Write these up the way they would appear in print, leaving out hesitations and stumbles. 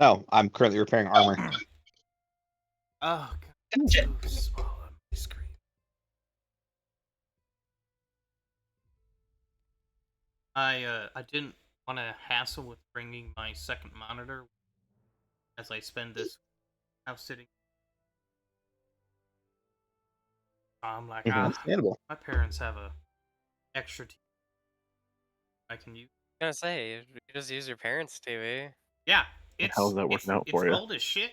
Oh, I'm currently repairing armor. Oh, God. Gotcha. So small on my screen. I didn't want to hassle with bringing my second monitor as I spend this house sitting. I'm like, Understandable. my parents have a extra TV I can use. I was gonna say, you just use your parents' TV. Yeah, how's that working out for you? old as shit.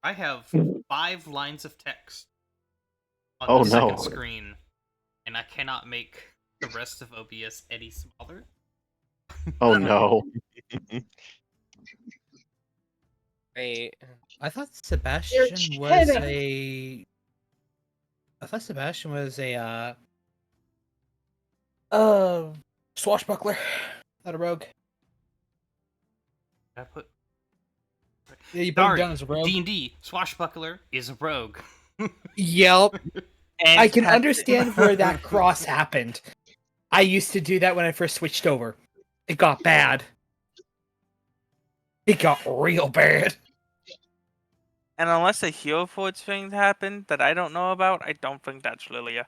I have 5 lines of text on Oh, the second no. screen, and I cannot make the rest of OBS any smaller. Oh no. Wait, I thought Sebastian was a. I thought Sebastian was a swashbuckler, not a rogue. I put Yeah, you put him sorry, down as a rogue. D&D swashbuckler is a rogue. Yep. And I can understand where that cross happened. I used to do that when I first switched over. It got bad. It got real bad. And unless a hero forge thing happened that I don't know about, I don't think that's Lilia.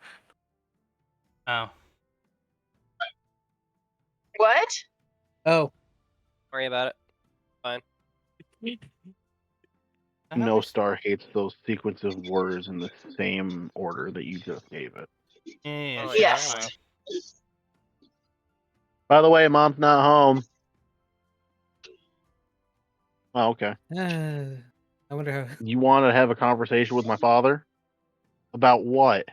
Oh. What? Oh. don't worry about it. Fine. No Star hates those sequence of words in the same order that you just gave it. Yeah, Oh, sure, Yes. fine. By the way, Mom's not home. Oh, okay. I wonder how. You want to have a conversation with my father? About what?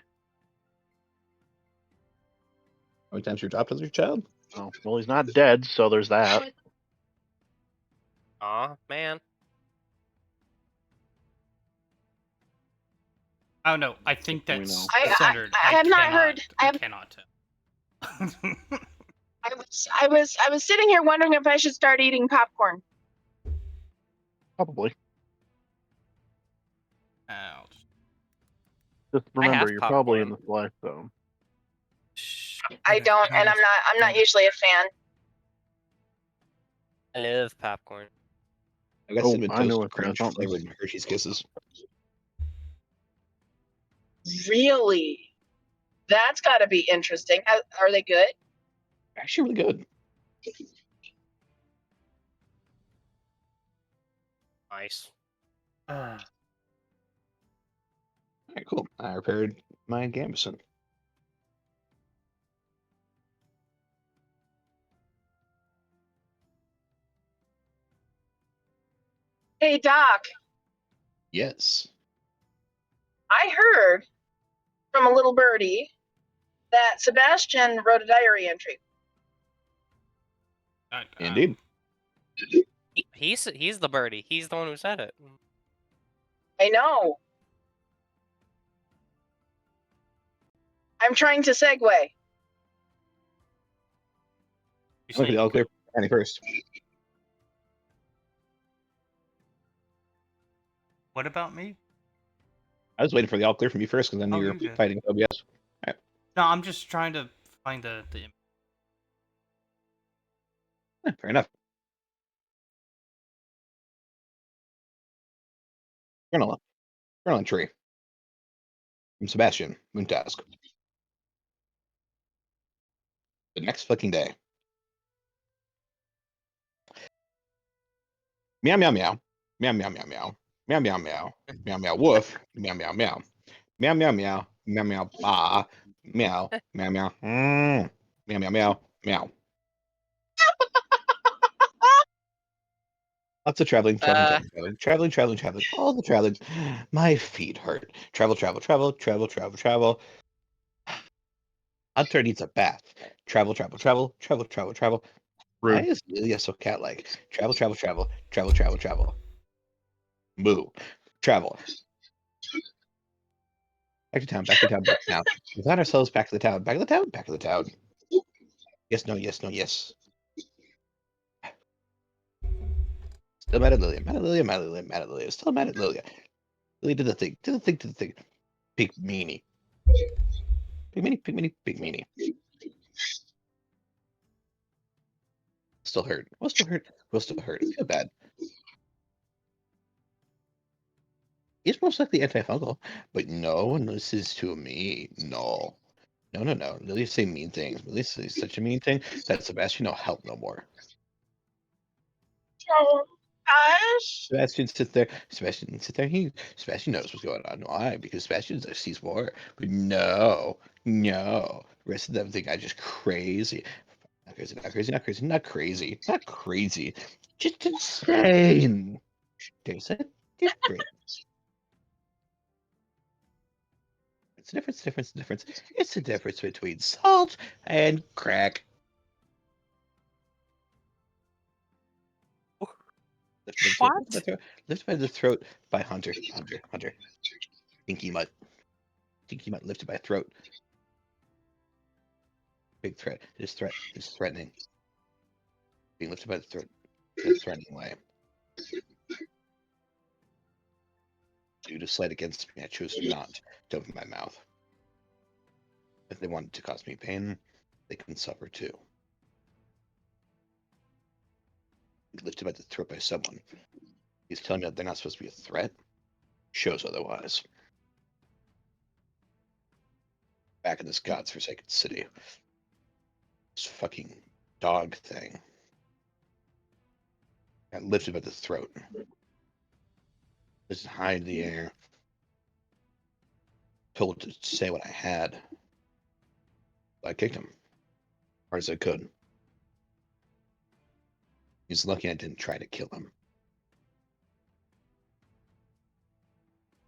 How many times you dropped as your child? Oh, well, he's not dead, so there's that. Aw, man. Oh no, I think We that's know. centered. I have not cannot- heard- I have- cannot tell. I was sitting here wondering if I should start eating popcorn. Probably. Ouch. Just remember, have you're probably in popcorn. the Select Zone. I don't, and I'm not usually a fan. I love popcorn. I got Oh, cinnamon I know toast it's crunch something. flavored Hershey's Kisses. Really? That's got to be interesting. Are they good? Actually, really good. Nice. All right, cool. I repaired my Gambison. Hey, Doc, Yes. I heard from a little birdie that Sebastian wrote a diary entry. Indeed. He's the birdie. He's the one who said it. I know. I'm trying to segue. Look at the all clear Annie first. What about me? I was waiting for the all clear from you first because I knew Oh, you you were good. fighting OBS. No, I'm just trying to find the Yeah, fair enough. Journal entry from Sebastian Moontask. The next fucking day. Meow meow meow. Meow meow meow meow. Meow meow meow. Meow meow woof. Meow meow meow. Meow meow meow. Meow meow ba. Meow. Meow meow. Meow meow meow. Meow. Lots of traveling. All the traveling. My feet hurt. Travel. Hunter needs a bath. Travel. Why Rude. is Lilia so cat-like? Travel. Moo. Travel. Back to town. We found ourselves back to the town. Back to the town. Yes, no. Still mad at Lilia. Still mad at Lilia. Lilia did the thing. Big meanie. Still hurt. Will still hurt. Feel bad. He's most likely antifungal, but no one listens to me. No. No, no, no. Lilia say mean things. Lilia says such a mean thing that Sebastian will help no more. Oh gosh. Sebastian sits there. Sebastian knows what's going on. Why? Because Sebastian sees more. But no, no. The rest of them think I just crazy. Not crazy, not crazy, not crazy, not crazy, not crazy. Just insane. There's a difference. It's a difference. It's the difference between salt and crack. Lifted by the throat by Hunter. Pinky mutt. Lifted by throat. Big threat. It is threatening. Being lifted by the throat in a threatening way. Due to slight against me, I chose not to open my mouth. If they wanted to cause me pain, they can suffer too. Lifted by the throat by someone. He's telling me that they're not supposed to be a threat. Shows otherwise. Back in this godforsaken city. This fucking dog thing. Got lifted by the throat. Just high in the air. Told to say what I had. I kicked him. Hard as I could. He's lucky I didn't try to kill him.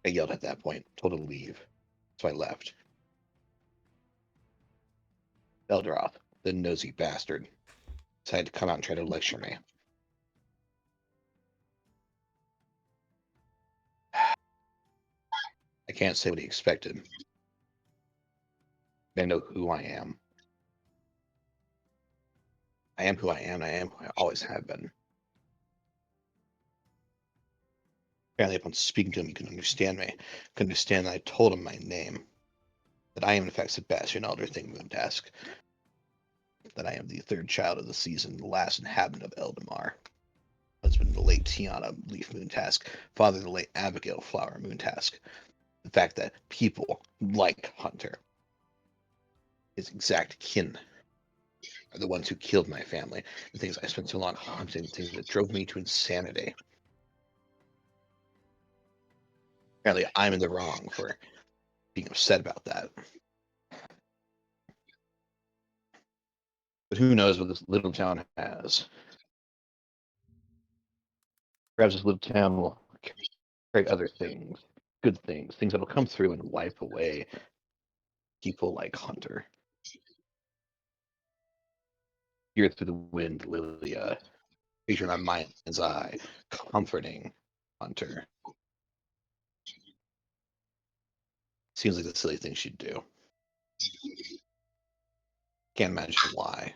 I yelled at that point, told him to leave. So I left. Eldoria, the nosy bastard, decided to come out and try to lecture me. I can't say what he expected. I know who I am. I am who I am, and I am who I always have been. Apparently, upon speaking to him, he could understand me. Could understand that I told him my name. That I am, in fact, Sebastian Elderthing Moontask. That I am the third child of the season, the last inhabitant of Eldamar. Husband of the late Tiana Leaf Moontask. Father of the late Abigail Flower Moontask. The fact that people like Hunter, his exact kin, are the ones who killed my family. The things I spent so long hunting, the things that drove me to insanity. Apparently, I'm in the wrong for being upset about that. But who knows what this little town has? Perhaps this little town will carry other things, good things, things that will come through and wipe away people like Hunter. Hear through the wind, Lilia, picture in my mind's eye, comforting Hunter. Seems like the silly thing she'd do. Can't imagine why.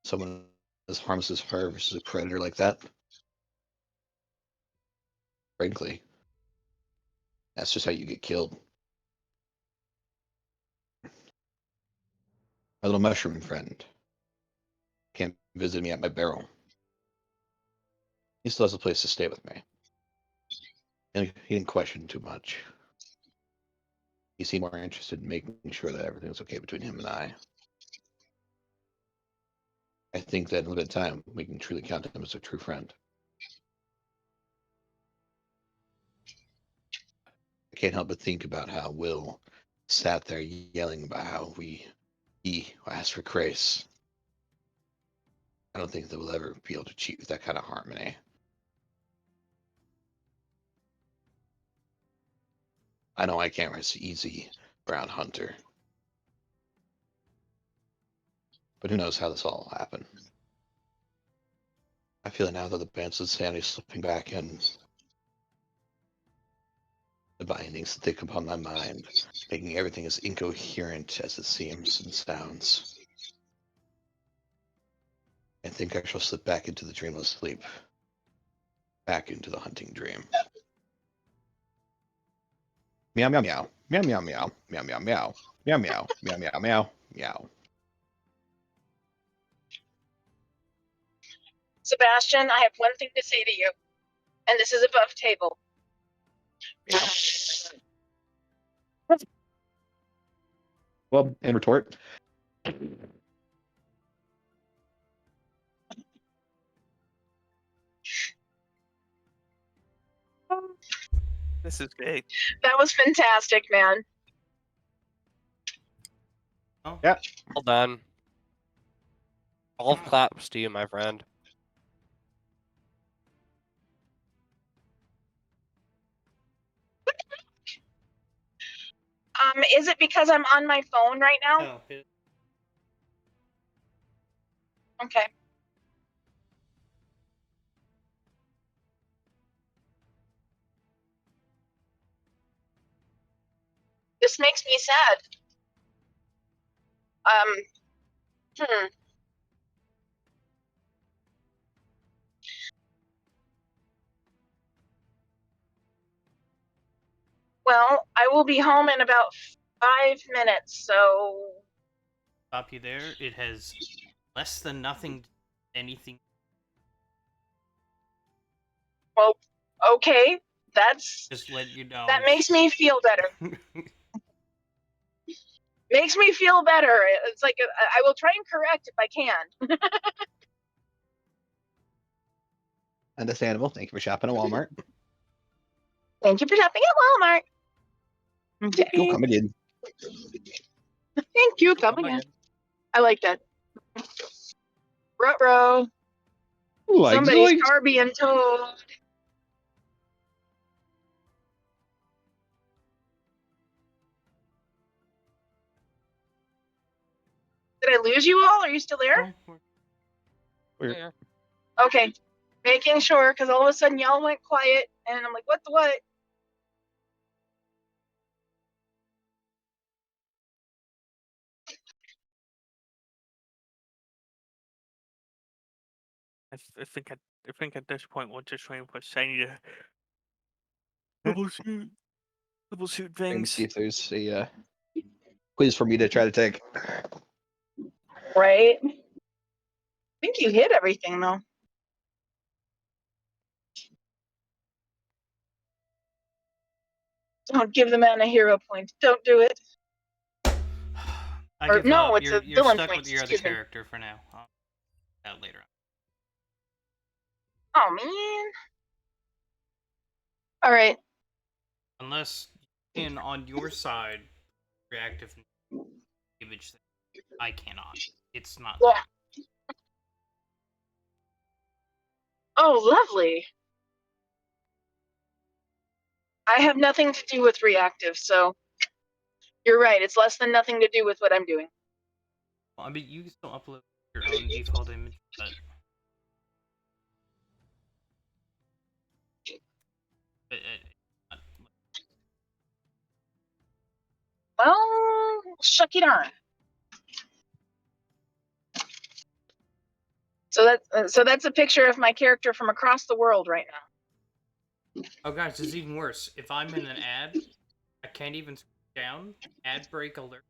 Someone as harmless as her versus a predator like that. Frankly, that's just how you get killed. My little mushroom friend can't visit me at my barrel. He still has a place to stay with me. And he didn't question too much. He seemed more interested in making sure that everything was okay between him and I. I think that in a little bit of time, we can truly count him as a true friend. I can't help but think about how Will sat there yelling about how he asked for grace. I don't think that we'll ever be able to achieve that kind of harmony. I know I can't rest easy around Hunter. But who knows how this all will happen. I feel it now that the bands of sanity slipping back in. The bindings that thick upon my mind, making everything as incoherent as it seems and sounds. I think I shall slip back into the dreamless sleep. Back into the hunting dream. Meow meow meow. Meow meow meow. Meow meow meow. Meow meow. Meow meow meow. Meow. Sebastian, I have one thing to say to you, and this is above table. Well, in retort, This is great. That was fantastic, man. Oh, yeah. Well done. All of claps to you, my friend. Is it because I'm on my phone right now? no, Okay. This makes me sad. Hmm. Well, I will be home in about 5 minutes, so stop you there. It has less than nothing, anything. well, okay. That's Just let you know. that makes me feel better. Makes me feel better. It's like I will try and correct if I can. Understandable. Thank you for shopping at Walmart. Thank you for shopping at Walmart. Okay. You'll come again. Thank you. Come again. I like that. Ruh-roh. Like Somebody's zoinks. car being towed. Did I lose you all? Are you still there? Oh, Weird. Yeah. Okay. Making sure, because all of a sudden y'all went quiet, and I'm like, what the what? I think at this point we're just waiting for Shiny to troubleshoot Let me things. see if there's a quiz for me to try to take. Right? I think you hit everything, though. Don't give the man a hero point. Don't do it. I Or, give no, up. it's You're a villain stuck point. with your other Excuse me. character for now. That later on. Oh, man. All right. Unless in on your side reactive image thing. I cannot. It's not Yeah. there. Oh, lovely. I have nothing to do with reactive, so you're right. It's less than nothing to do with what I'm doing. Well, I mean, you can still upload your own default image, but uh, Well, shucky darn. So that's a picture of my character from across the world right now. oh guys, it's even worse. If I'm in an ad, I can't even scroll down. Ad break alert.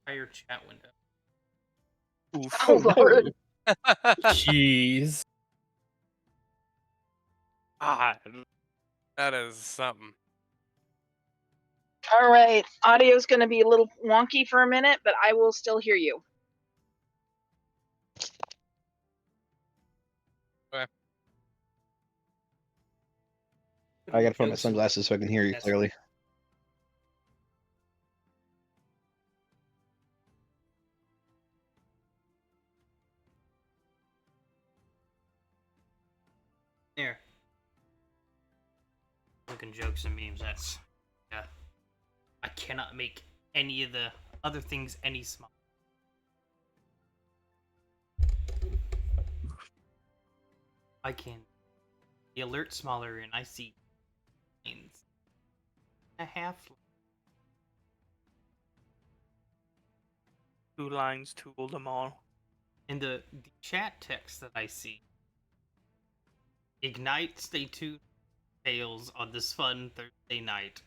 Entire chat window. Oof. Oh, Lord. Jeez. God, that is something. All right. Audio's going to be a little wonky for a minute, but I will still hear you. I gotta put on my sunglasses so I can hear you clearly. There. Looking jokes and memes. That's yeah. I cannot make any of the other things any smaller. I can the alert smaller and I see lines. A half. 2 lines to rule them all. And the chat text that I see. Ignite, stay tuned, tales on this fun Thursday night.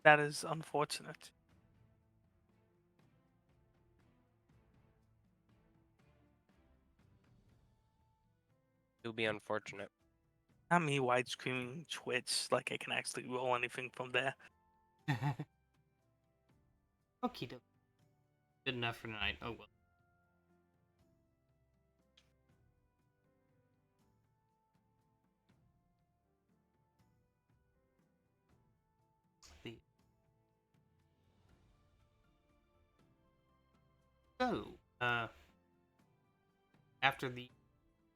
That is unfortunate. It would be unfortunate. Not me widescreen Twitch, like I can actually roll anything from there. Okie doke. Good enough for tonight. Oh well. So, after the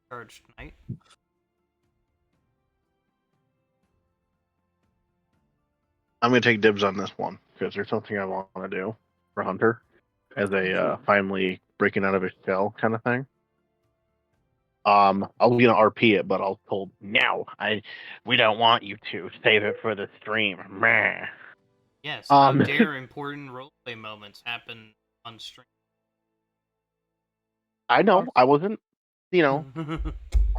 charge tonight, I'm gonna take dibs on this one because there's something I want to do for Hunter as a finally breaking out of his shell kind of thing. I'll gonna RP it, but I'll told no. We don't want you to save it for the stream. Meh. yes, how dare important roleplay moments happen on stream. I know I wasn't, I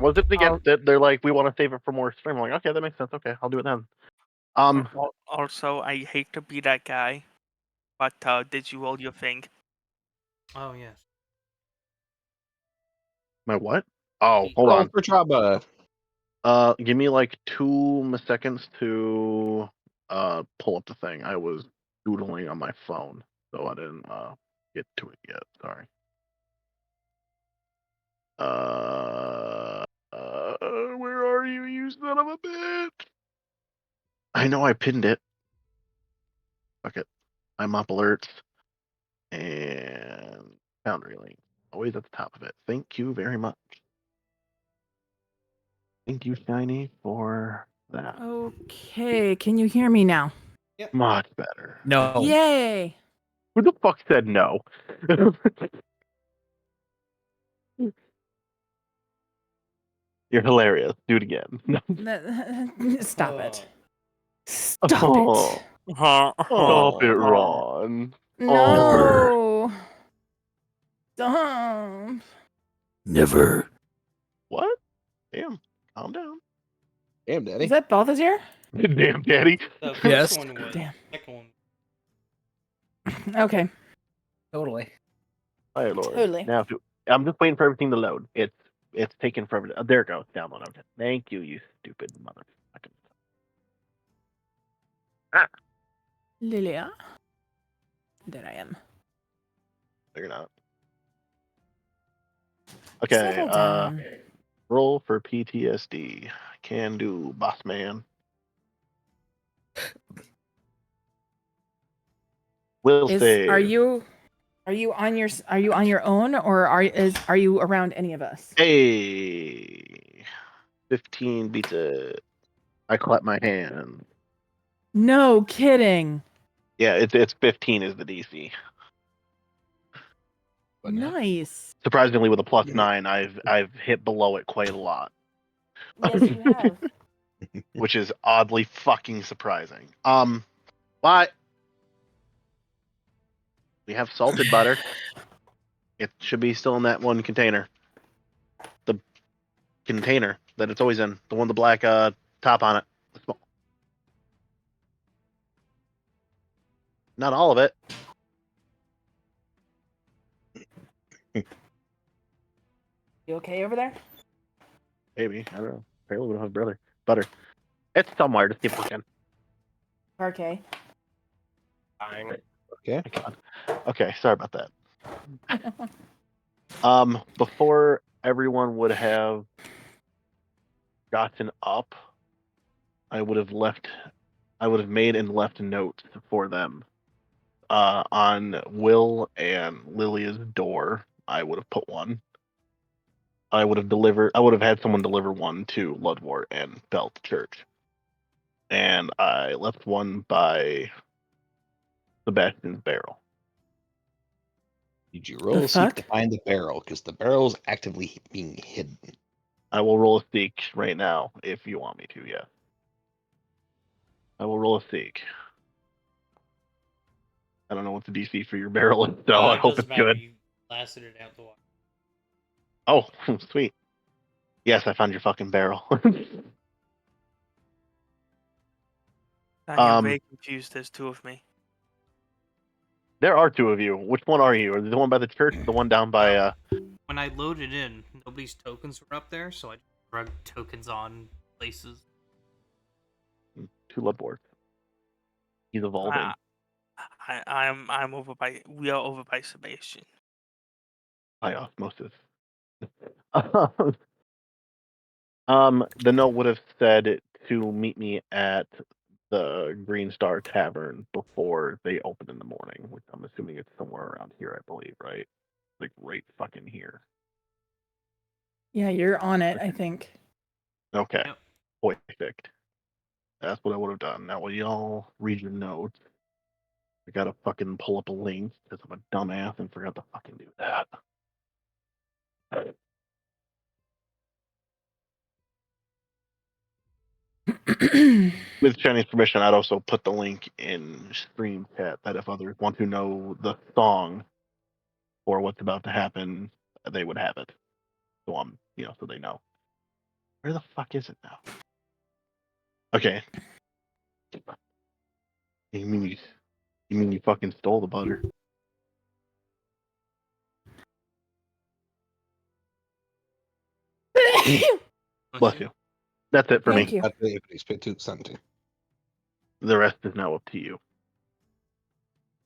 wasn't against it. They're like, we want to save it for more stream. I'm like, okay, that makes sense. Okay, I'll do it then. Also, I hate to be that guy, but did you roll your thing? Oh yes. My what? Oh, hold Roll on. for Jabba. Give me like 2 seconds to pull up the thing. I was doodling on my phone, so I didn't get to it yet. Sorry. Where are you, you son of a bitch? I know I pinned it. Fuck it. I'm up alerts and boundary link. Always at the top of it. Thank you very much. Thank you, Shiny, for that. Okay, can you hear me now? Much better. No. Yay! Who the fuck said no? You're hilarious. Do it again. Stop it. Oh. Stop Oh, it. stop it, Ron. No. Stop. Never. What? Damn. Calm down. Damn, Daddy. Is that Balthazar? here? Damn, Daddy. The first Yes. one was. Damn. Second one. Okay. Totally. All right, Lord. Totally. Now, I'm just waiting for everything to load. It's taking forever. There it goes. Download. Okay. Thank you, you stupid motherfucker. Lilia. There I am. Figure it out. Okay. Settle down. Roll for PTSD. Can do, boss man. Will save. Are you on your own, or are you around any of us? Hey, 15 beats it. I clap my hand. No kidding. Yeah, it's 15 is the DC. But now- Nice. Surprisingly, with a +9, I've hit below it quite a lot, Yes, you have. which is oddly fucking surprising. But we have salted butter. It should be still in that one container. The container that it's always in, the one with the black top on it. Not all of it. You okay over there? Maybe, I don't know. Apparently we don't have butter. It's somewhere. Just keep looking. Okay. Dying. Okay. Okay, sorry about that. Before everyone would have gotten up, I would have made and left notes for them. On Will and Lilia's door, I would have put one. I would have had someone deliver one to Ludwart and Belt Church. And I left one by Sebastian's barrel. Did you roll The a seek to fuck? find the barrel? Because the barrel's actively being hidden. I will roll a seek right now if you want me to, yeah. I will roll a seek. I don't know what the DC for your barrel is, so I It hope doesn't it's matter. good. You blasted it out the water. Oh, sweet. Yes, I found your fucking barrel. I'm very confused. There's two of me. There are two of you. Which one are you? Are the one by the church or the one down by When I loaded in, nobody's tokens were up there, so I just drug tokens on places. two Bloodborne? He's evolving. I'm over by. We are over by Sebastian. By osmosis. The note would have said to meet me at the Green Star Tavern before they open in the morning, which I'm assuming it's somewhere around here, I believe, right? Like right fucking here. Yeah, you're on it, I think. Okay. Yep. Perfect. That's what I would have done. Now, will y'all read your notes? I gotta fucking pull up a link because I'm a dumbass and forgot to fucking do that. With Chinese permission, I'd also put the link in stream chat that if others want to know the song or what's about to happen, they would have it. So so they know. Where the fuck is it now? Okay. You mean you fucking stole the butter? Bless you. That's it for Thank me. you. That's it, please. Pit 270. The rest is now up to you.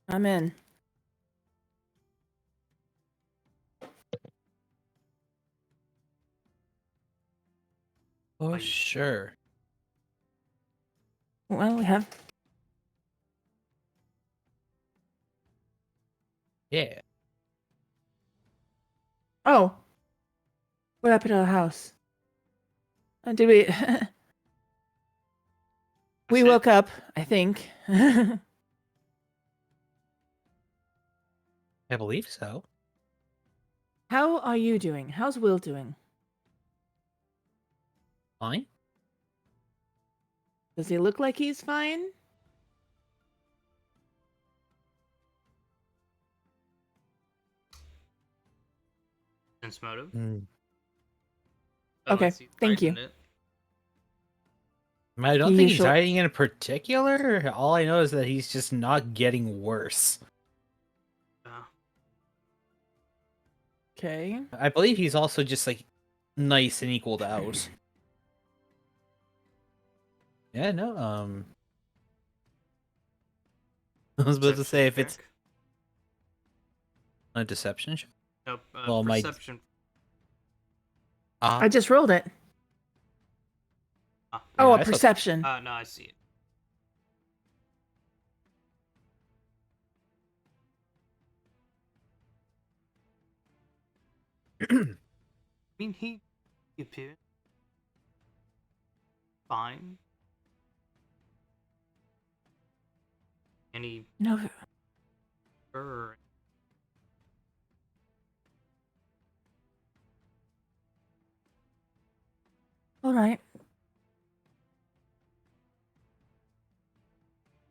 I'm in. Oh, sure. Well, we have. Yeah. Oh. What happened to the house? Did we? We That's it. woke up, I think. I believe so. How are you doing? How's Will doing? Fine. Does he look like he's fine? Sense motive. Mm. Okay, Unless he's thank you. hiding it. I don't He think he's usually- hiding in particular. All I know is that he's just not getting worse. Okay. I believe he's also just like nice and equaled out. Yeah, no, I was about to say if it's Check. a deception check. Nope, well, my- perception. I just rolled it. Ah. Oh, Yeah, a I saw- perception. No, I see it. I mean, he appeared fine. Any No. fur? All right.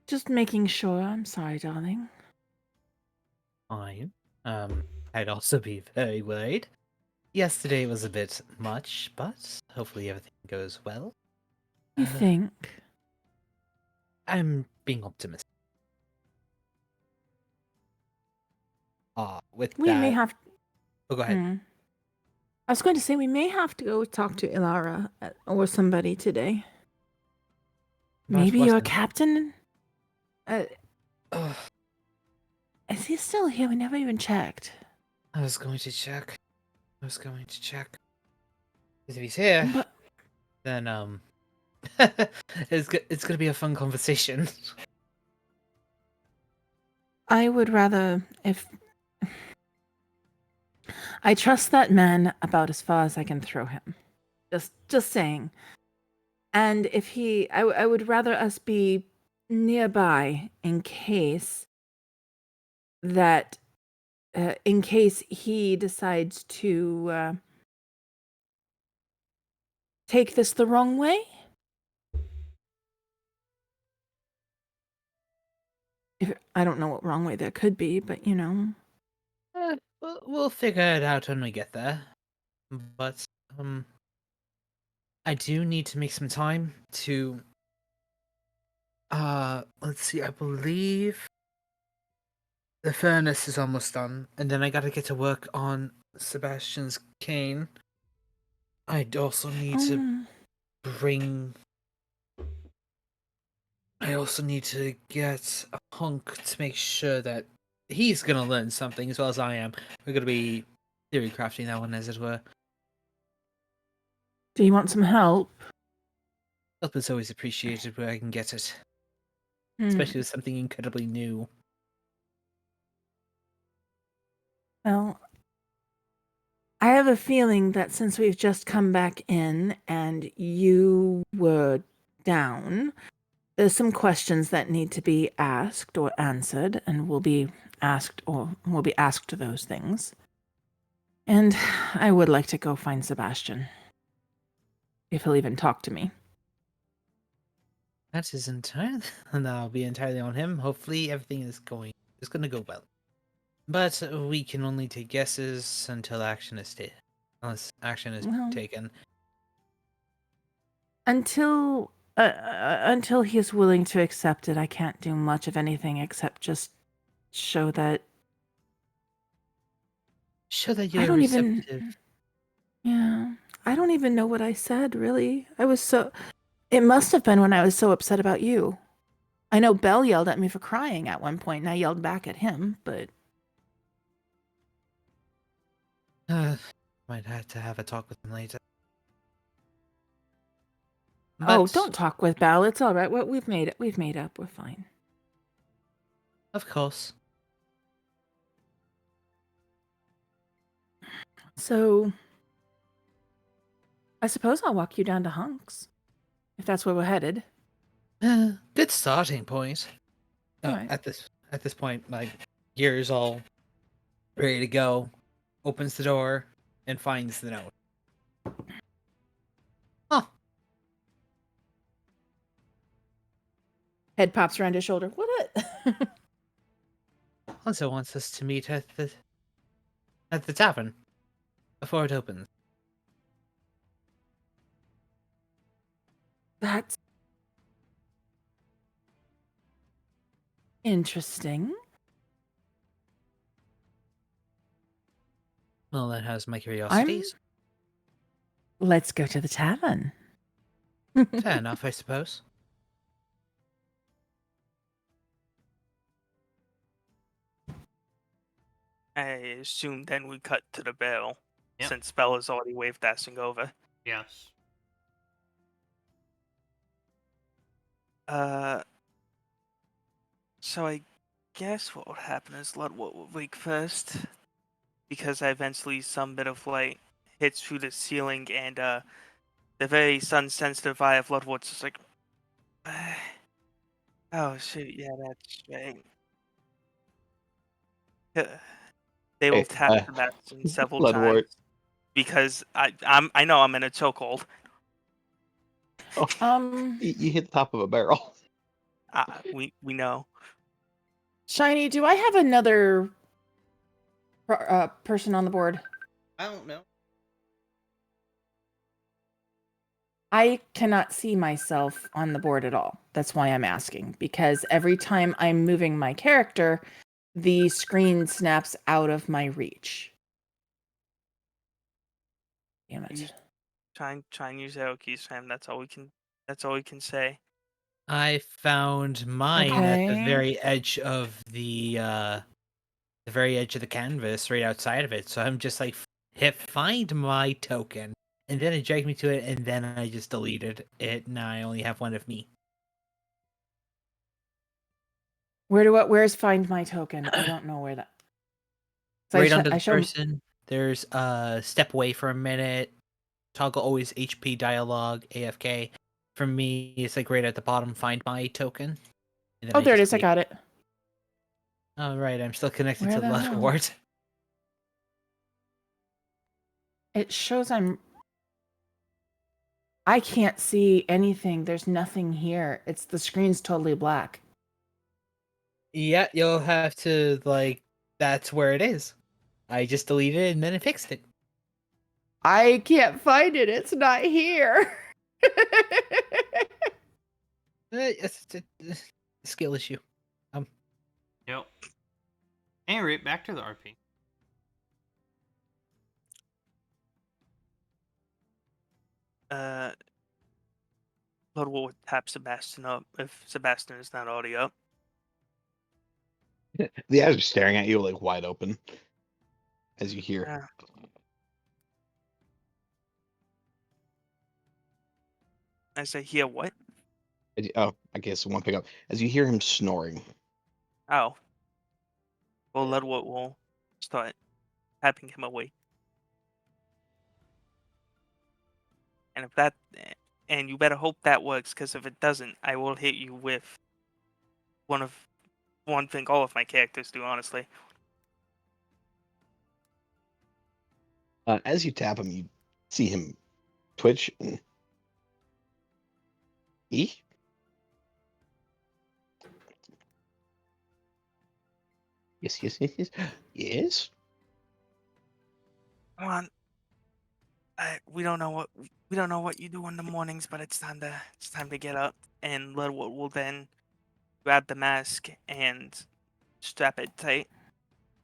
Just making sure. I'm sorry, darling. Fine. I'd also be very worried. Yesterday was a bit much, but hopefully everything goes well. You think? I'm being optimistic. With We that, may have. oh, go ahead. I was going to say we may have to go talk to Ilara or somebody today. But Maybe your wasn't- captain? Ugh, Is he still here? We never even checked. I was going to check. Because if he's here, But then it's gonna be a fun conversation. I would rather if I trust that man about as far as I can throw him. Just saying. And if he I would rather us be nearby in case he decides to take this the wrong way. I don't know what wrong way there could be, but you know. We'll figure it out when we get there. But I do need to make some time to Let's see. I believe the furnace is almost done, and then I gotta get to work on Sebastian's cane. I'd also need to Um, bring. I also need to get a hunk to make sure that he's gonna learn something as well as I am. We're gonna be theory crafting that one, as it were. do you want some help? Help is always appreciated where I can get it, Hmm. especially with something incredibly new. Well, I have a feeling that since we've just come back in and you were down, there's some questions that need to be asked or answered, and will be asked those things. And I would like to go find Sebastian. If he'll even talk to me. That is entirely, and that'll be entirely on him. Hopefully, everything is going to go well. But we can only take guesses until action is taken. Until he's willing to accept it, I can't do much of anything except just show that. Show that I you're don't receptive. even. Yeah, I don't even know what I said. Really, I was so. It must have been when I was so upset about you. I know Belle yelled at me for crying at one point, and I yelled back at him. But Might have to have a talk with him later. oh, But, don't talk with Belle. It's all right. We've made it. We've made up. We're fine. of course. So, I suppose I'll walk you down to Hunks, if that's where we're headed. Good starting point. Alright. At this point, my gear's all ready to go. Opens the door and finds the note. Oh, Head pops around his shoulder. What? also wants us to meet at the tavern before it opens. That's interesting. Well, that has my curiosities. Let's go to the tavern. Fair enough, I suppose. I assume then we cut to the bell, Yep. since Bell has already waved dashing over. Yes. So I guess what would happen is Ludwig would wake first, because eventually some bit of light hits through the ceiling, and the very sun-sensitive eye of Ludwig's just like, oh shoot, yeah, that's right. They will Hey, tap Sebastian several Ludwig. times because I know I'm in a chokehold. Oh, you hit the top of a barrel. We know. Shiny, do I have another person on the board? I don't know. I cannot see myself on the board at all. That's why I'm asking. Because every time I'm moving my character, the screen snaps out of my reach. Damn it. Try and use arrow keys, Sam. That's all we can say. I found mine at the Okay. very edge of the very edge of the canvas, right outside of it. So I'm just like, hit find my token, and then it dragged me to it, and then I just deleted it. Now I only have one of me. Where's find my token? I don't know where that. So Right under the I show person, there's step away for a minute, toggle always HP dialogue, AFK. For me, it's like right at the bottom, find my token. And then Oh, there it just is. I got it. Oh, right, I'm still connected Where to the the hell? Lord. It shows I can't see anything. There's nothing here. The screen's totally black. Yeah, you'll have to, that's where it is. I just deleted it and then it fixed it. I can't find it. It's not here. It's a skill issue. Yep. Anyway, back to the RP. Ludwig would tap Sebastian up if Sebastian is not already up. The eyes are staring at you like wide open as you hear. Yeah. As I hear what? Oh, I guess one pick up as you hear him snoring. Oh. Well, Ludwig will start tapping him awake. And if that, and you better hope that works, because if it doesn't, I will hit you with one thing all of my characters do, honestly. As you tap him, you see him twitch and yes, yes. Come on. We don't know what you do in the mornings, but it's time to get up. And Ludwig will then grab the mask and strap it tight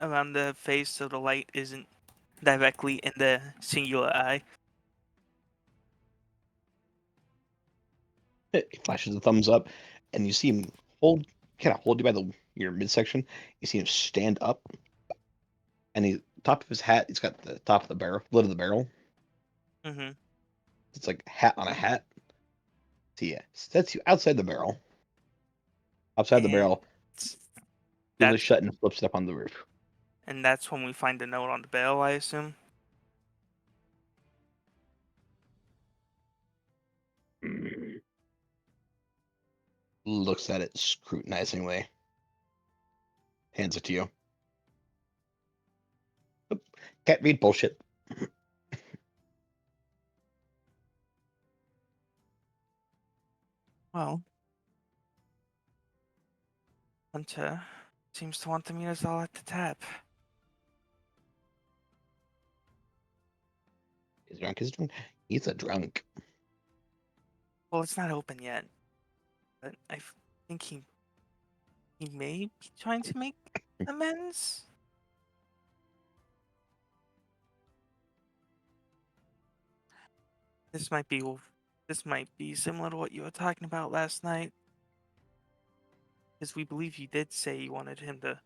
around the face so the light isn't directly in the singular eye. He flashes a thumbs up, and you see him kind of hold you by your midsection. You see him stand up, and top of his hat, he's got the top of the barrel, lid of the barrel. Mm-hmm. It's like hat on a hat. So yeah, sets you outside the barrel. Outside the barrel, seals it shut and flips it up on the roof. And that's when we find the note on the barrel, I assume. Looks at it scrutinizingly. Hands it to you. Can't read bullshit. Well, Hunter seems to want to meet us all at the tap. He's drunk. He's a drunk. Well, it's not open yet, but I think he may be trying to make amends. This might be similar to what you were talking about last night, because we believe you did say you wanted him to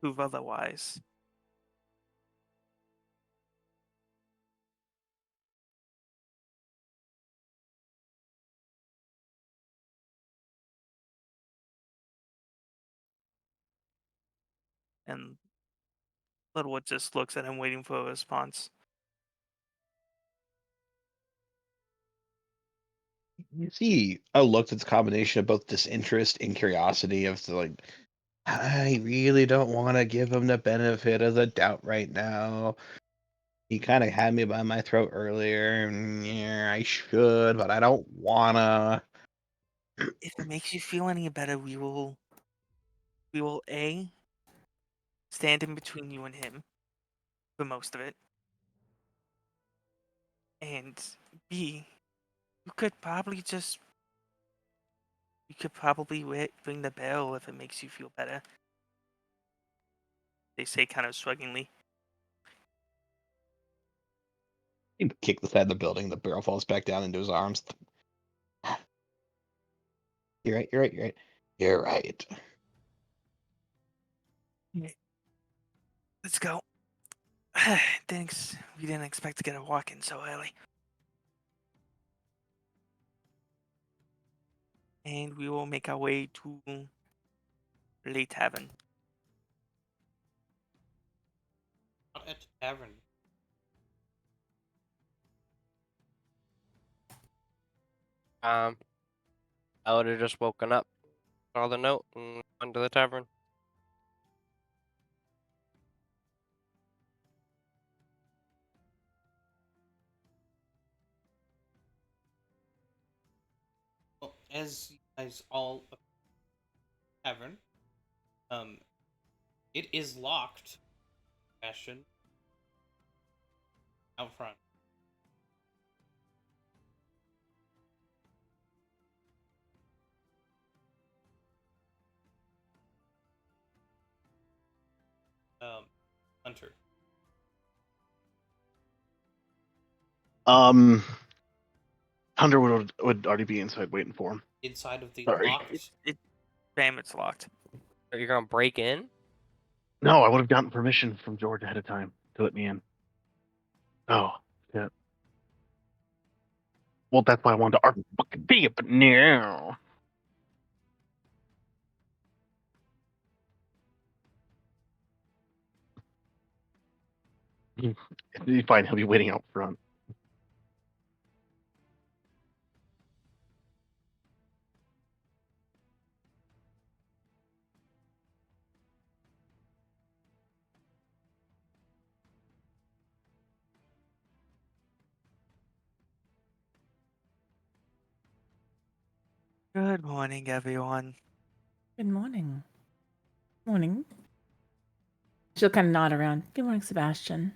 prove otherwise. And Littlewood just looks at him, waiting for a response. You see a look that's a combination of both disinterest and curiosity of like, I really don't want to give him the benefit of the doubt right now. He kind of had me by my throat earlier, and yeah, I should, but I don't wanna. If it makes you feel any better, we will A, stand in between you and him for most of it. And B, you could probably ring the bell if it makes you feel better. They say kind of shruggingly. He kick the side of the building. The barrel falls back down into his arms. You're right. You're right. You're right. You're right. Let's go. Thanks. We didn't expect to get a walk in so early. And we will make our way to Late Tavern. Not at the tavern. I would have just woken up, saw the note, and gone to the tavern. Well, as you guys all tavern, it is locked. Bastion out front. Hunter. Hunter would already be inside waiting for him. Inside of the Sorry. locked. Bam, it's locked. You're gonna break in? No, I would have gotten permission from George ahead of time to let me in. Oh, yeah. Well, that's why I wanted to RP, but no. He's fine. He'll be waiting out front. Good morning, everyone. Good morning. Morning. She'll kind of nod around. Good morning, Sebastian.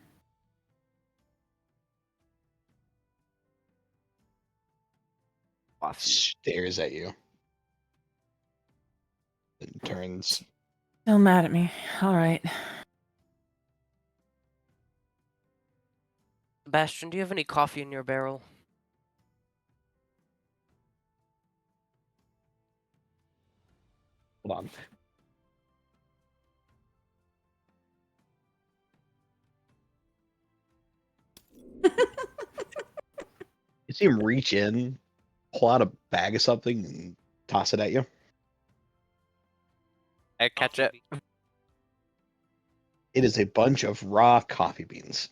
Stares at you. And turns. Still mad at me. All right. Sebastian, do you have any coffee in your barrel? Hold on. You see him reach in, pull out a bag of something, and toss it at you. I catch it. It is a bunch of raw coffee beans.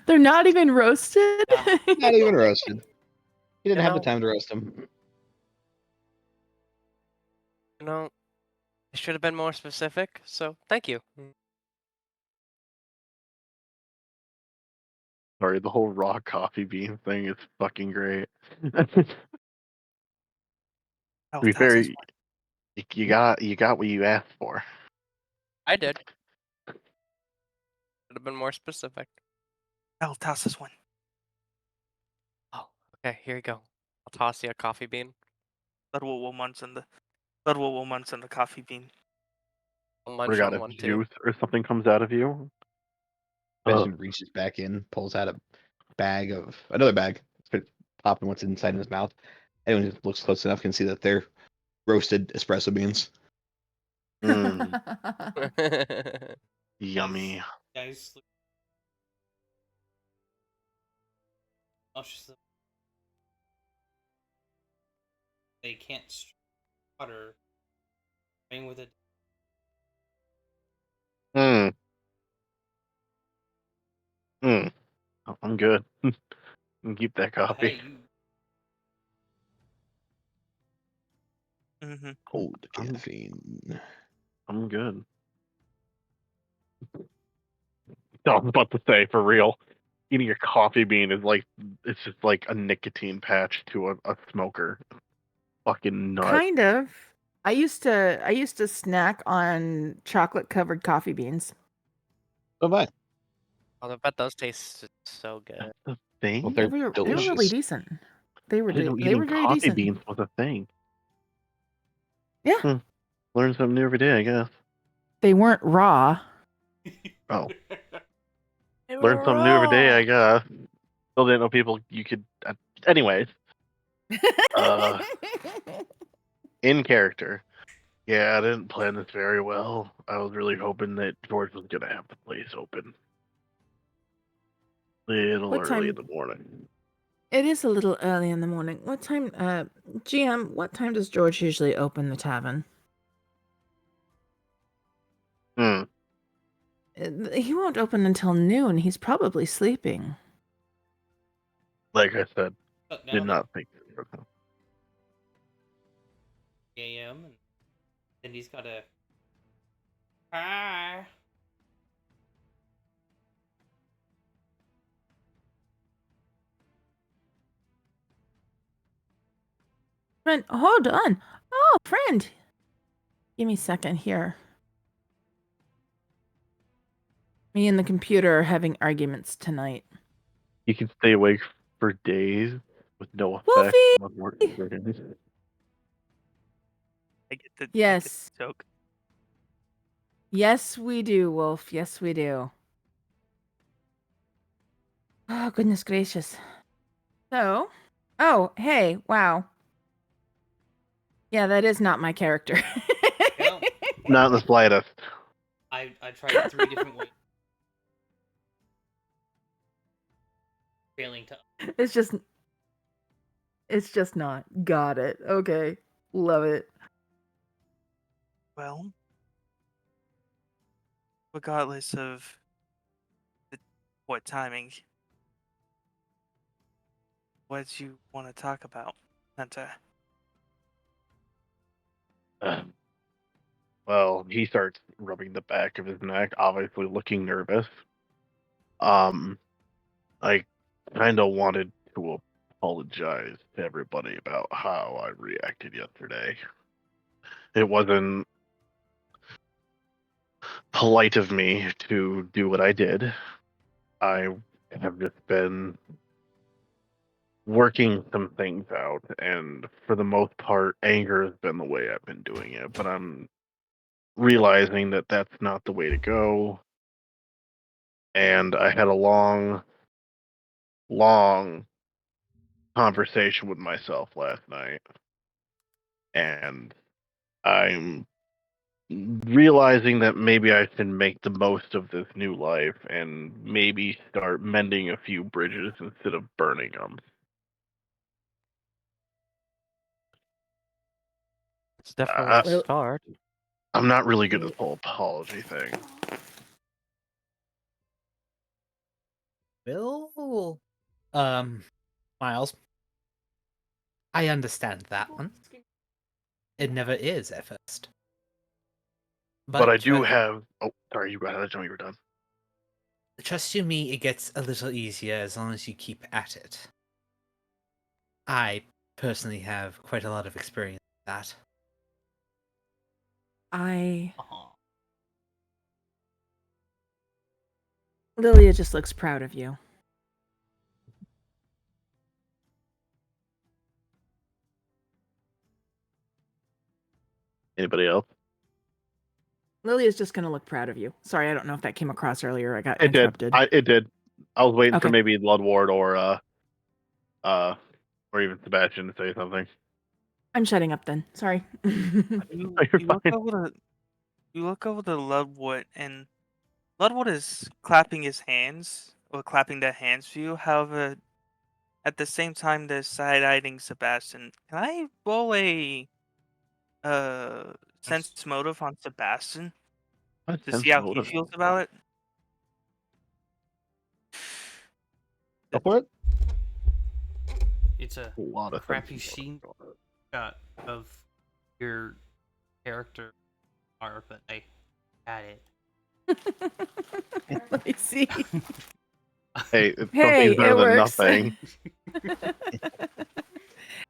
They're not even roasted? Not even roasted. He didn't You have the know- time to roast them. You know, I should have been more specific, so thank you. Sorry, the whole raw coffee bean thing is fucking great. Oh, To be toss fair, this one. you got what you asked for. I did. Should have been more specific. I'll toss this one. Oh, okay, here you go. I'll toss you a coffee bean. Blood will munch on the coffee bean. I'll Or munch got on a one too. juice or something comes out of you. Benjamin reaches back in, pulls out another bag, popping what's inside in his mouth. Anyone who looks close enough can see that they're roasted espresso beans. Yummy. Guys, they can't water. Playing with it. Oh, I'm good. You can keep that coffee. Hey, you. Mm-hmm. Hold the caffeine. I'm good. I was about to say, for real, eating a coffee bean is like, it's just like a nicotine patch to a smoker. Fucking nuts. Kind of. I used to snack on chocolate covered coffee beans. Bye-bye. Oh, I bet those taste so good. That's the thing? Well, They they're were delicious. really decent. They were I didn't know they were eating very coffee decent. beans was a thing. Yeah. Learn something new every day, I guess. They weren't raw. Oh. Learn something new every day, I guess. Still didn't know people you could. Anyways, in character. Yeah, I didn't plan this very well. I was really hoping that George was gonna have the place open. Little What early time- in the morning. It is a little early in the morning. What time, GM, what time does George usually open the tavern? He won't open until noon. He's probably sleeping. Like I said, But now did that not think. 3 a.m. and then he's got a. Hi. Friend, hold on. Oh, friend. Give me a second here. Me and the computer are having arguments tonight. You can stay awake for days with no effect. Wolfie! on working organs. I get the Yes. joke. Yes, we do, Wolf. Yes, we do. Oh, goodness gracious. So, oh, hey, wow. Yeah, that is not my character. Yeah. Not in the slightest. I tried 3 different ways. Failing to. It's just not. Got it. Okay. Love it. Well, regardless of what timing, what do you want to talk about, Hunter? Well, he starts rubbing the back of his neck, obviously looking nervous. I kind of wanted to apologize to everybody about how I reacted yesterday. It wasn't polite of me to do what I did. I have just been working some things out, and for the most part, anger has been the way I've been doing it. But I'm realizing that that's not the way to go. And I had a long, long conversation with myself last night, and I'm realizing that maybe I can make the most of this new life and maybe start mending a few bridges instead of burning them. It's definitely a Well- start. I'm not really good at the whole apology thing. Well, Miles, I understand that one. It never is at first. But I do have. Oh, sorry, you got it. I didn't know you were done. Trust you me, it gets a little easier as long as you keep at it. I personally have quite a lot of experience with that. Lilia just looks proud of you. Anybody else? Lilia's just gonna look proud of you. Sorry, I don't know if that came across earlier. I got It did. interrupted. It did. I was waiting for Okay. maybe Bloodward or even Sebastian to say something. I'm shutting up then. Sorry. You You're look fine. over to Ludwood, and Ludwood is clapping his hands or clapping their hands for you. However, at the same time, they're side-eyeing Sebastian. Can I roll a sense motive on Sebastian to see how he feels about it? Go for it. It's a lot of crappy sense sheen shot of your character are, but I had it. Let me see. Hey, it's Hey, something's better it than works. nothing.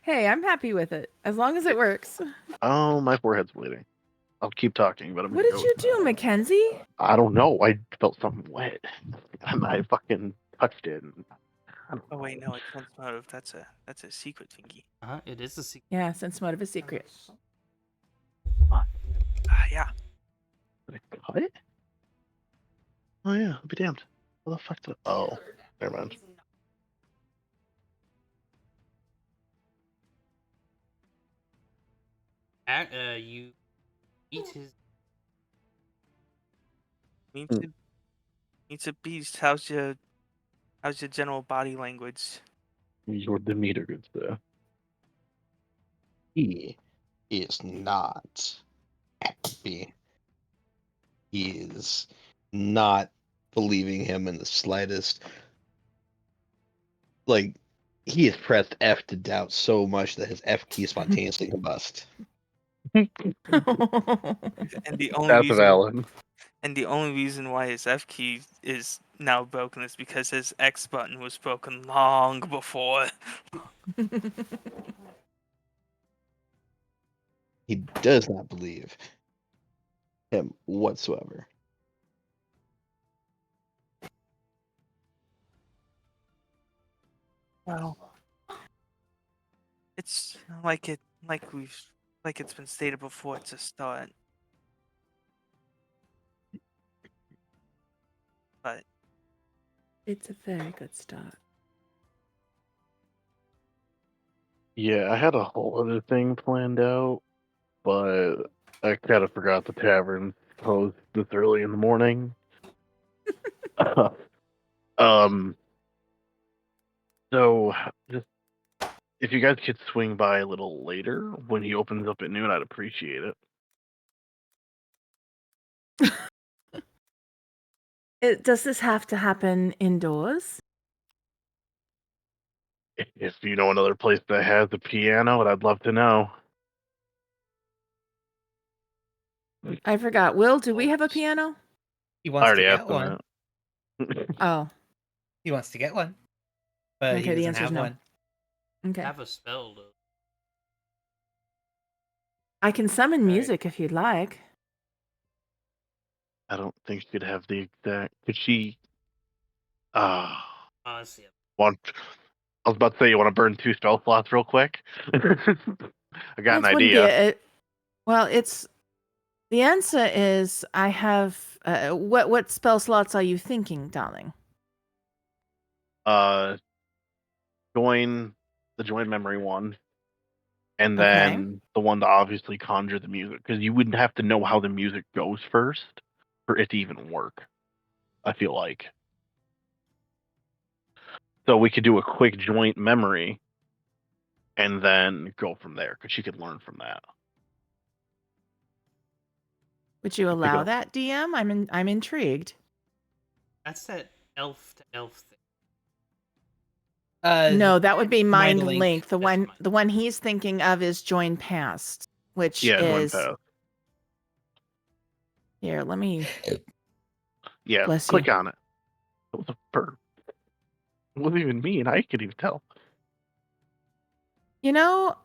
Hey, I'm happy with it. As long as it works. Oh, my forehead's bleeding. I'll keep talking, but I'm What gonna did go. you do, Mackenzie? I don't know. I felt something wet, and I fucking touched it. And I don't Oh know. wait, no, it's sense motive. That's a secret thingy. It is a secret. Yeah, sense motive is secret. Yeah. Did I cut it? Oh yeah, I'll be damned. What the fuck did? Oh, never mind. You eat his. Meets a beast. How's your general body language? Your demeanor, good sir. He is not happy. He is not believing him in the slightest. Like, he has pressed F to doubt so much that his F key spontaneously combust. And the only That's reason valid. and the only reason why his F key is now broken is because his X button was broken long before. He does not believe him whatsoever. Well, it's like it's been stated before. It's a start. but It's a very good start. Yeah, I had a whole other thing planned out, but I kind of forgot the tavern closed this early in the morning. um, so just if you guys could swing by a little later when he opens up at noon, I'd appreciate it. Does this have to happen indoors? If you know another place that has a piano, I'd love to know. I forgot. Will, do we have a piano? He I wants to already get asked him one. that. Oh, He wants to get one, but he okay. The doesn't answer's have no. one. Okay. Have a spell though. I can summon Right. music if you'd like. I don't think she'd have the exact. Could she? Let's see. Want? I was about to say, you want to burn 2 spell slots real quick? I got an It wouldn't be idea. well, it's the answer is I have. What spell slots are you thinking, darling? Join the join memory one, and Okay. then the one to obviously conjure the music, because you wouldn't have to know how the music goes first for it to even work. I feel like. So we could do a quick joint memory, and then go from there, because she could learn from that. Would you Pick allow up. that, DM? I'm intrigued. That's that elf to elf thing. No, that would be mind Mind link. Link. The That's one mind. the one he's thinking of is join past, which Yeah, join is path. here. Let me Yeah, bless click you. on it. It was a burp. It wasn't even me, and I could even tell. You know,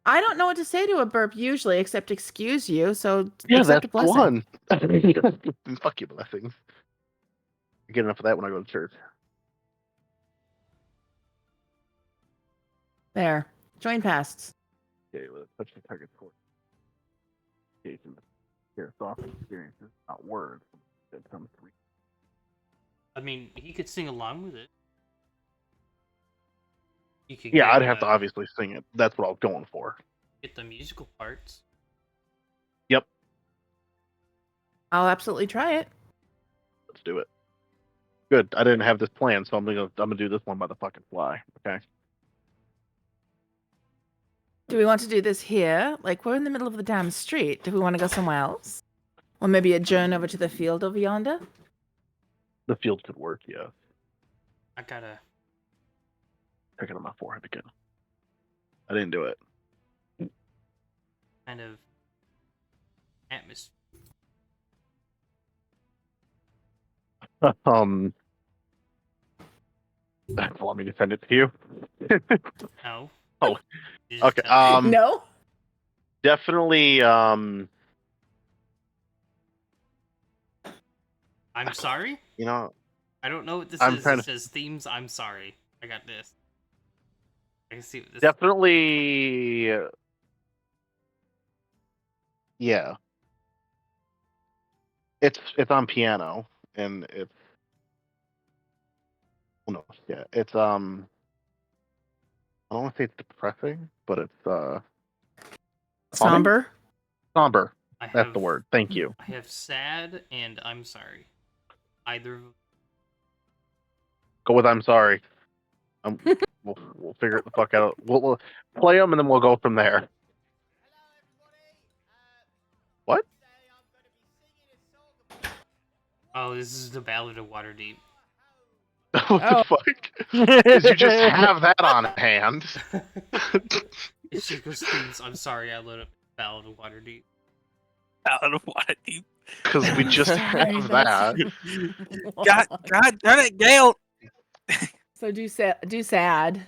I don't know what to say to a burp usually, except excuse you. So Yeah, accept that's a blessing. one. Fuck you, blessings. I get enough of that when I go to church. There, join pasts. Okay, with a touch the target score. Here, soft experiences, not words. That comes through. I mean, he could sing along with it. You could Yeah, get, I'd have to obviously sing it. That's what I was going for. get the musical parts. Yep, I'll absolutely try it. let's do it. Good. I didn't have this plan, so I'm gonna do this one by the fucking fly. Okay. Do we want to do this here? Like we're in the middle of the damn street. Do we want to go somewhere else? Or maybe adjourn over to the field over yonder? The field could work. Yeah. I gotta. Check it on my forehead again. I didn't do it. Kind of atmosphere. Want me to send it to you? No. Oh, You just okay. tell me. No. Definitely. I'm sorry. You know, I don't know what this I'm is. trying It to- says themes. I'm sorry. I got this. I can see what this. definitely. Yeah. It's on piano, and it's. Oh no, yeah, it's I don't want to say it's depressing, but it's calming? Somber. Somber. I That's have the word. Thank you. I have sad and I'm sorry. Either of them. Go with I'm sorry. We'll figure it the fuck out. We'll play them and then we'll go from there. What? Oh, this is the Ballad of Waterdeep. What Oh. the fuck? Did you just have that on hand? It's just goes themes. I'm sorry. I load up Ballad of Waterdeep. out of what deep. Because we just Sorry, have that's- that. God darn it, Gale! So do sad.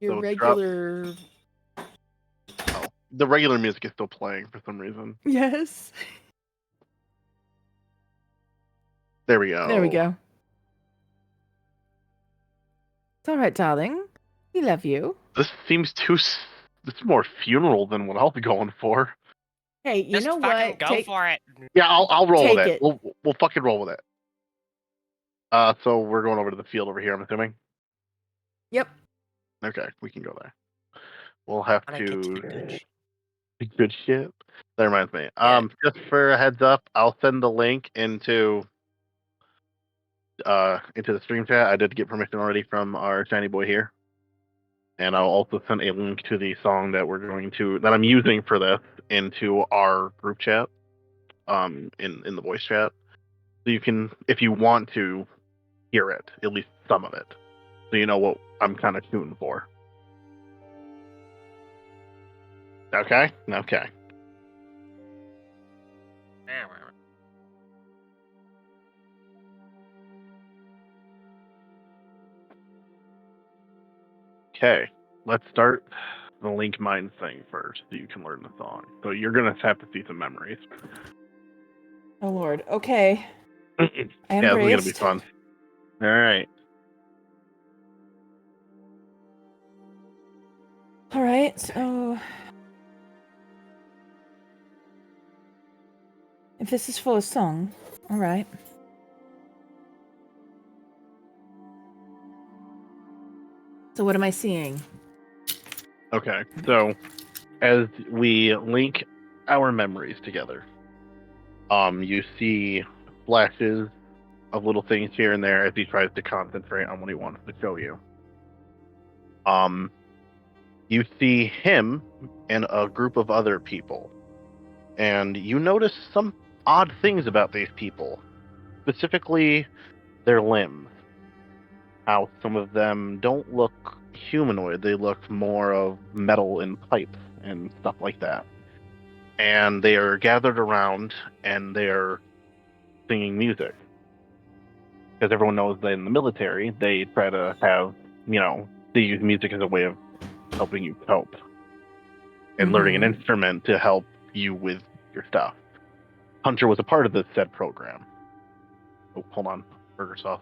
Your So drop- regular. Oh, the regular music is still playing for some reason. Yes. There we go. There we go. It's all right, darling. We love you. This seems too. This is more funeral than what I was going for. Hey, you Just know fucking what? go for it. Yeah, I'll roll with Take it. it. We'll fucking roll with it. So we're going over to the field over here, I'm assuming. Yep. Okay, we can go there. We'll have I get to. the good shit. Good shit. That reminds me. Yeah. Just for a heads up, I'll send the link into the stream chat. I did get permission already from our shiny boy here, and I'll also send a link to the song that I'm using for this into our group chat, in the voice chat, so you can, if you want to, hear it, at least some of it, so you know what I'm kind of shooting for. Okay. Okay, let's start the Link Mind thing first, so you can learn the song. So you're gonna have to see some memories. Oh Lord. Okay. Yeah, I this is gonna be embraced. fun. All right. All right. So, if this is for a song, all right. So what am I seeing? Okay. So as we link our memories together, you see flashes of little things here and there as he tries to concentrate on what he wants to show you. You see him and a group of other people, and you notice some odd things about these people, specifically their limbs. How some of them don't look humanoid, they look more of metal and pipes and stuff like that. And they are gathered around and they're singing music. Because everyone knows that in the military, they try to have, they use music as a way of helping you cope and learning an instrument to help you with your stuff. Hunter was a part of this said program. Oh, hold on. Burger sauce.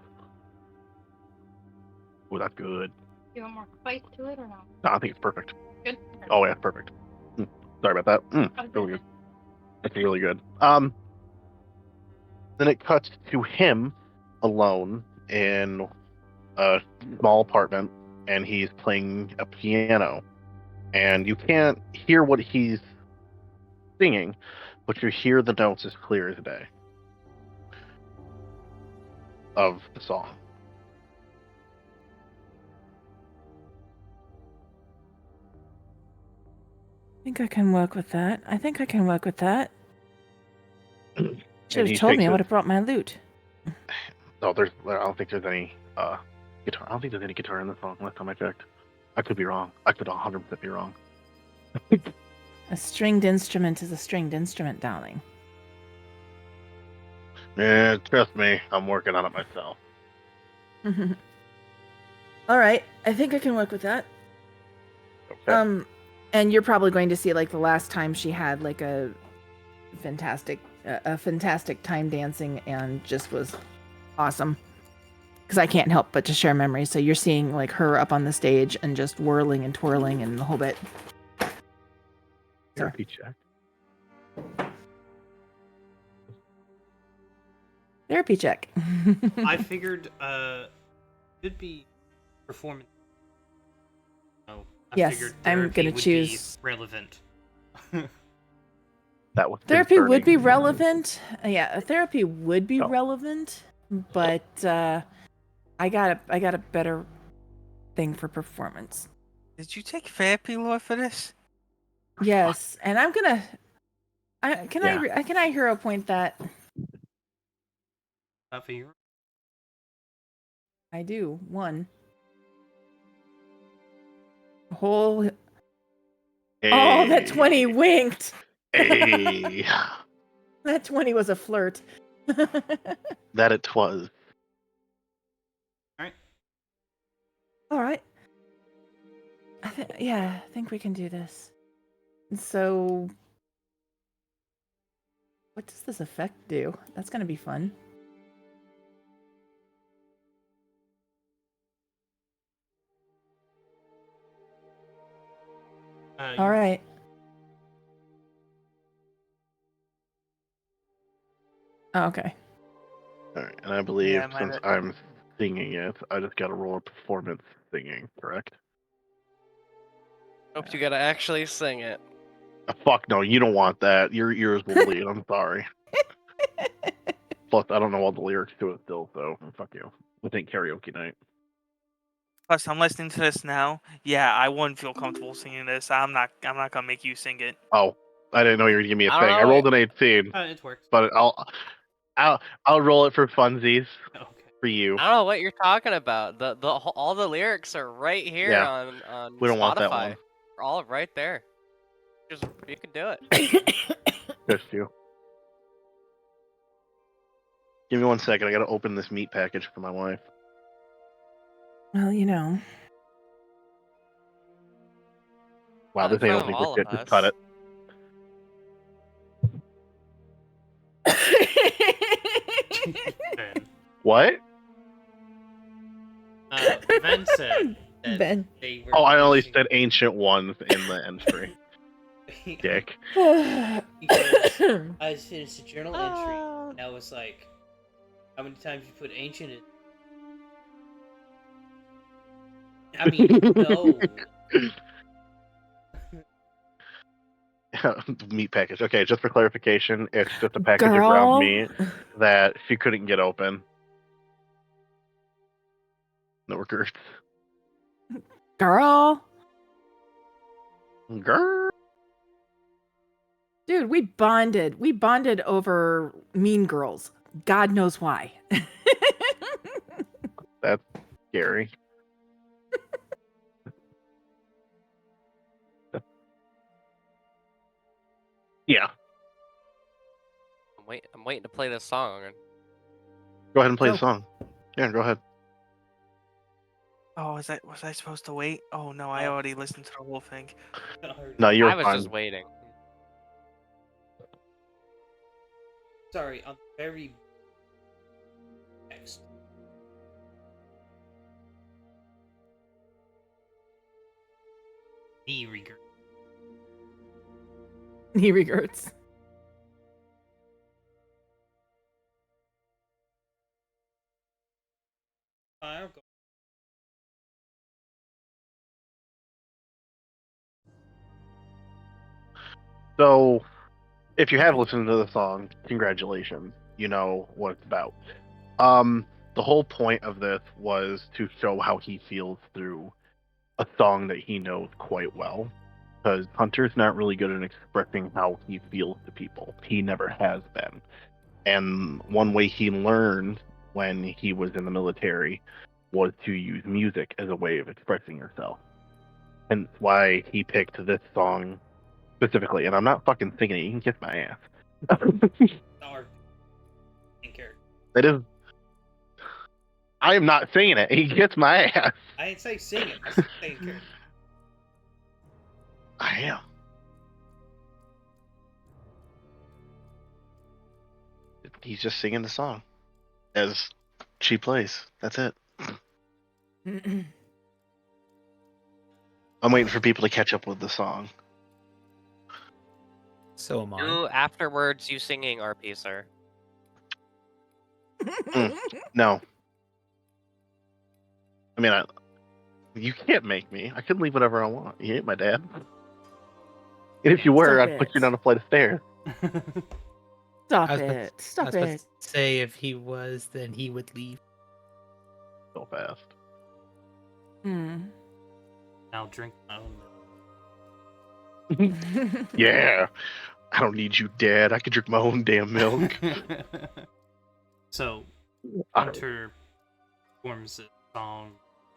Oh, that's good. You want more spice to it or no? No, I think it's perfect. Good. Oh, yeah, perfect. Sorry about that. Really good. It's really good. Then it cuts to him alone in a small apartment, and he's playing a piano. And you can't hear what he's singing, but you hear the notes as clear as day of the song. I think I can work with that. Should And have he told me. shakes I would his. have brought my lute. No, I don't think there's any guitar. I don't think there's any guitar in the song. Last time I checked, I could be wrong. I could 100% be wrong. A stringed instrument is a stringed instrument, darling. Yeah, trust me, I'm working on it myself. All right, I think I can work with that. Okay. And you're probably going to see like the last time she had like a fantastic time dancing and just was awesome. Because I can't help but to share memories. So you're seeing like her up on the stage and just whirling and twirling and the whole bit. Therapy check. Therapy check. I figured it'd be performance. Oh, Yes, I'm gonna choose relevant. That was therapy would be concerning. relevant. Yeah, therapy would be relevant, but I got a better thing for performance. Did you take therapy, Lord, for this? Yes, and I'm gonna. Can I hero point that? Not for you. I do 1. Whole. Hey. Oh, that 20 winked. Hey. That 20 was a flirt. That it was. All right. I think we can do this. So, what does this effect do? That's gonna be fun. All right. Oh, okay. All right, and I believe Yeah, since I'm singing it, I just got to roll a performance singing, correct? Hope you gotta actually sing it. Fuck no, you don't want that. Your ears will bleed. I'm sorry. Plus, I don't know all the lyrics to it still, so fuck you. I think karaoke night. Plus, I'm listening to this now. Yeah, I wouldn't feel comfortable singing this. I'm not gonna make you sing it. Oh, I didn't know you were gonna give me a I don't thing. I know. rolled an 18, It works. but I'll roll it for funsies Okay. for you. I don't know what you're talking about. All the lyrics are right here Yeah, on we don't Spotify. want that one. They're all right there. You can do it. Just you. Give me 1 second. I gotta open this meat package for my wife. Well, you know. Wow, Not this in ain't front of opening for all shit. of Just us. cut it. Ben. What? Ben said that Ben. they were. Oh, I only using- said ancient ones in the entry. Dick. Because I finished a journal entry, and I was like, "How many times you put ancient in?" I mean, no. Meat package. Okay, just for clarification, it's just a package of Girl. ground meat that she couldn't get open. No workers. Girl. Girl. Dude, we bonded. We bonded over Mean Girls. God knows why. That's scary. Yeah. I'm waiting to play this song. Go ahead and play Go. the song. Yeah, go ahead. Oh, was I supposed to wait? Oh no, I already listened to the whole thing. No, you're I was fine. just waiting. Sorry, I'm very. Next. Knee regret. He regrets. I'll go. So, if you have listened to the song, congratulations. You know what it's about. The whole point of this was to show how he feels through a song that he knows quite well. Because Hunter's not really good at expressing how he feels to people. He never has been. And one way he learned when he was in the military was to use music as a way of expressing yourself. Hence why he picked this song specifically. And I'm not fucking singing it. You can kiss my ass. Or. In character. It is. I am not singing it. He gets my ass. I didn't say sing it. I said say in character. I am. He's just singing the song as she plays. That's it. I'm waiting for people to catch up with the song. So am I. Do afterwards you singing RP, sir. No. I mean, you can't make me. I can leave whatever I want. You ain't my dad. And if you were, Stop I'd put it. you down a flight of stairs. Stop I was about it. I Stop was about it. to say if he was, then he would leave. So fast. Hmm. I'll drink my own Yeah. I don't need you, Dad. I can drink my own damn milk. milk. So, Hunter forms a song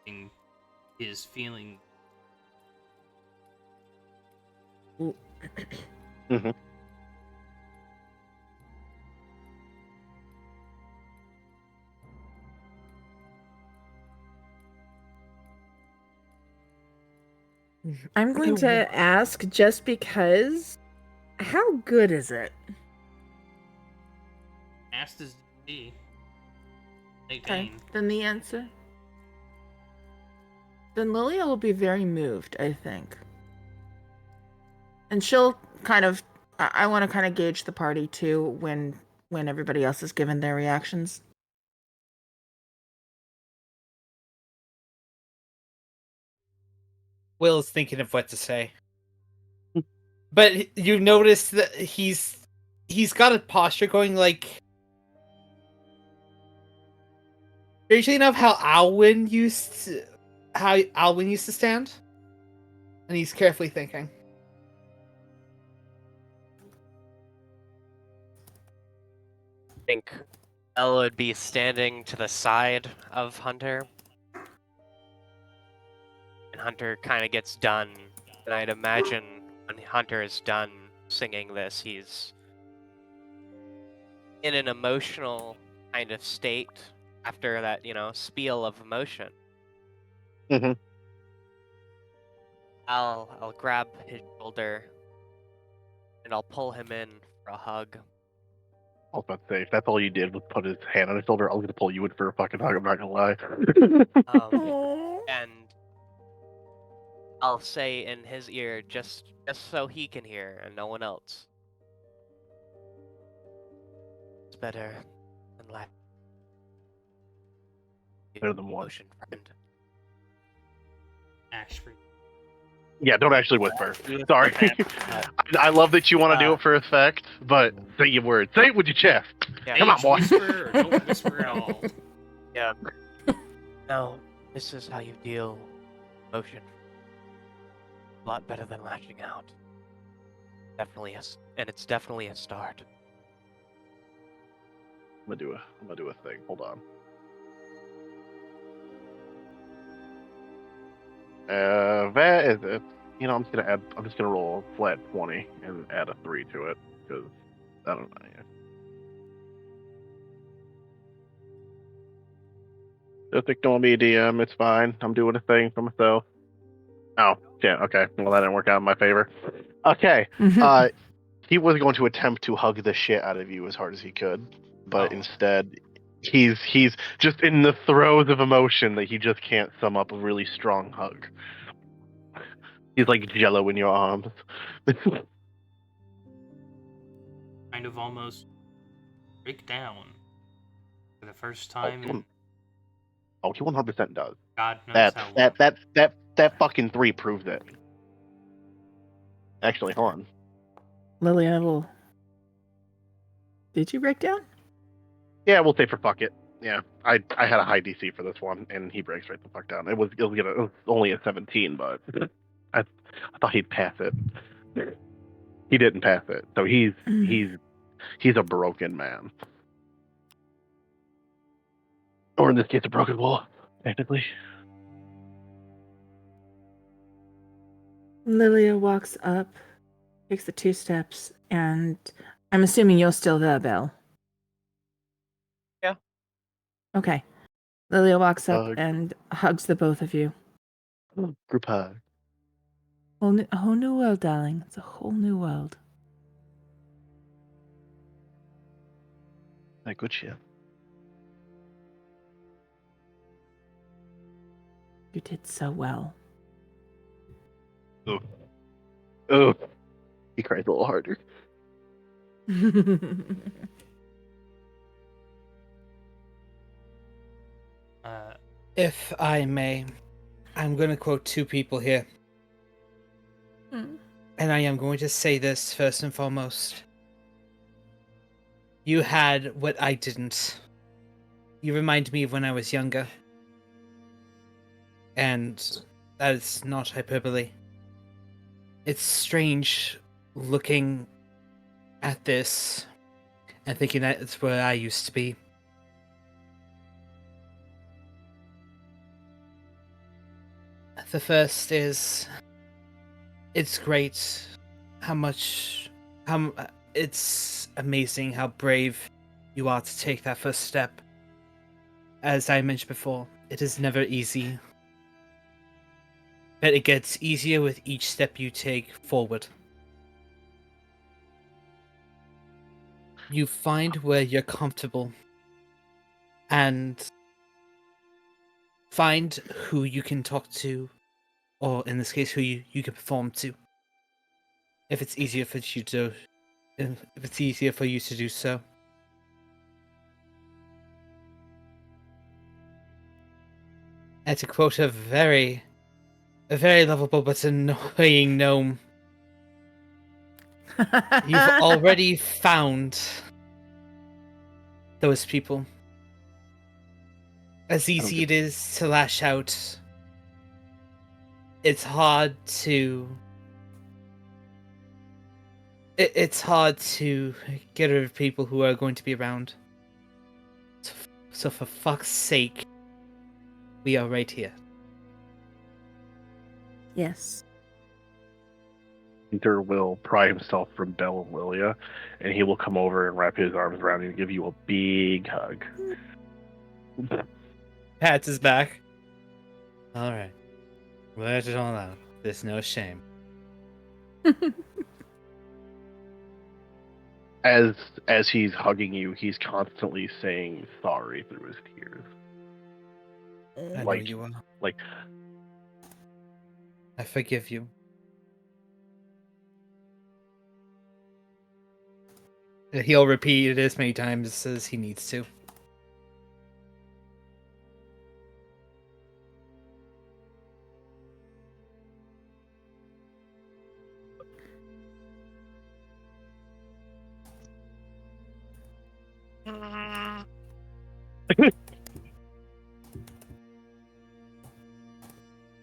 in his feeling. Mhm. I'm going to ask just because. How good is it? Asked is D. Okay, 18. then the answer. Then Lilia will be very moved, I think. And she'll kind of. I want to kind of gauge the party too when when everybody else has given their reactions. Will's thinking of what to say. But you notice that he's got a posture going like strangely enough how Alwyn used to stand. And he's carefully thinking. I think Ella would be standing to the side of Hunter. And Hunter kind of gets done. And I'd imagine when Hunter is done singing this, he's in an emotional kind of state after that, spiel of emotion. Mhm. I'll grab his shoulder and I'll pull him in for a hug. I was about to say, if that's all you did was put his hand on his shoulder, I was gonna pull you in for a fucking hug. I'm not gonna lie. And I'll say in his ear, just so he can hear and no one else. It's better than lack. Better than what? Emotion, friend. Ashford. Yeah, don't actually whisper. Sorry. I love that you want to do it for effect, but say your words. Say it with your chest. Yeah. Come on, boy. Whisper or don't whisper at all. Yeah. No, this is how you deal with emotion. A lot better than lashing out. It's definitely a start. I'm gonna do a thing. Hold on. That is it. I'm just gonna roll a flat 20 and add a 3 to it because I don't know. Just ignore me, DM. It's fine. I'm doing a thing for myself. Oh, yeah. Okay. Well, that didn't work out in my favor. Okay. He was going to attempt to hug the shit out of you as hard as he could, but instead, he's just in the throes of emotion that he just can't sum up a really strong hug. He's like jello in your arms. Kind of almost break down for the first time in Oh, he 100% does. God knows how long. That fucking 3 proves it. Actually, hold on. Lilia Did you break down? Yeah, we'll say for fuck it. Yeah, I had a high DC for this one, and he breaks right the fuck down. It was only a 17, but I thought he'd pass it. He didn't pass it, so he's a broken man, or in this case, a broken wall, technically. Lilia walks up, takes the 2 steps, and I'm assuming you're still there, Belle. Yeah. Okay. Lilia walks up and hugs the both of you. Group hug. A whole new world, darling. It's a whole new world. Good shit. You did so well. Oh. He cries a little harder. If I may, I'm going to quote 2 people here. And I am going to say this first and foremost. You had what I didn't. You remind me of when I was younger. And that is not hyperbole. It's strange looking at this and thinking that it's where I used to be. The first is, it's great it's amazing how brave you are to take that first step. As I mentioned before, it is never easy, but it gets easier with each step you take forward. You find where you're comfortable and find who you can talk to, or in this case, who you can perform to. If it's easier for you to do so. And to quote a very lovable but annoying gnome, you've already found those people. As easy it is to lash out, it's hard to... It's hard to get rid of people who are going to be around. So for fuck's sake, we are right here. Yes. Hunter will pry himself from Bell and Lilia, and he will come over and wrap his arms around you and give you a big hug. Pats his back. Alright. Let it all out. There's no shame. As he's hugging you, he's constantly saying sorry through his tears. I know Like- you are. like- I forgive you. He'll repeat it as many times as he needs to.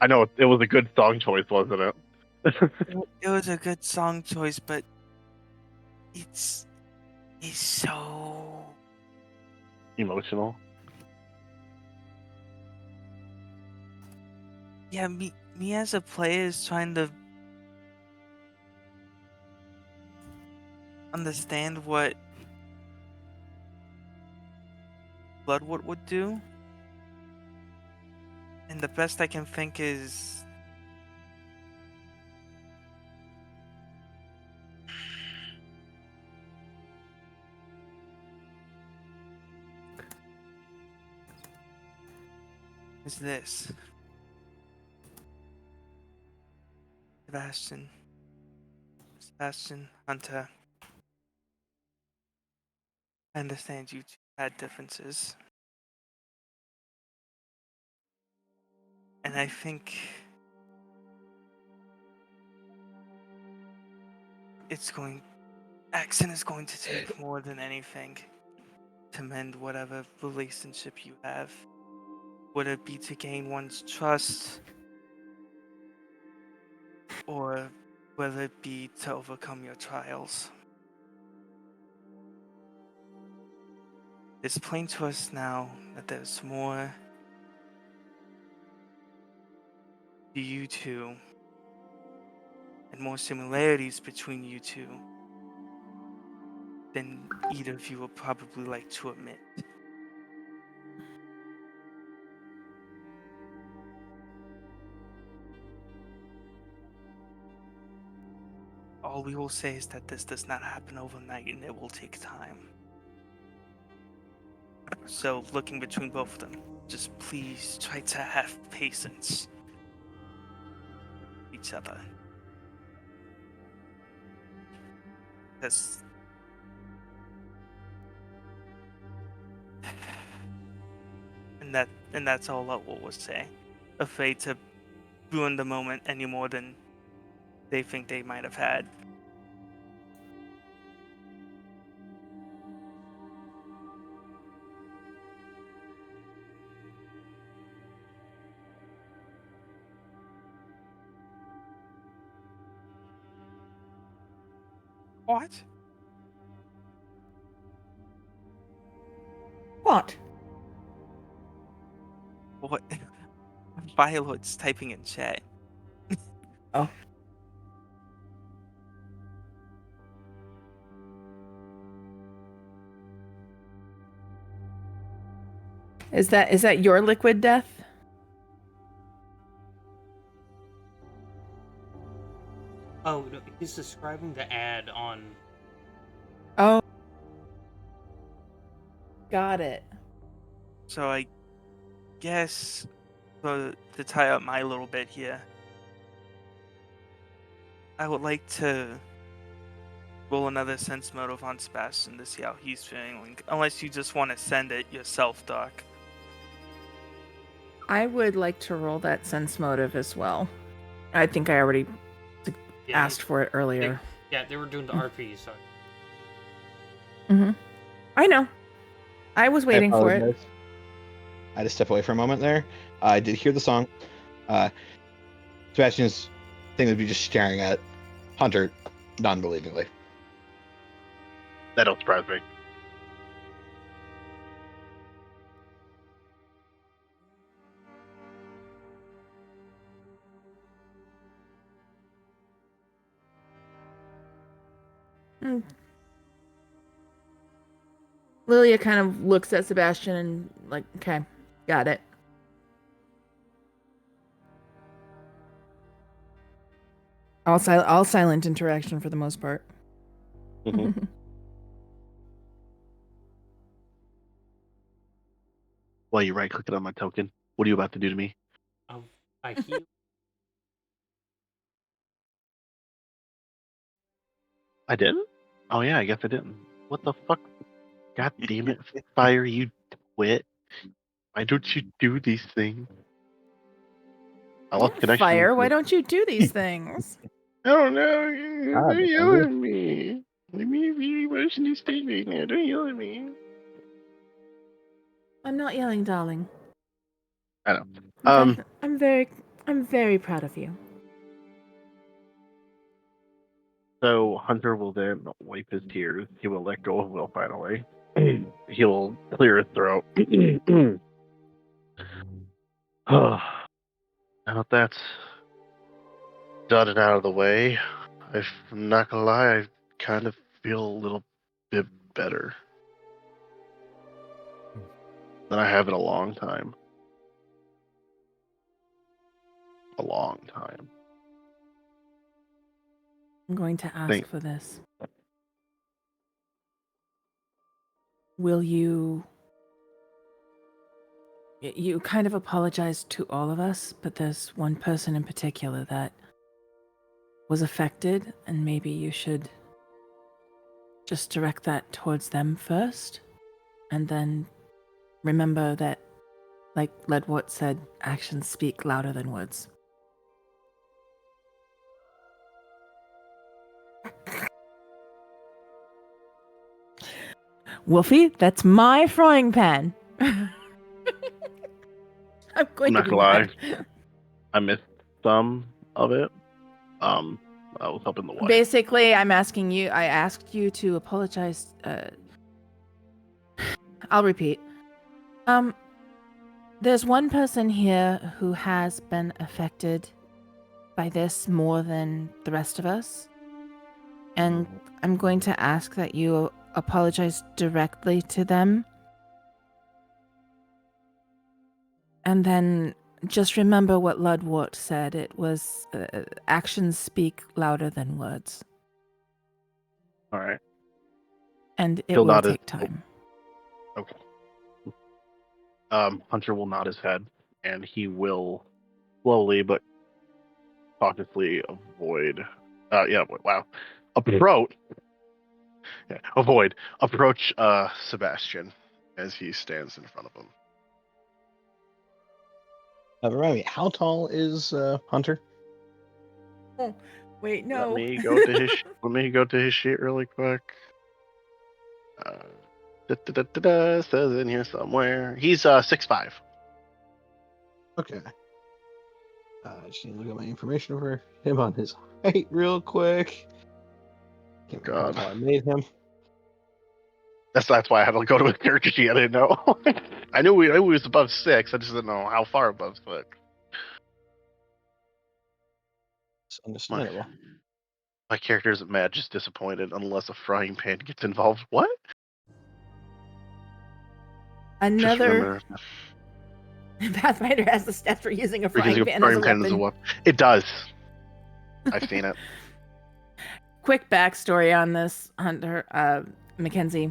I know it was a good song choice, wasn't it? It was a good song choice, but it's so Emotional. yeah. Me as a player is trying to understand what Bloodwood would do, and the best I can think is this. Sebastian, Hunter, I understand you two had differences. And I think accent is going to take more than anything to mend whatever relationship you have. Would it be to gain one's trust, or will it be to overcome your trials? It's plain to us now that there's more to you two and more similarities between you two than either of you would probably like to admit. All we will say is that this does not happen overnight and it will take time. So, looking between both of them, just please try to have patience with each other. Because and that's all Lutwell would say. Afraid to ruin the moment any more than they think they might have had. What? What? What? Violet's typing in chat. Oh. Is that your liquid death? Oh, no, he's describing the ad on. Oh. Got it. So I guess to tie up my little bit here, I would like to roll another sense motive on Sebastian to see how he's feeling. Unless you just want to send it yourself, Doc. I would like to roll that sense motive as well. I think I already Yeah, asked for it earlier. they were doing the RP, so. Mm-hmm. I know. I was waiting for it. apologize. I had to step away for a moment there. I did hear the song. Sebastian's thing would be just staring at Hunter non-believingly. That don't surprise me. Lilia kind of looks at Sebastian and like, okay, got it. All silent interaction for the most part. Mm-hmm. While you right clicking on my token, what are you about to do to me? I heal. I didn't? Oh yeah, I guess I didn't. What the fuck? God damn it, Fire, you twit. Why don't you do these things? I lost connection. Fire, why don't you do these things? I don't know. Don't yell at me. Leave me be emotionally state right now. Don't yell at me. I'm not yelling, darling. I know. In fact, I'm very proud of you. So Hunter will then wipe his tears. He will let go of Will finally. He'll clear his throat. Now that that's done and out of the way, I'm not gonna lie, I kind of feel a little bit better than I have in a long time. A long time. I'm going to ask for this. Will you... You kind of apologized to all of us, but there's one person in particular that was affected, and maybe you should just direct that towards them first, and then remember that, like Ledwort said, actions speak louder than words. Wolfie, that's my frying pan. I'm not gonna lie. I missed some of it. I was helping the wife. Basically, I asked you to apologize. I'll repeat. There's one person here who has been affected by this more than the rest of us. And I'm going to ask that you apologize directly to them. And then just remember what Ludwort said. It was actions speak louder than words. All right. And it will take time. Okay. Hunter will nod his head, and he will slowly but cautiously avoid. Approach Sebastian as he stands in front of him. Remind me, how tall is Hunter? Oh, wait, no. Let me go to his sheet really quick. Says in here somewhere. He's 6'5". Okay. Just need to look at my information over him on his height real quick. Can't remember how I made him. That's why I had to go to his character sheet. I didn't know. I knew he was above 6. I just didn't know how far above 6. It's understandable. My character isn't mad, just disappointed unless a frying pan gets involved. What? Another Pathfinder has the stats for using a frying pan as a weapon. It does. I've seen it. Quick backstory on this, Hunter, Mackenzie.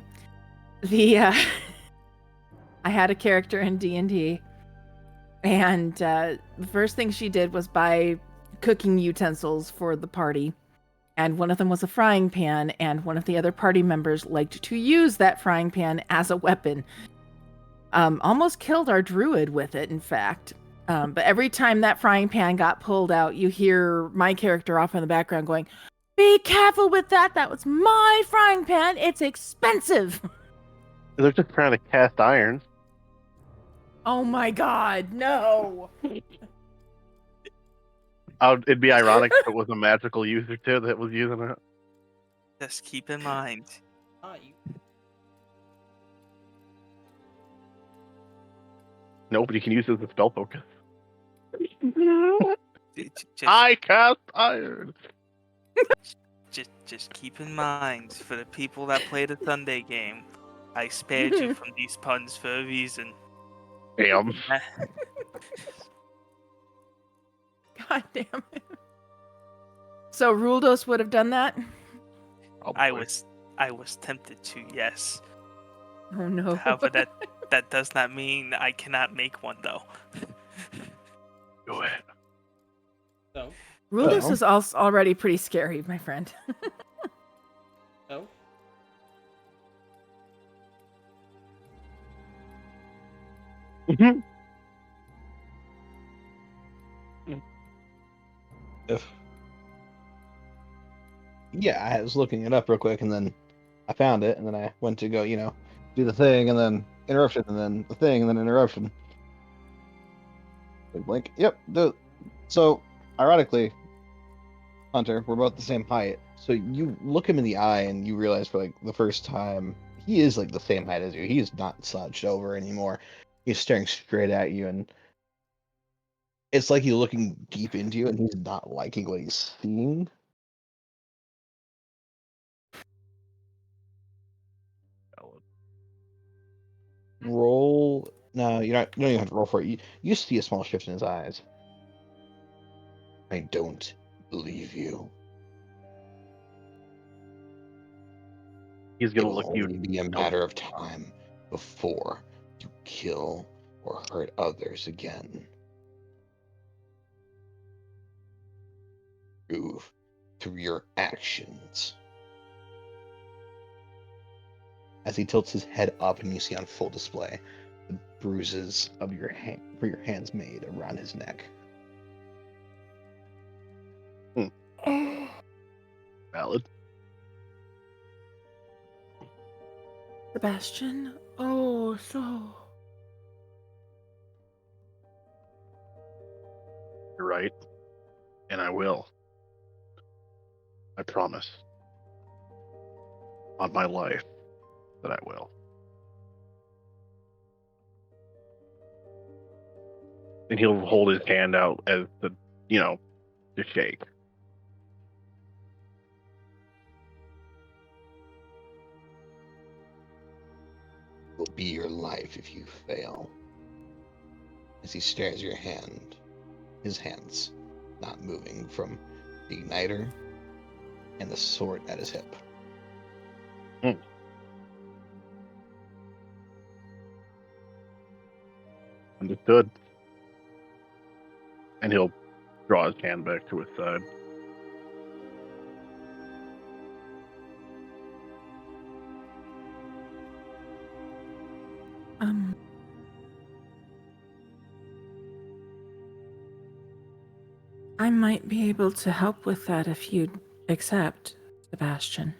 I had a character in D&D, and the first thing she did was buy cooking utensils for the party, and one of them was a frying pan, and one of the other party members liked to use that frying pan as a weapon. Almost killed our druid with it, in fact. But every time that frying pan got pulled out, you hear my character off in the background going, "Be careful with that. That was my frying pan. It's expensive." They're just trying to cast iron. Oh my god, no. It'd be ironic if it was a magical user too that was using it. Just keep in mind. Nobody can use it as a spell focus. Just, I cast iron. just keep in mind, for the people that play the Sunday game, I spared you from these puns for a reason. Damn. God damn it. So Ruldos would have done that? I was tempted to, yes. Oh no. However, that does not mean I cannot make one though. Go ahead. So, Ruldos is already pretty scary, my friend. so Yeah, I was looking it up real quick, and then I found it, and then I went to go, do the thing, and then interruption, and then the thing, and then interruption. Big blink. Yep. So, ironically, Hunter, we're both the same height. So you look him in the eye, and you realize for like the first time, he is like the same height as you. He is not slouched over anymore. He's staring straight at you, and it's like he's looking deep into you, and he's not liking what he's seeing. Roll. No, you don't even have to roll for it. You see a small shift in his eyes. I don't believe you. He's It gonna will look you. only be a matter of time before you kill or hurt others again. Prove through your actions. As he tilts his head up, and you see on full display the bruises of your hands made around his neck. Valid. Sebastian? Oh, so... You're right. And I will. I promise. On my life that I will. And he'll hold his hand out as to shake. Will be your life if you fail. As he stares your hand, his hands not moving from the igniter and the sword at his hip. Understood. And he'll draw his hand back to his side. I might be able to help with that if you'd accept, Sebastian.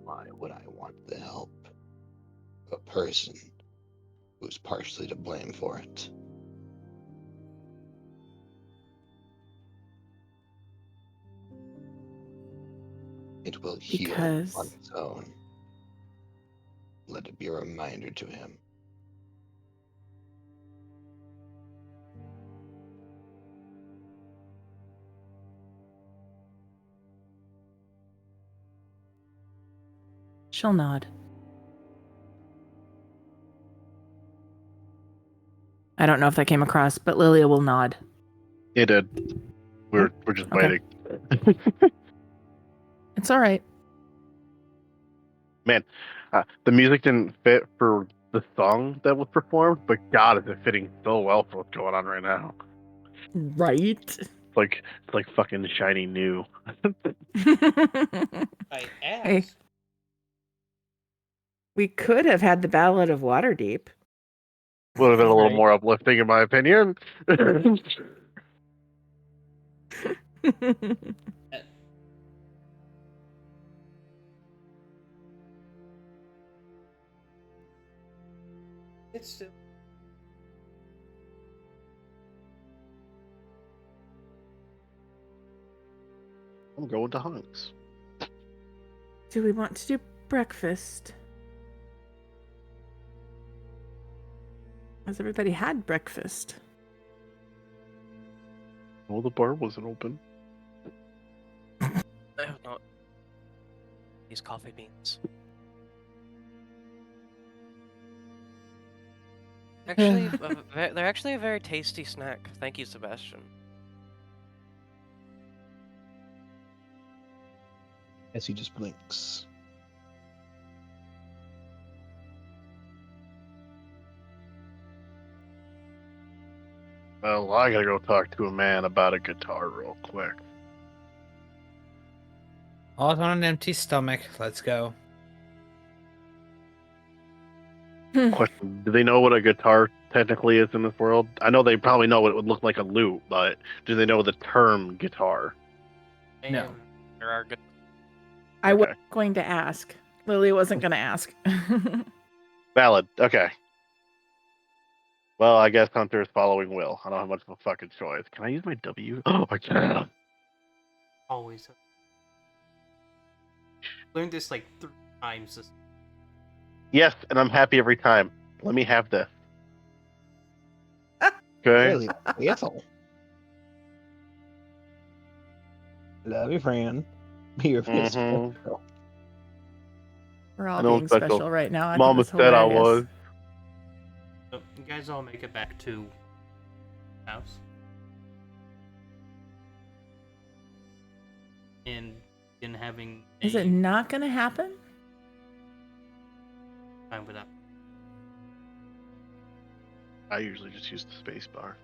Why would I want the help of a person who's partially to blame for it? It will heal on its own. Let it be a reminder to him. She'll nod. I don't know if that came across, but Lilia will nod. It did. We're just waiting. It's all right. Man, the music didn't fit for the song that was performed, but God, is it fitting so well for what's going on right now? Right? It's like fucking shiny new. I asked. Hey. We could have had the Ballad of Waterdeep. Would have been a little Right. more uplifting, in my opinion. It's still. I'm going to hunks. Do we want to do breakfast? Has everybody had breakfast? Well, the bar wasn't open. I have not. These coffee beans. Actually, they're actually a very tasty snack. Thank you, Sebastian. As he just blinks. Well, I gotta go talk to a man about a guitar real quick. All on an empty stomach. Let's go. Question: do they know what a guitar technically is in this world? I know they probably know what it would look like a lute, but do they know the term guitar? No. There are good. I was Okay. going to ask. Lily wasn't going to ask. Valid. Okay. Well, I guess Hunter is following Will. I don't have much of a fucking choice. Can I use my W? Oh, I can. Always. Learned this like 3 times. This. Yes, and I'm happy every time. Let me have this. Okay. Really? Ethel. Love you, friend. Be your best friend. We're I all know I'm being special. special right now. I think Mama that's said I hilarious. was. So you guys all make it back to house. And in having Is it not going to happen? time with that. I usually just use the space bar.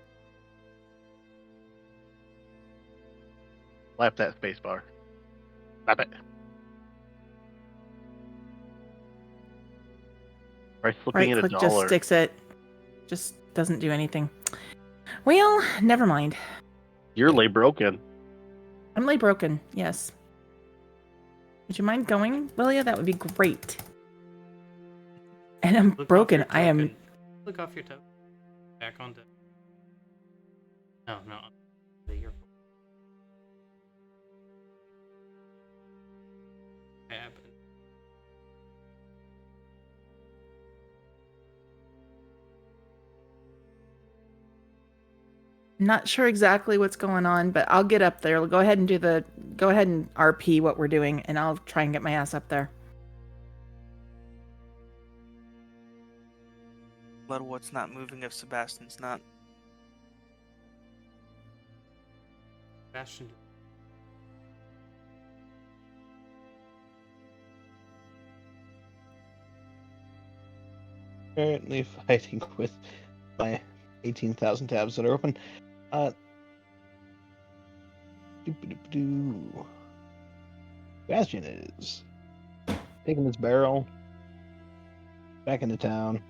Slap that space bar. Slap it. Try slipping in Right click $1. just sticks it. Just doesn't do anything. Well, never mind. You're lay broken. I'm lay broken, yes. Would you mind going, Lilia? That would be great. And I'm Look broken. off your I am. token. Look off your token. Back onto. No. You're. Happened. Not sure exactly what's going on, but I'll get up there. Go ahead and RP what we're doing, and I'll try and get my ass up there. Let what's not moving if Sebastian's not. Bastion. Currently fighting with my 18,000 tabs that are open. Bastion is taking his barrel back into town,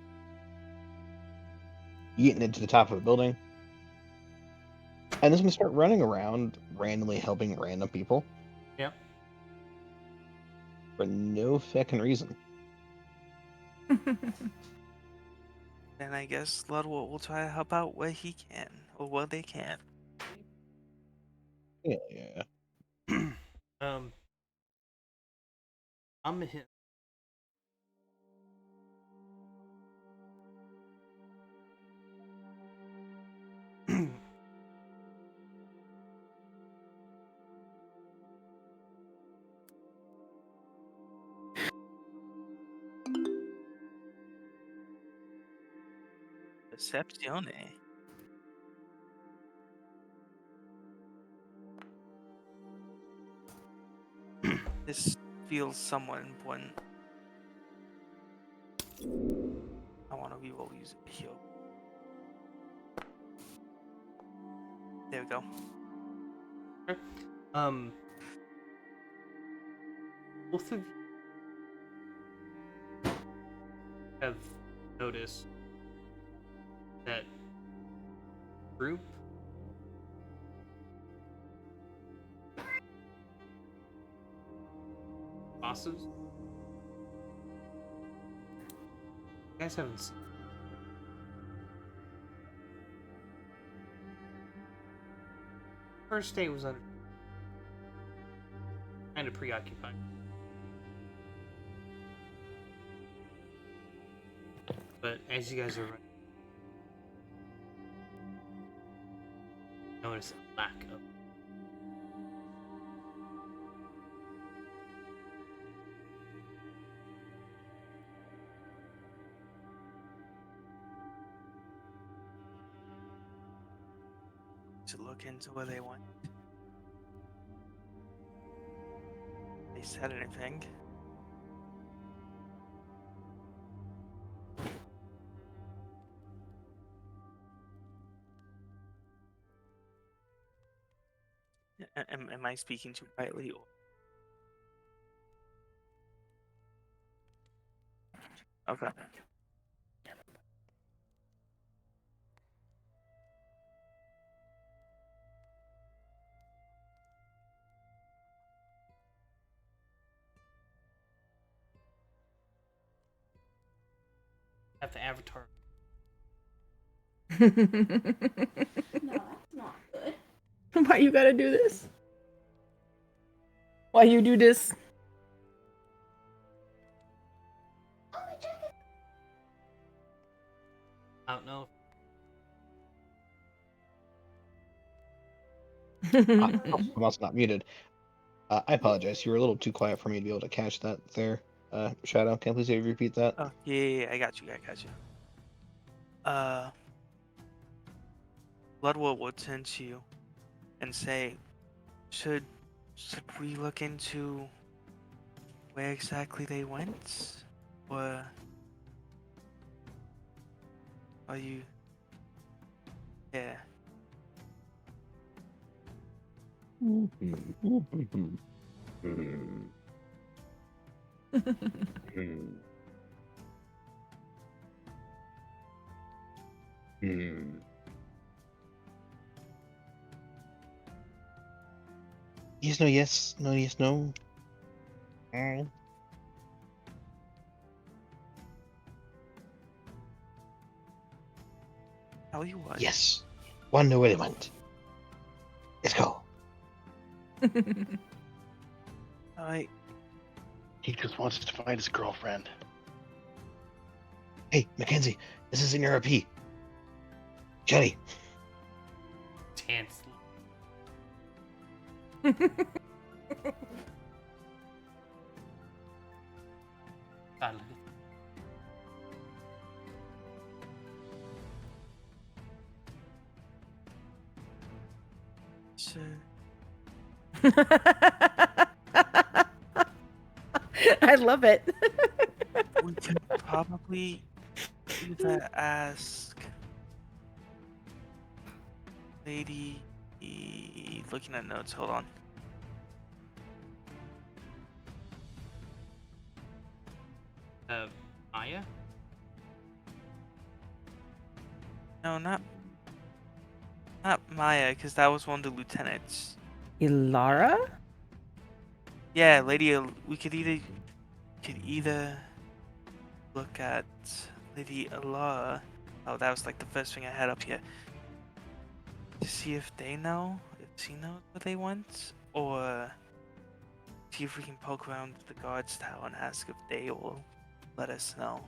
yeeting it to the top of a building, and is going to start running around randomly helping random people. Yep. For no fucking reason. And I guess Ludwig will try to help out where he can, or where they can. Yeah. I'm him. Decepzione. This feels somewhat important. I want to reroll use it here. There we go. Both of have noticed that group bosses. You guys haven't seen. First day was kind of preoccupied. But as you guys are running, notice a lack of. To look into where they went. They said anything? Am I speaking too quietly? Okay. Have the avatar. No, that's not good. Why you gotta do this? Why you do this? I don't know. I'm also not muted. I apologize. You were a little too quiet for me to be able to catch that there. Shadow, can you please repeat that? Oh, yeah, I got you. Bloodwood will turn to you and say, should we look into where exactly they went? Or are you... Yeah. Yes, no, yes, no, yes, no. Tell you what. Yes. Wanna know where they went. Let's go. He just wants to find his girlfriend. Hey, Mackenzie, this isn't your RP. Jenny. Tense. God, look at So, I love it. we could probably either ask Lady... Looking at notes, hold on. Maya? No, not Maya, because that was one of the lieutenants. Ilara? Yeah, we could either look at Lady Allah. Oh, that was like the first thing I had up here. To see if they know, if she knows where they went, or see if we can poke around the guards tower and ask if they will let us know.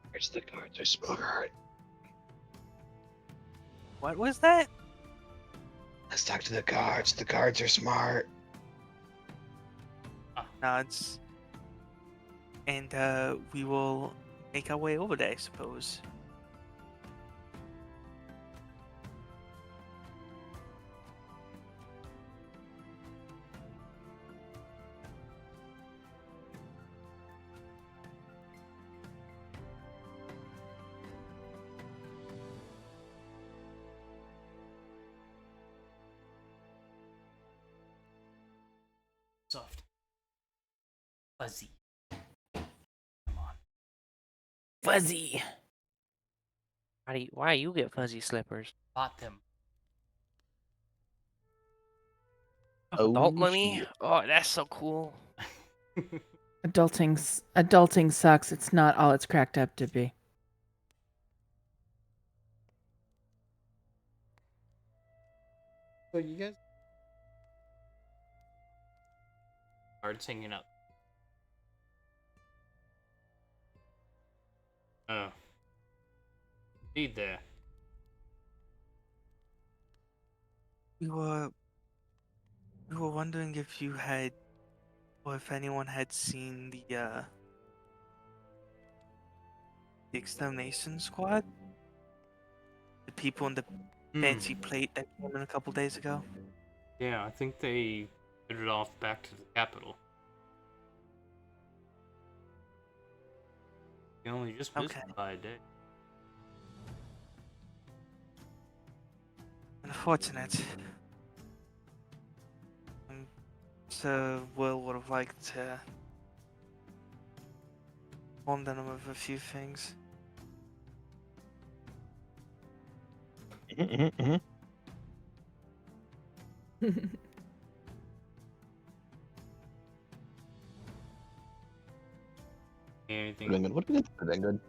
Where's the guards are smart. What was that? Let's talk to the guards. The guards are smart. Nods. And we will make our way over there, I suppose. soft. Fuzzy. Come on. Fuzzy. Why you get fuzzy slippers? Bought them. Adult Oh, money? shit. Oh, that's so cool. Adulting sucks. It's not all it's cracked up to be. So you guys cards hanging up. Oh. Be there. We were wondering if you had, or if anyone had seen the extermination squad, the people in the fancy plate that came in a couple days ago. Yeah, I think they headed off back to the capital. You only just missed Okay. it by a day. Unfortunate. So Will would have liked to inform them of a few things. Mhm, mhm. Anything? Would've been good. Would've been good.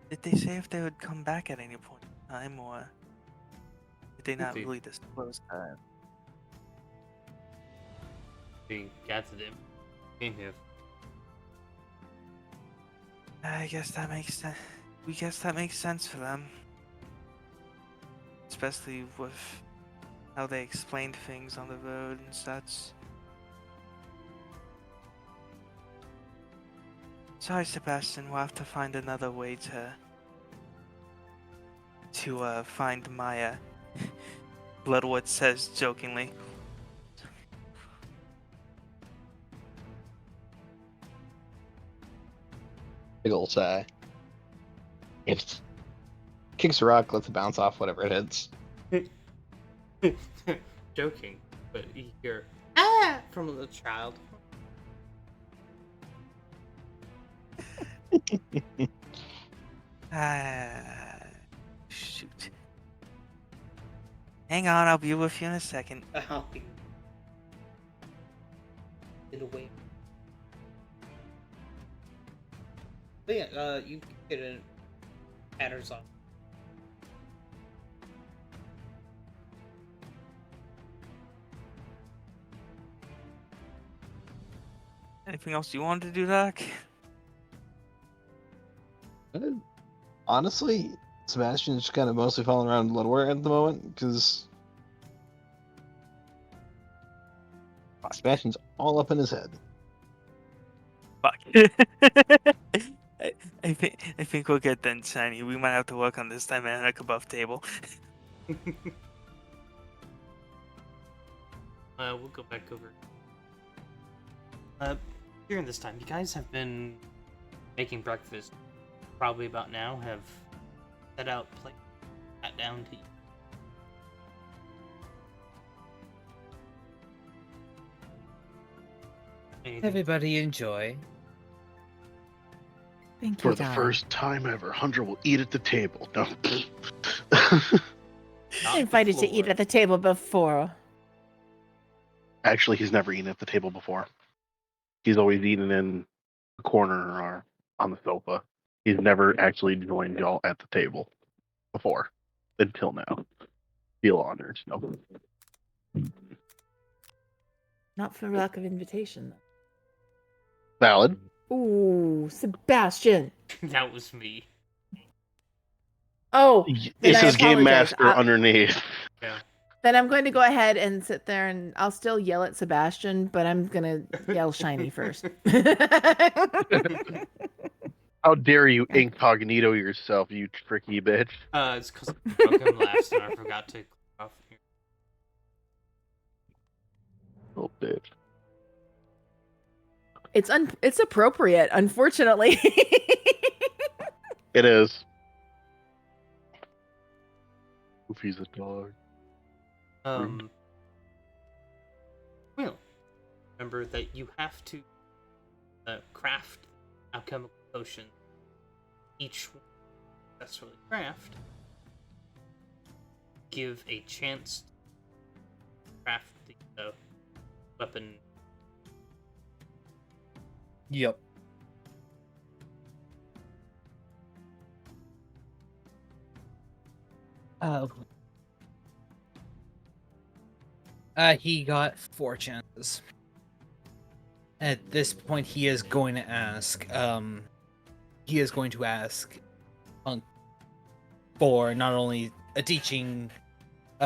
Did they say if they would come back at any point in time, or did they not They- really disclose that? They gathered them. Came here. I guess that makes sense. We guess that makes sense for them. Especially with how they explained things on the road and such. Sorry, Sebastian, we'll have to find another way to find Maya. Bloodwood says jokingly. Big ol' sigh. It kicks a rock, lets it bounce off whatever it hits. Joking, but you hear from the child. Shoot. Hang on, I'll be with you in a second. I'll be it away. But yeah, you get a patterns on. Anything else you wanted to do, Doc? Honestly, Sebastian's just kind of mostly falling around Eldoria at the moment because Sebastian's all up in his head. Fuck. I think we'll get done, Shiny. We might have to work on this dynamic above table. We'll go back over. During this time, you guys have been making breakfast. Probably about now. Have set out, plate, sat down to eat. Anything? Everybody enjoy. Thank For you, the darling. first time ever, Hunter will eat at the table. No. Not I invited to eat before. at the table before. Actually, he's never eaten at the table before. He's always eaten in the corner or on the sofa. He's never actually joined y'all at the table before, until now. Feel honored. No. Not for lack of invitation. Valid. Ooh, Sebastian. That was me. Oh, It then I says Game apologize. Master underneath. Yeah. Then I'm going to go ahead and sit there and I'll still yell at Sebastian, but I'm going to yell Shiny first. How dare you incognito yourself, you tricky bitch. It's because I broke him last and I forgot to click off here. Oh, bitch. It's appropriate, unfortunately. It is. Goofy's a dog. Well, remember that you have to craft alchemical potion. Each one successfully craft give a chance to craft the weapon. Yep. He got 4 chances. At this point, he is going to ask. He is going to ask Punk for not only a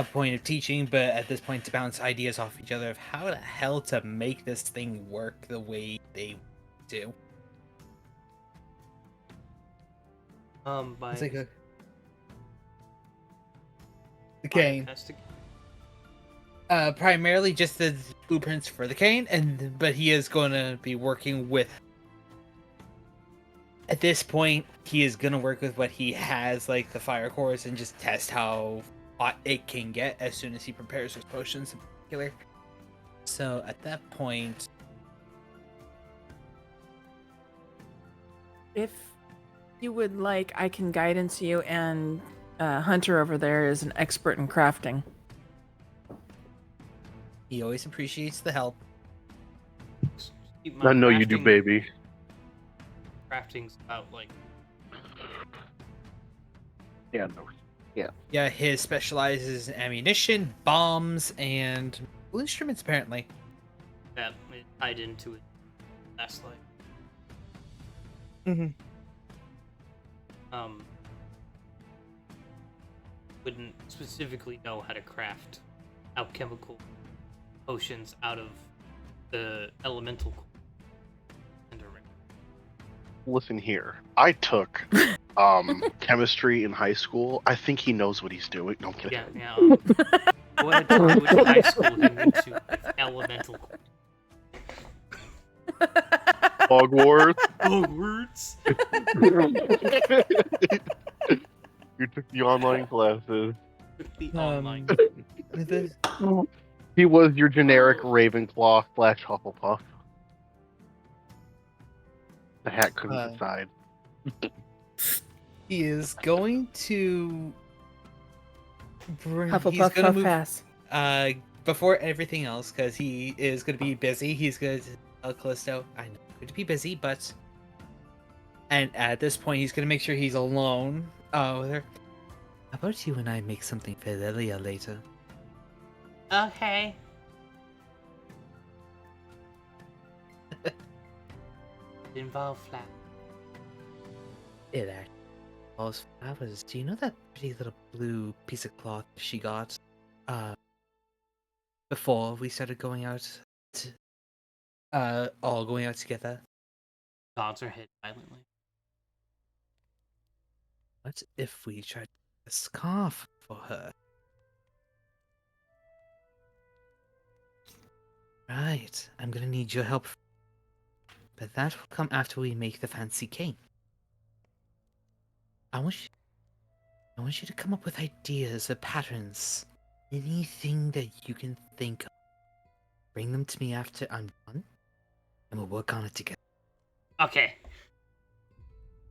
point of teaching, but at this point to bounce ideas off each other of how the hell to make this thing work the way they do. By It's like the by cane. testing. Primarily just the blueprints for the cane, but he is going to be working with. At this point, he is going to work with what he has, like the fire cores, and just test how hot it can get as soon as he prepares his potions in particular. So at that point, If you would like, I can guidance you, and Hunter over there is an expert in crafting. he always appreciates the help. Keep in mind, I know you do, baby. Crafting's about like Yeah, no. Yeah, his specializes in ammunition, bombs, and instruments apparently. that it tied into it. That's like Mm-hmm. Wouldn't specifically know how to craft alchemical potions out of the elemental Listen here. I took chemistry in high school. I think he knows what he's doing. No, I'm kidding. Yeah. Go ahead and tell me which high school he went to with elemental. Hogwarts. Hogwarts. You took the online classes. The online. He was your generic Ravenclaw / Hufflepuff. The hat couldn't decide. He is going to bring. Hufflepuff, He's gonna puff move. pass. Before everything else, because he is going to be busy. He's going to tell Callisto, "I know I'm going to be busy, but." And at this point, he's going to make sure he's alone. With her. How about you and I make something for Lilia later? Okay. Involve flat. It actually involves flowers. Do you know that pretty little blue piece of cloth she got? Before we started going out, all going out together. Nods her head violently. What if we tried a scarf for her? Right, I'm gonna need your help. But that will come after we make the fancy cane. I want you to come up with ideas or patterns. Anything that you can think of. Bring them to me after I'm done, and we'll work on it together. Okay.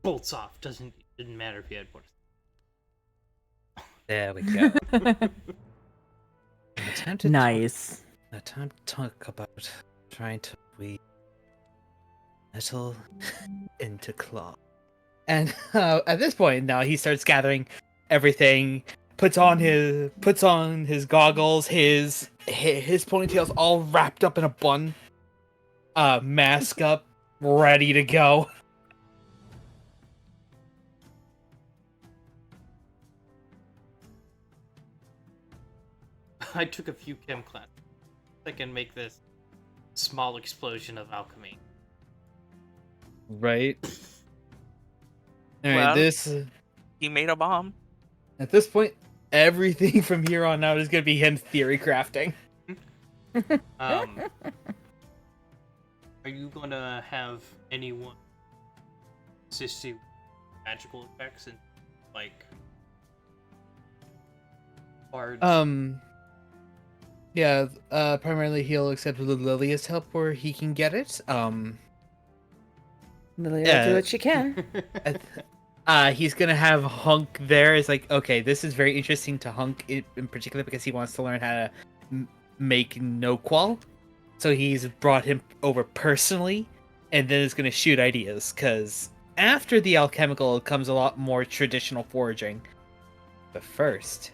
Bolts off. Didn't matter if you had one. There we go. Nice. Now time to talk about trying to weave metal into cloth. And at this point now he starts gathering everything, puts on his goggles, his ponytail's all wrapped up in a bun, mask up, ready to go. I took a few chem classes. I can make this small explosion of alchemy. Right. Well, this He made a bomb. at this point, everything from here on out is gonna be him theory crafting. Are you gonna have anyone assist you with magical effects and like cards? Yeah, primarily he'll accept Lilia's help where he can get it. Lily will do what she can. He's gonna have Hunk there. It's like, okay, this is very interesting to Hunk in particular because he wants to learn how to make no qual. So he's brought him over personally, and then is gonna shoot ideas. Because after the alchemical comes a lot more traditional foraging. But first,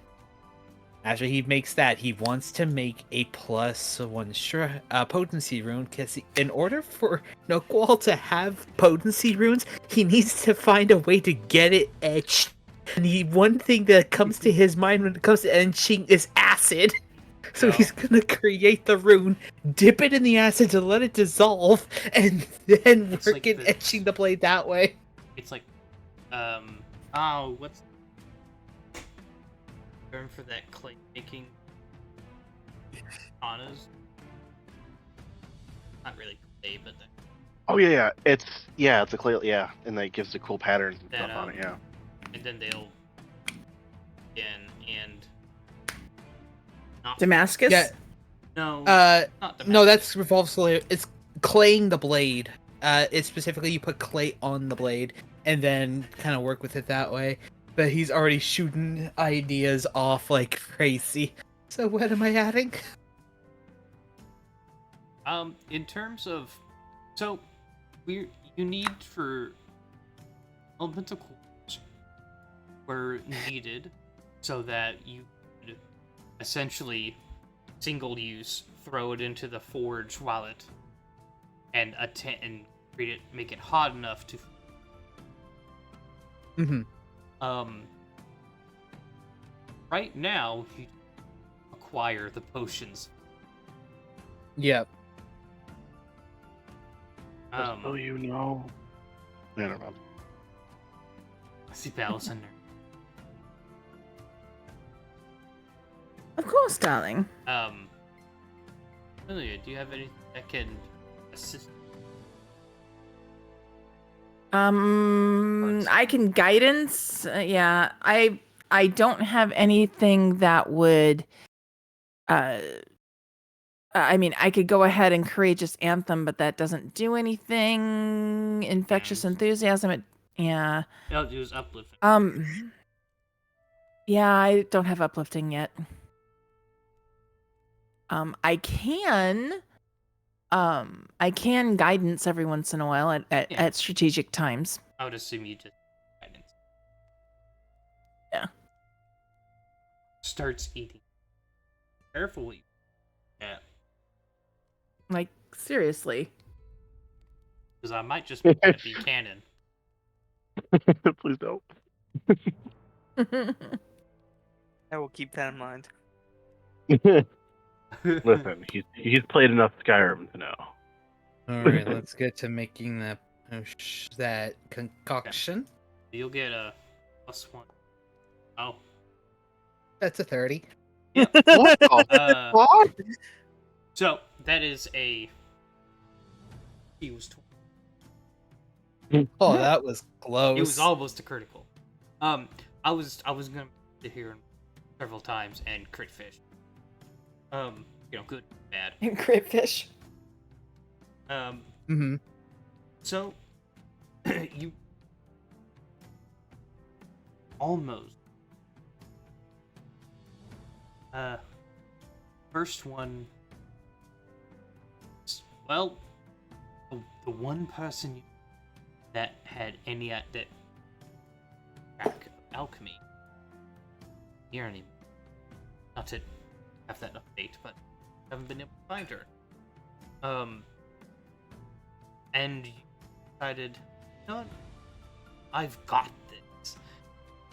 after he makes that, he wants to make a +1 potency rune, because in order for Nokwal to have potency runes, he needs to find a way to get it etched. And one thing that comes to his mind when it comes to etching is acid. So Yeah. he's gonna create the rune, dip it in the acid to let it dissolve, and then It's work like in this. etching the blade that way. It's like, what's term for that clay making katanas? Not really clay, but that, Oh yeah, it's a clay, and that gives the cool patterns and That, stuff on it. Yeah. and then they'll again and not Damascus? Yeah. no, No, not that's revolves slowly. It's claying the blade. It's specifically you put clay on the blade and then kind of work with it that way. But he's already shooting ideas off like crazy. So what am I adding? In terms of, so you need for elemental cores were needed so that you could essentially single use throw it into the forge wallet and create it, make it hot enough to right now you acquire the potions. Yep. Oh, you know. I don't know. I see Palace in there. Of course, darling. Lilia, do you have anything that can assist? I can guidance. Yeah, I don't have anything that would. I mean, I could go ahead and create just Anthem, but that doesn't do anything. Infectious enthusiasm. Yeah. I'll use uplift. Yeah, I don't have uplifting yet. I can guidance every once in a while at strategic times. I would assume you just guidance. Yeah. Starts eating. Careful what you. Yeah. Like seriously. Because I might just be canon. Please don't. I will keep that in mind. Listen, he's played enough Skyrim to know. All right, let's get to making that concoction. You'll get a +1. Oh. That's a 30. Yep. What the fuck? So that is a. He was 20. Oh, that was close. It was almost a critical. I was gonna sit here several times and crit fish. Good, bad. And crit fish. So you almost first one. Well, the one person that had any that track of alchemy here anymore. Not to have that update, but haven't been able to find her. And you decided, you know what? I've got this.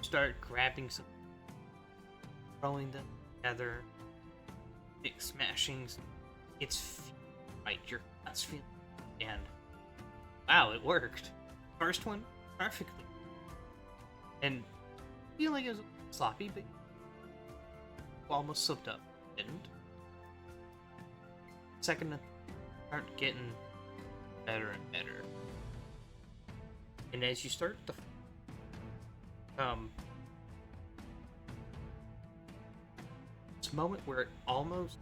Start grabbing some, throwing them together, smashing. It's right. Your guts feeling, and wow, it worked. First one perfectly, and I feel like it was sloppy, but almost slipped up. Didn't. Second, start getting better and better. And as you start to this moment where it almost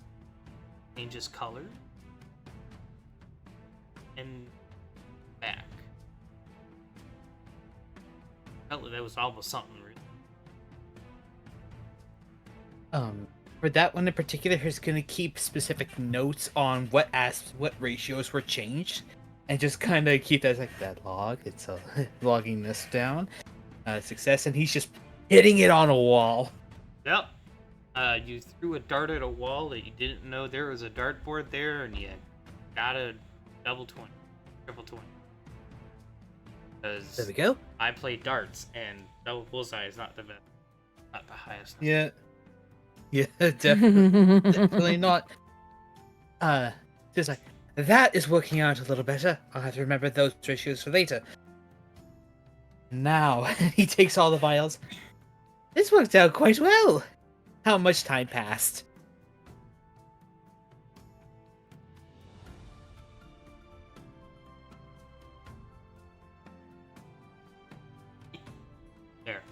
changes color and back. Felt like that was almost something really. For that one in particular, he's gonna keep specific notes on what ratios were changed, and just kind of keep that as like that log. It's logging this down, success, and he's just hitting it on a wall. Yep. You threw a dart at a wall that you didn't know there was a dartboard there, and you got a double 20, triple 20. There we go. I play darts, and double bullseye is not the best, not the highest. Yeah. Yeah, definitely not. Just like, that is working out a little better. I'll have to remember those ratios for later. Now, he takes all the vials. This worked out quite well. How much time passed? There.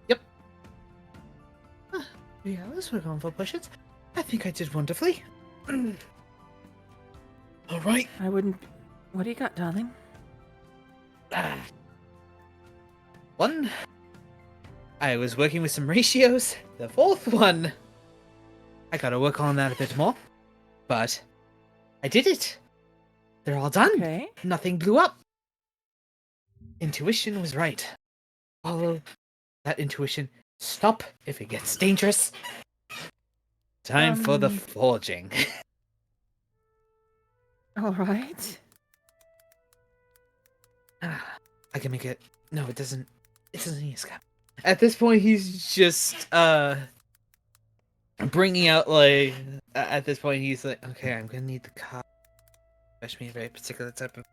Yep. Yeah, let's work on 4 pushes. I think I did wonderfully. All right. I wouldn't. What do you got, darling? 1. I was working with some ratios. The 4th one, I gotta work on that a bit more. But I did it. They're all done. Okay. Nothing blew up. Intuition was right. Follow that intuition. Stop if it gets dangerous. Time for the forging. All right. I can make it. No, it doesn't. It doesn't need a scab. At this point, he's just bringing out like. At this point, he's like, okay, I'm gonna need the card. Especially a very particular type of.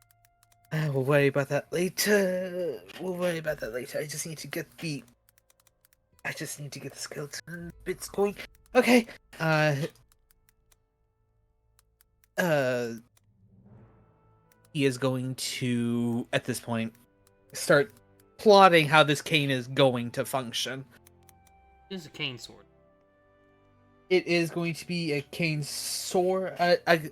We'll worry about that later. I just need to get the. Skeleton bits going. Okay. He is going to, at this point, start plotting how this cane is going to function. It is a cane sword. It is going to be a cane sword.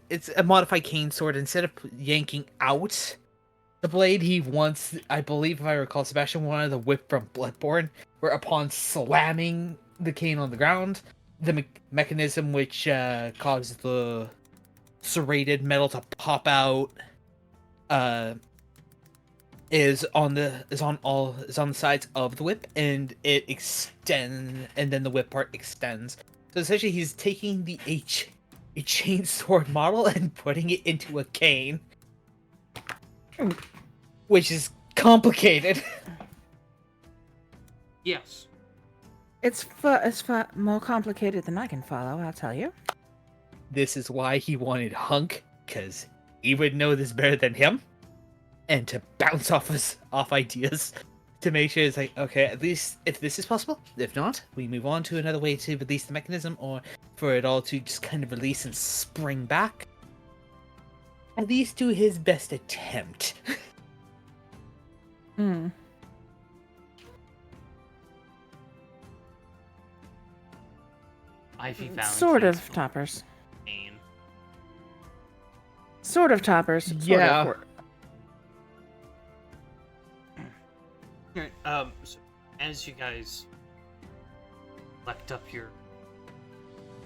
It's a modified cane sword. Instead of yanking out the blade, he wants, I believe, if I recall, Sebastian wanted the whip from Bloodborne, where upon slamming the cane on the ground, the mechanism which causes the serrated metal to pop out is on the sides of the whip, and it extends, and then the whip part extends. So essentially, he's taking a chain sword model and putting it into a cane, which is complicated. Yes. It's far more complicated than I can follow, I'll tell you. This is why he wanted Hunk, because he would know this better than him, and to bounce off ideas to make sure it's like, okay, at least if this is possible. If not, we move on to another way to release the mechanism, or for it all to just kind of release and spring back. At least do his best attempt. Hmm. Ivy Valentine. Sort of toppers. Cane. Sort of toppers. Sort Yeah. Of. Alright, so as you guys collect up your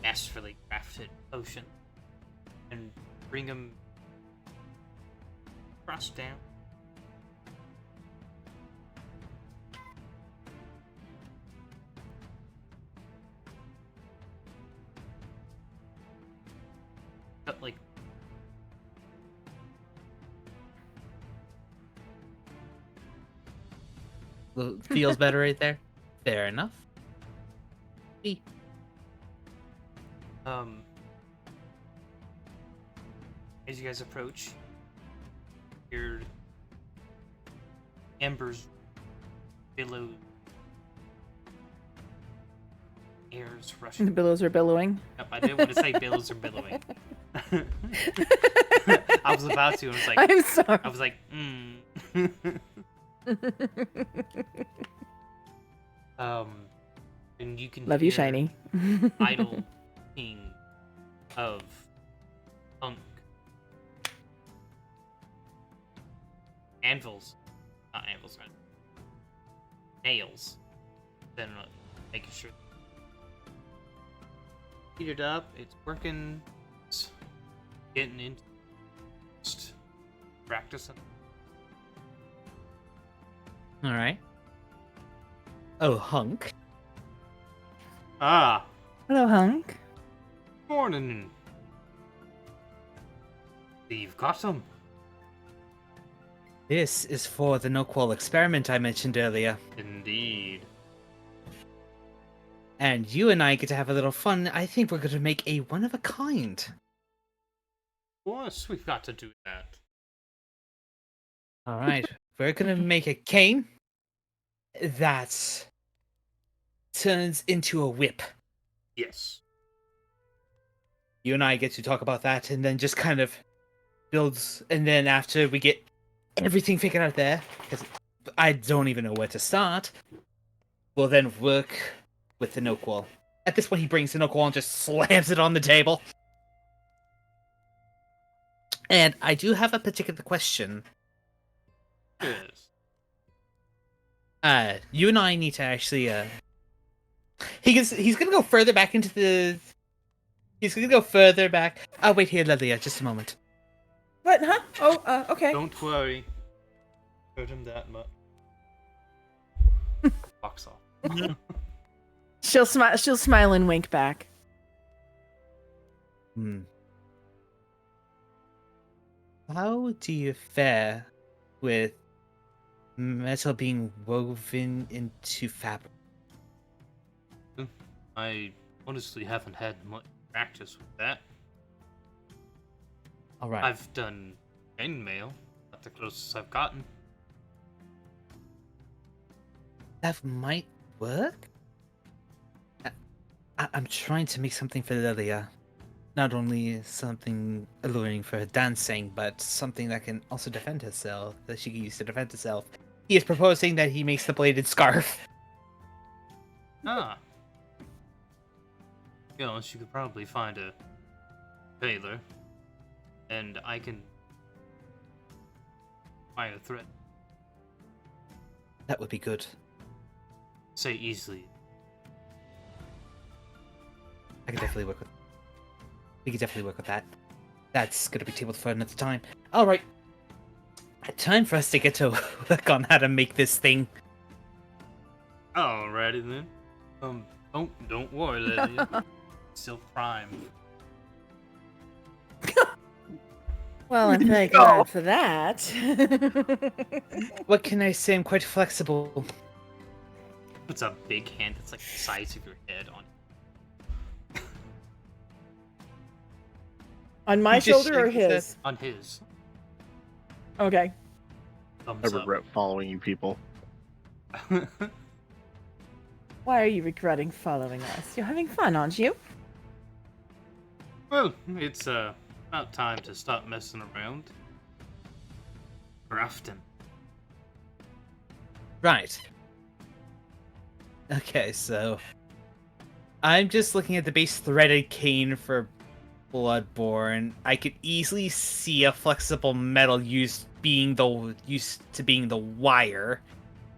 masterfully crafted potion and bring them across down. Got like Feels better right there. Fair enough. As you guys approach, your embers billow, airs rushing. The billows are billowing. Yep, I didn't want to say billows are billowing. I was about to, and I was like, I'm sorry. I was like, and you can Love you, hear Shiny. idle king of punk anvils, not anvils, right? Nails. Then making sure heat it up. It's working. It's getting into just practicing. All right. Oh, Hunk. Ah, Hello, Hunk. morning. You've got some. This is for the no-qual experiment I mentioned earlier. Indeed. And you and I get to have a little fun. I think we're going to make a one-of-a-kind. Of course, we've got to do that. All right. We're going to make a cane that turns into a whip. Yes. You and I get to talk about that and then just kind of builds. And then after we get everything figured out there, because I don't even know where to start, we'll then work with the no-qual. At this point, he brings the no-qual and just slams it on the table. And I do have a particular question. Yes. You and I need to actually, he's gonna go further back into the... He's gonna go further back. I'll wait here, Lilia, just a moment. What? Huh? Oh, okay. Don't worry. Hurt him that much. Box off. She'll smile. She'll smile and wink back. How do you fare with metal being woven into fabric? I honestly haven't had much practice with that. All right. I've done chainmail. Not the closest I've gotten. That might work? I'm trying to make something for Lilia. Not only something alluring for her dancing, but something that can also defend herself, that she can use to defend herself. He is proposing that he makes the bladed scarf. Ah. Yes, you could probably find a tailor. And I can find a thread. That would be good. Say easily. I could definitely work with. We could definitely work with that. That's gonna be tabled for another time. All right. Time for us to get to work on how to make this thing. Alrighty then. Don't worry, Lydia. Still prime. Well, I'm very glad for that. What can I say? I'm quite flexible. It's a big hand that's like the size of your head on. On my He just shoulder or shakes his head. his? On his. Okay. I Thumbs up. regret following you people. Why are you regretting following us? You're having fun, aren't you? Well, it's about time to stop messing around. Grafton. Right. Okay, so I'm just looking at the base threaded cane for Bloodborne. I could easily see a flexible metal used to being the wire,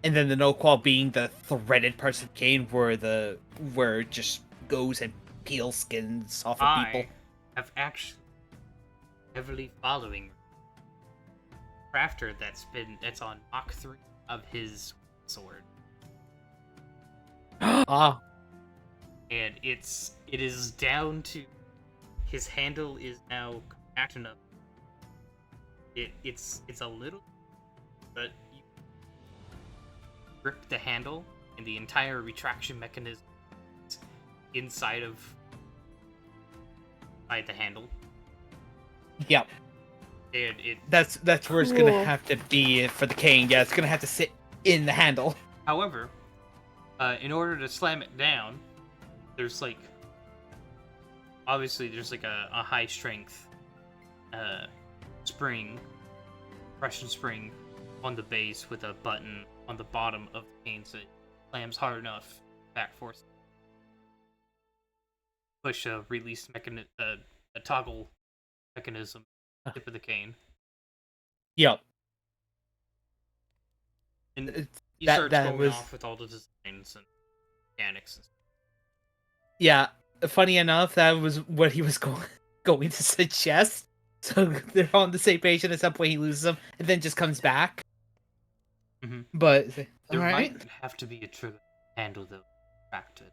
and then the no-qual being the threaded parts of the cane where it just goes and peels skins off of people. I have actually heavily following crafter that's on Mach 3 of his sword. Ah, And it is down to his handle is now compact enough. It's a little, but you grip the handle and the entire retraction mechanism is inside the handle. yep. And That's where it's Cool. gonna have to be for the cane. Yeah, it's gonna have to sit in the handle. however, in order to slam it down, there's like obviously there's like a high strength spring, compression spring on the base with a button on the bottom of the cane, so it slams hard enough back force. Push a release mechanism, a toggle mechanism, tip of the cane. Yep. And he that- starts that going was- off with all the designs and mechanics. Yeah. Funny enough, that was what he was going to suggest. So they're on the same page, and at some point he loses them, and then just comes back. Mhm. But There alright. might have to be a trigger to handle the retracted.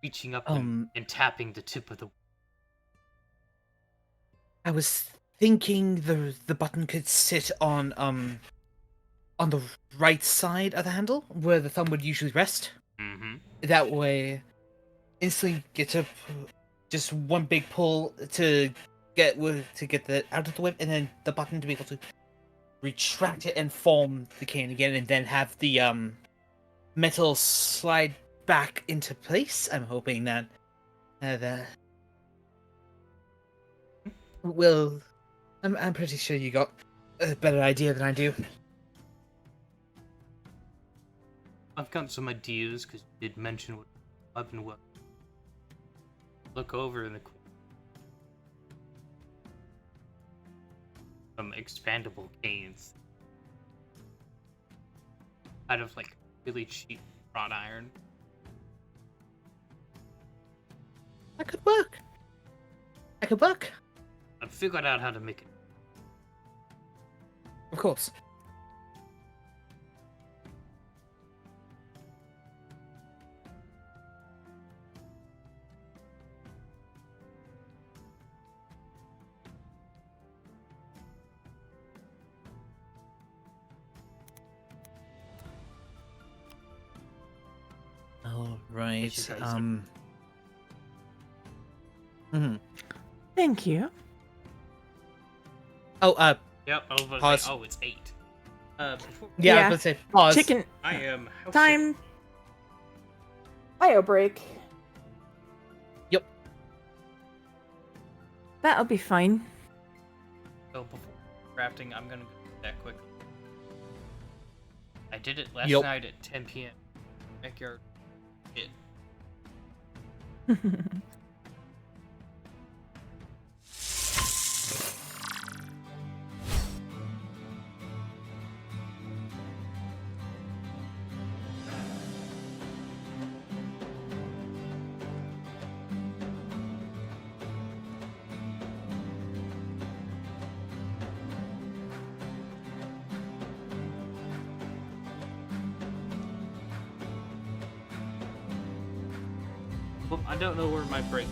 Reaching up Um, and tapping the tip of the. I was thinking the button could sit on the right side of the handle, where the thumb would usually rest. Mm-hmm. That way, instantly get to just one big pull to get the out of the whip, and then the button to be able to retract it and form the cane again, and then have the metal slide back into place. I'm hoping that will. I'm pretty sure you got a better idea than I do. I've got some ideas because you did mention what I've been working. Look over in the some expandable canes out of like really cheap wrought iron. That could work. That could work. I've figured out how to make it. Of course. All right. Yes, you guys Thank you. Oh, Yep, I was about to Pause. say, oh, it's 8. Before yeah, I Yeah. was gonna say pause. Chicken I am house time. Bio break. Yep. That'll be fine. So before crafting, I'm gonna go do that quickly. I did it last Yep. night at 10 p.m. Backyard. Shit. Well, I don't know where my break.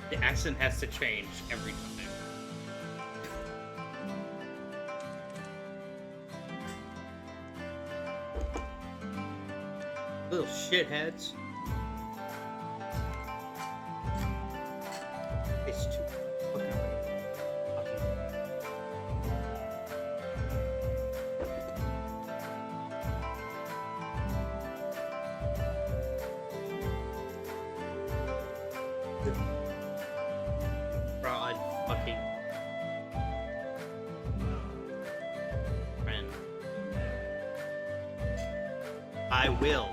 The accent has to change every time. Little shitheads. It's too fucking. Broad fucking friend. I will.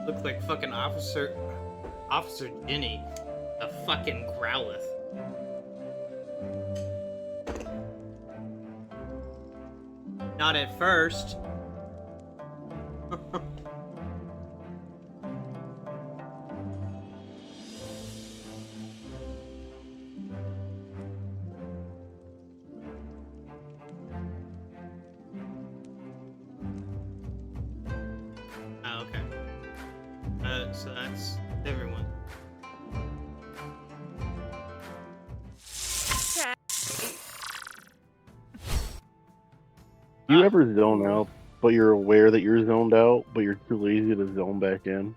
Look like fucking Officer Ginny, a fucking Growlith. Not at first. Oh, okay. So that's everyone. You ever zone out, but you're aware that you're zoned out, but you're too lazy to zone back in?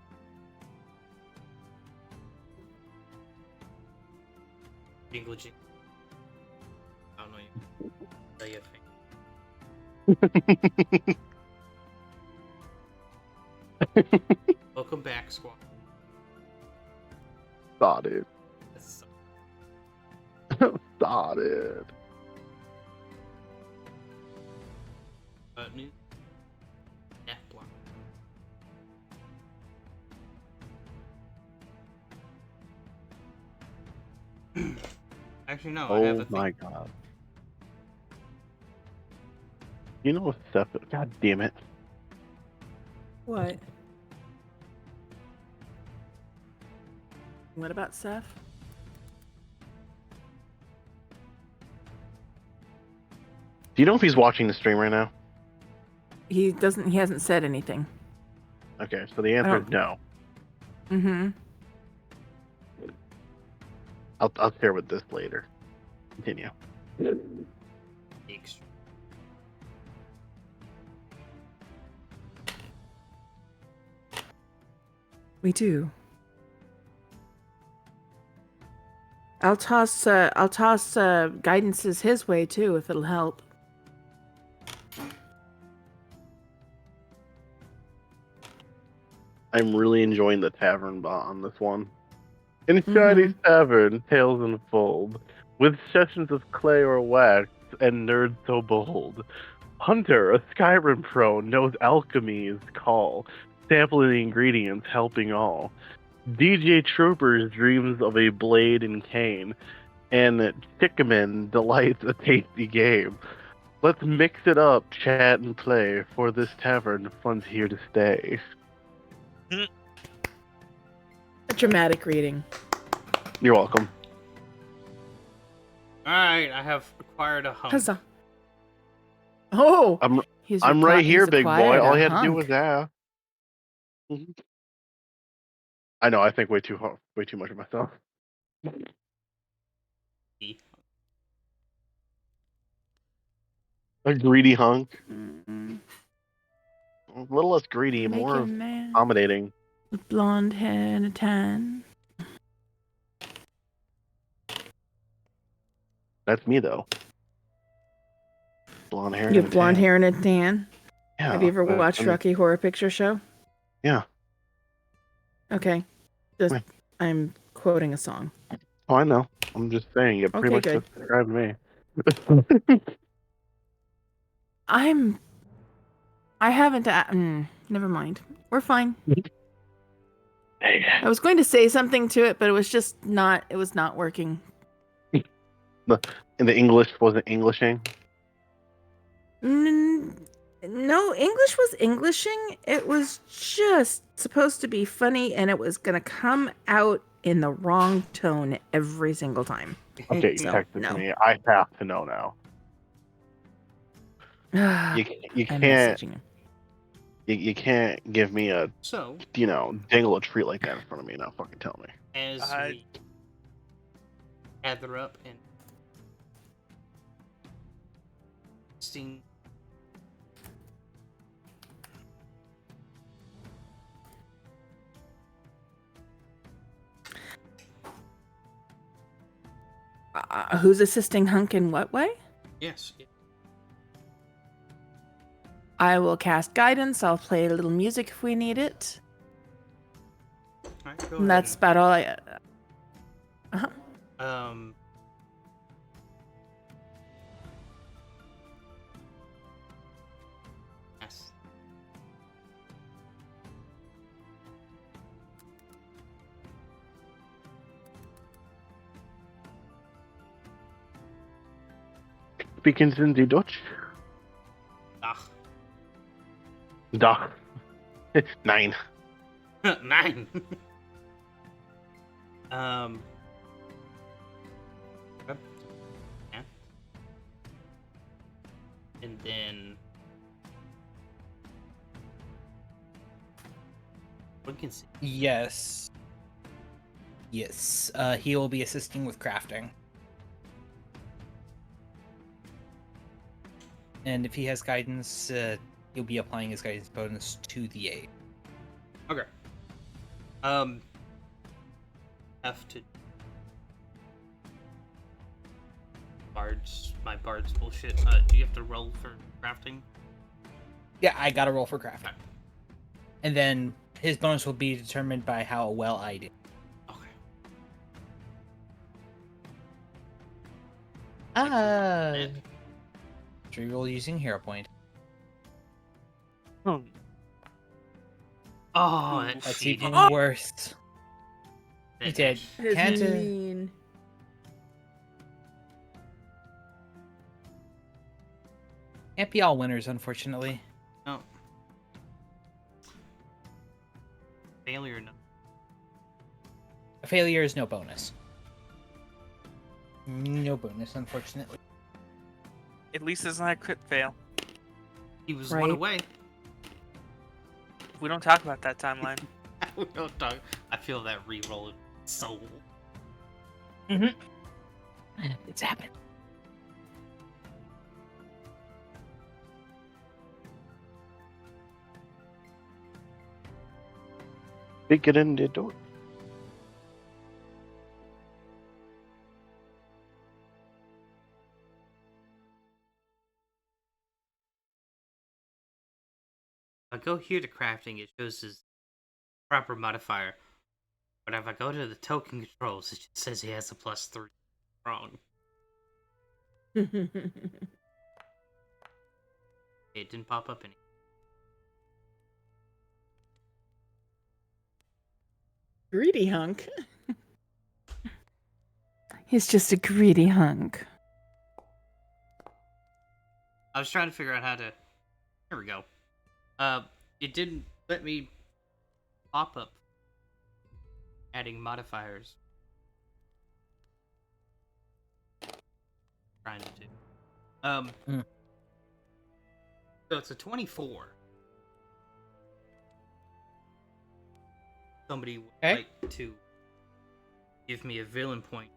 Jingle jingle. I don't know. Tell you a thing. Welcome back, squad. Thought it. That's Thought it. new F block. Actually, no. I have a Oh thing. my god. You know Seth? God damn it. What? What about Seth? Do you know if he's watching the stream right now? He doesn't. He hasn't said anything. Okay, so the answer is no. Mm-hmm. I'll share with this later. Continue. We do. I'll toss guidances his way too, if it'll help. I'm really enjoying the tavern bot on this one. In Shiny's Tavern, tales unfold, with sessions of clay or wax, and nerds so bold. Hunter, a Skyrim pro, knows alchemy's call, sampling the ingredients, helping all. DJ Troopers dreams of a blade and cane, and Chickaman delights a tasty game. Let's mix it up, chat and play, for this tavern, fun's here to stay. A dramatic reading. You're welcome. Alright, I have acquired a hunk. Huzzah. Oh! I'm right here, big boy. All you had to do was ask. I know, I think way too much of myself. A greedy hunk. A little less greedy, more accommodating. With blonde hair and a tan. That's me, though. Blonde hair. You have blonde hair and a tan? Yeah. Have you ever watched Rocky Horror Picture Show? Yeah. Okay. I'm quoting a song. Oh, I know. I'm just saying. You pretty much good. described me. I haven't. Never mind. We're fine. Hey. I was going to say something to it, but it was just not. It was not working. And the English wasn't Englishing. No, English was Englishing. It was just supposed to be funny, and it was going to come out in the wrong tone every single time. Okay, you So, texted no. me. I have to know now. You I'm can't messaging him. you can't give me a So, dangle a treat like that in front of me. Now fucking tell me. as we gather up and sing. Who's assisting Hunk in what way? Yes. I will cast guidance. I'll play a little music if we need it. Alright, go And ahead that's about all I. and, yes. Speaking in the Dutch. Ach. Dag. 9. 9. Yep. Yeah. And then we can see. Yes. Yes. He will be assisting with crafting. And if he has guidance, he'll be applying his guidance bonus to the aid. Okay. Have to my bard's bullshit. Do you have to roll for crafting? Yeah, I gotta roll for crafting. And then his bonus will be determined by how well I do. Okay. Reroll using hero point. Oh, That's cheated. even worse. He did. That Can't, is mean. can't be all winners, unfortunately. No. Failure, no. A failure is no bonus. No bonus, unfortunately. At least it's not a crit fail. He was Right. one away. We don't talk about that timeline. We don't talk. I feel that reroll soul. It's happened. Speaking in the Dutch. If I go here to crafting, it shows his proper modifier. But if I go to the token controls, it just says he has a +3. Wrong. It didn't pop up any. Greedy hunk. He's just a greedy hunk. I was trying to figure out how to. Here we go. It didn't let me pop up adding modifiers. Trying to do. So it's a 24. Somebody would like to give me a villain point,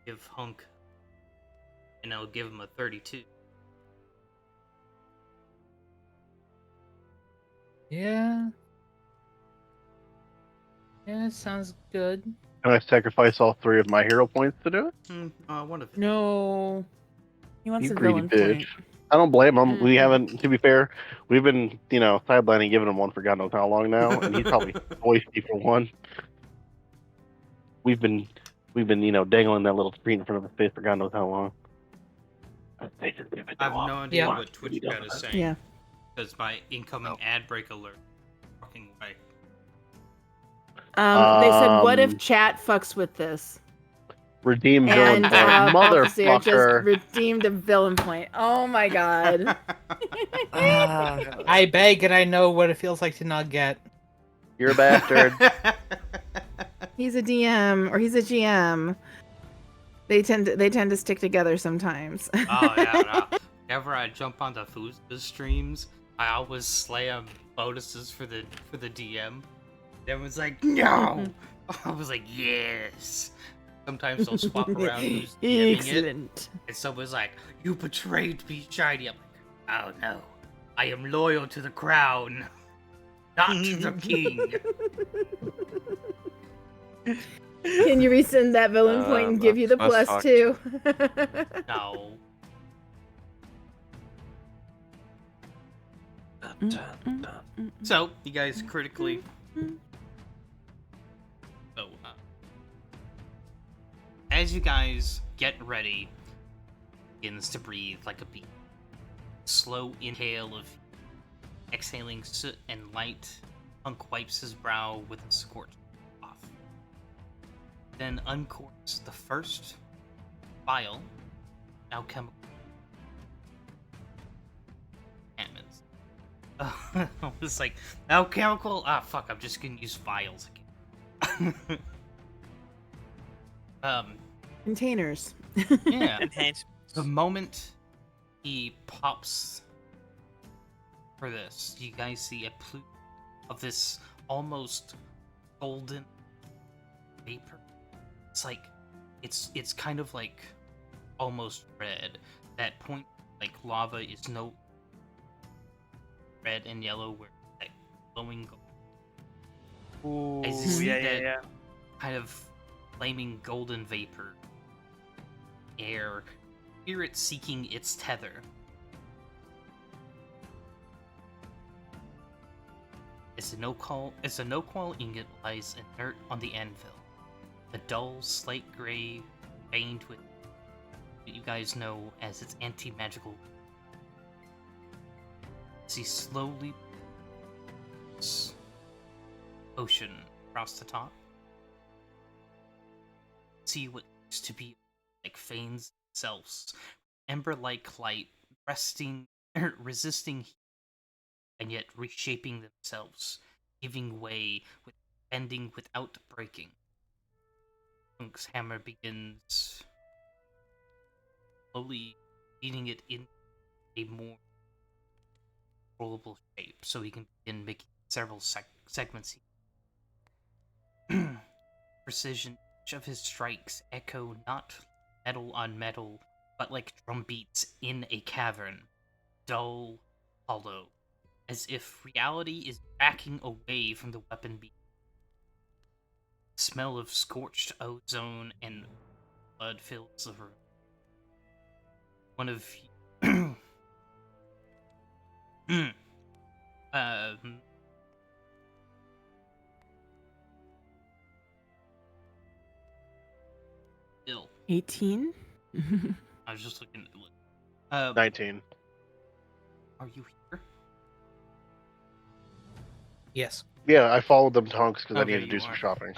give Hunk, and I'll give him a 32. Yeah. Yeah, sounds good. Can I sacrifice all 3 of my hero points to do it? One of them. No. He wants You a greedy villain bitch. point. I don't blame him. We Mhm. haven't, to be fair, we've been, sidelining giving him one for God knows how long now, and he's probably voiced for one. We've been, dangling that little treat in front of his face for God knows how long. I have no idea Yeah. what Twitch chat is saying. Yeah. Because my incoming ad break alert fucking way. They said, what if chat fucks with this? Redeem villain And point. Officer just Motherfucker. redeemed a villain point. Oh my god. I beg and I know what it feels like to not get. You're a bastard. He's a DM or he's a GM. They tend to stick together sometimes. Oh yeah, no. Whenever I jump onto the streams, I always slam bonuses for the DM. Everyone's like, no. I was like, yes. Sometimes they'll swap around who's DMing Excellent. it, and someone's like, you betrayed me, Shiny. I'm like, oh no, I am loyal to the crown, not to the king. Can you resend that villain point and give you the that's +2? No. So, you guys critically. So, as you guys get ready, begins to breathe like a bee. Slow inhale of exhaling soot and light. Punk wipes his brow with a scorched cloth. Then uncorks the first vial. Alchemical enchantments. I was like, alchemical? Ah, fuck, I'm just gonna use vials again. Containers. Yeah. Enhancements. The moment he pops for this, you guys see a plume of this almost golden vapor. It's like, it's kind of like almost red. That point, like lava is no red and yellow, where it's like glowing gold. Ooh, As you see yeah, that yeah. kind of flaming golden vapor air, hear it seeking its tether. As a no-qual ingot lies inert on the anvil, a dull slate gray veined with what you guys know as its anti-magical. As he slowly ocean across the top, see what looks to be like veins themselves, ember-like light resisting heat, and yet reshaping themselves, giving way, bending without breaking. Punk's hammer begins slowly feeding it in a more controllable shape, so he can begin making several segments. Precision. Each of his strikes echo not metal on metal, but like drum beats in a cavern, dull, hollow, as if reality is backing away from the weapon beat. The smell of scorched ozone and blood fills the room. One of Bill. 18. I was just looking at 19. Are you here? Yes. Yeah, I followed them to Hunks because I Okay, needed to do you some are. shopping.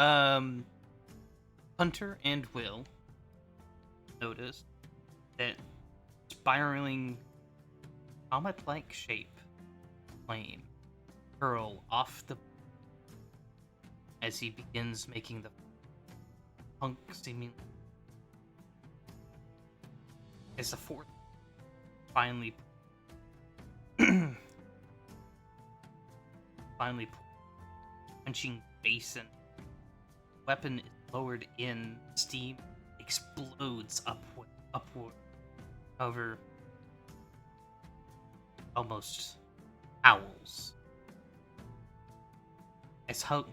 Hunter and Will notice that spiraling comet-like shape flame curl off the as he begins making the punk seemingly as the fourth finally punching basin. Weapon is lowered in, steam explodes upward, over almost howls. As Hunk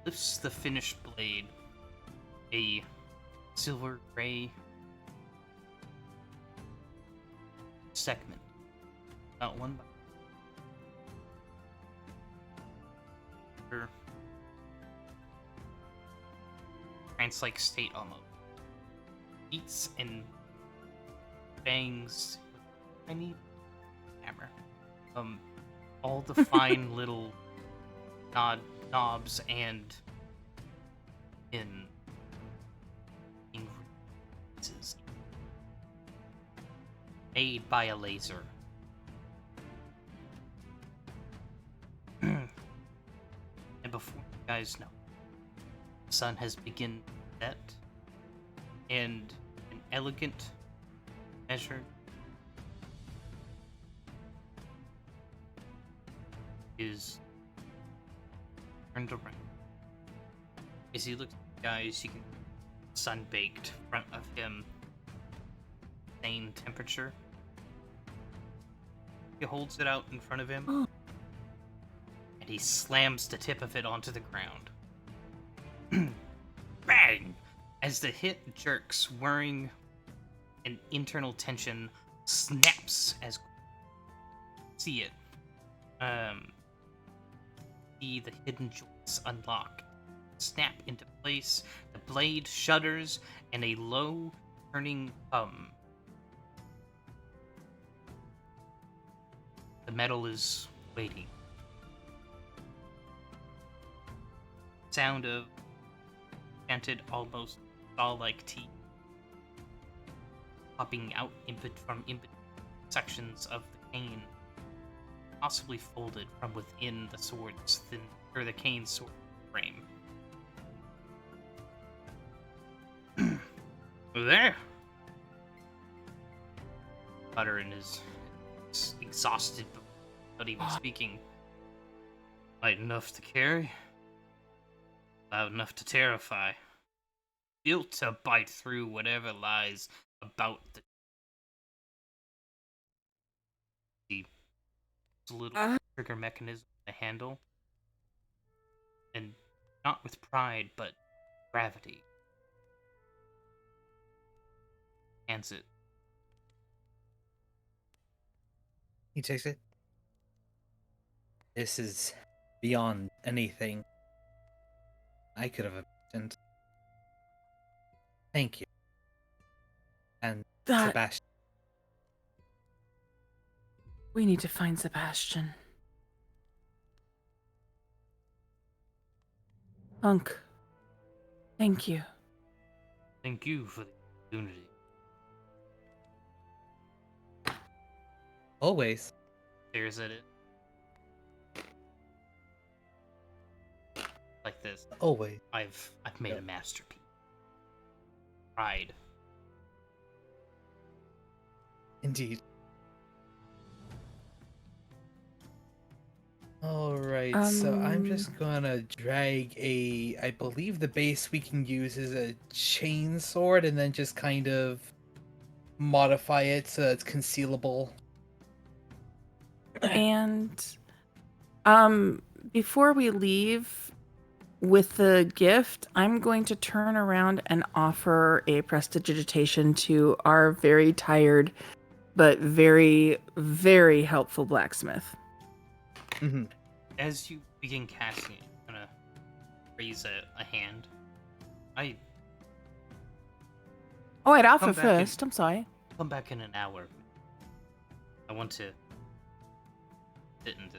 lifts the finished blade, a silver gray segment, not one, but trance-like state almost. Beats and bangs with a tiny hammer. All the fine little knobs and ingredients made by a laser. And before you guys know, sun has begun to set, and an elegant measure is turned around. As he looks at the guys, you can sun-baked front of him, same temperature. He holds it out in front of him, and he slams the tip of it onto the ground. Bang! As the hit jerks, whirring an internal tension snaps as see it. See the hidden joints unlock, snap into place, the blade shudders, and a low turning hum. The metal is waiting. Sound of chanted, almost saw-like teeth popping out from sections of the cane, possibly folded from within the sword's thin, or the cane's sword frame. There, Buttern is exhausted, but not even speaking. Light enough to carry, loud enough to terrify, built to bite through whatever lies about the little trigger mechanism to handle, and not with pride, but gravity. Hands it. He takes it. This is beyond anything I could have imagined. Thank you. And Sebastian. We need to find Sebastian. Hunk. Thank you. Thank you for the opportunity. Always. Stares at it. Like this. Always. I've made a masterpiece. Pride. Indeed. Alright, so I'm just gonna drag I believe the base we can use is a chain sword, and then just kind of modify it so it's concealable. And before we leave with the gift, I'm going to turn around and offer a prestidigitation to our very tired but very, very helpful blacksmith. Mm-hmm. As you begin casting it, I'm gonna raise a hand. I'd offer first. I'm sorry. Come back in an hour. I want to fit into.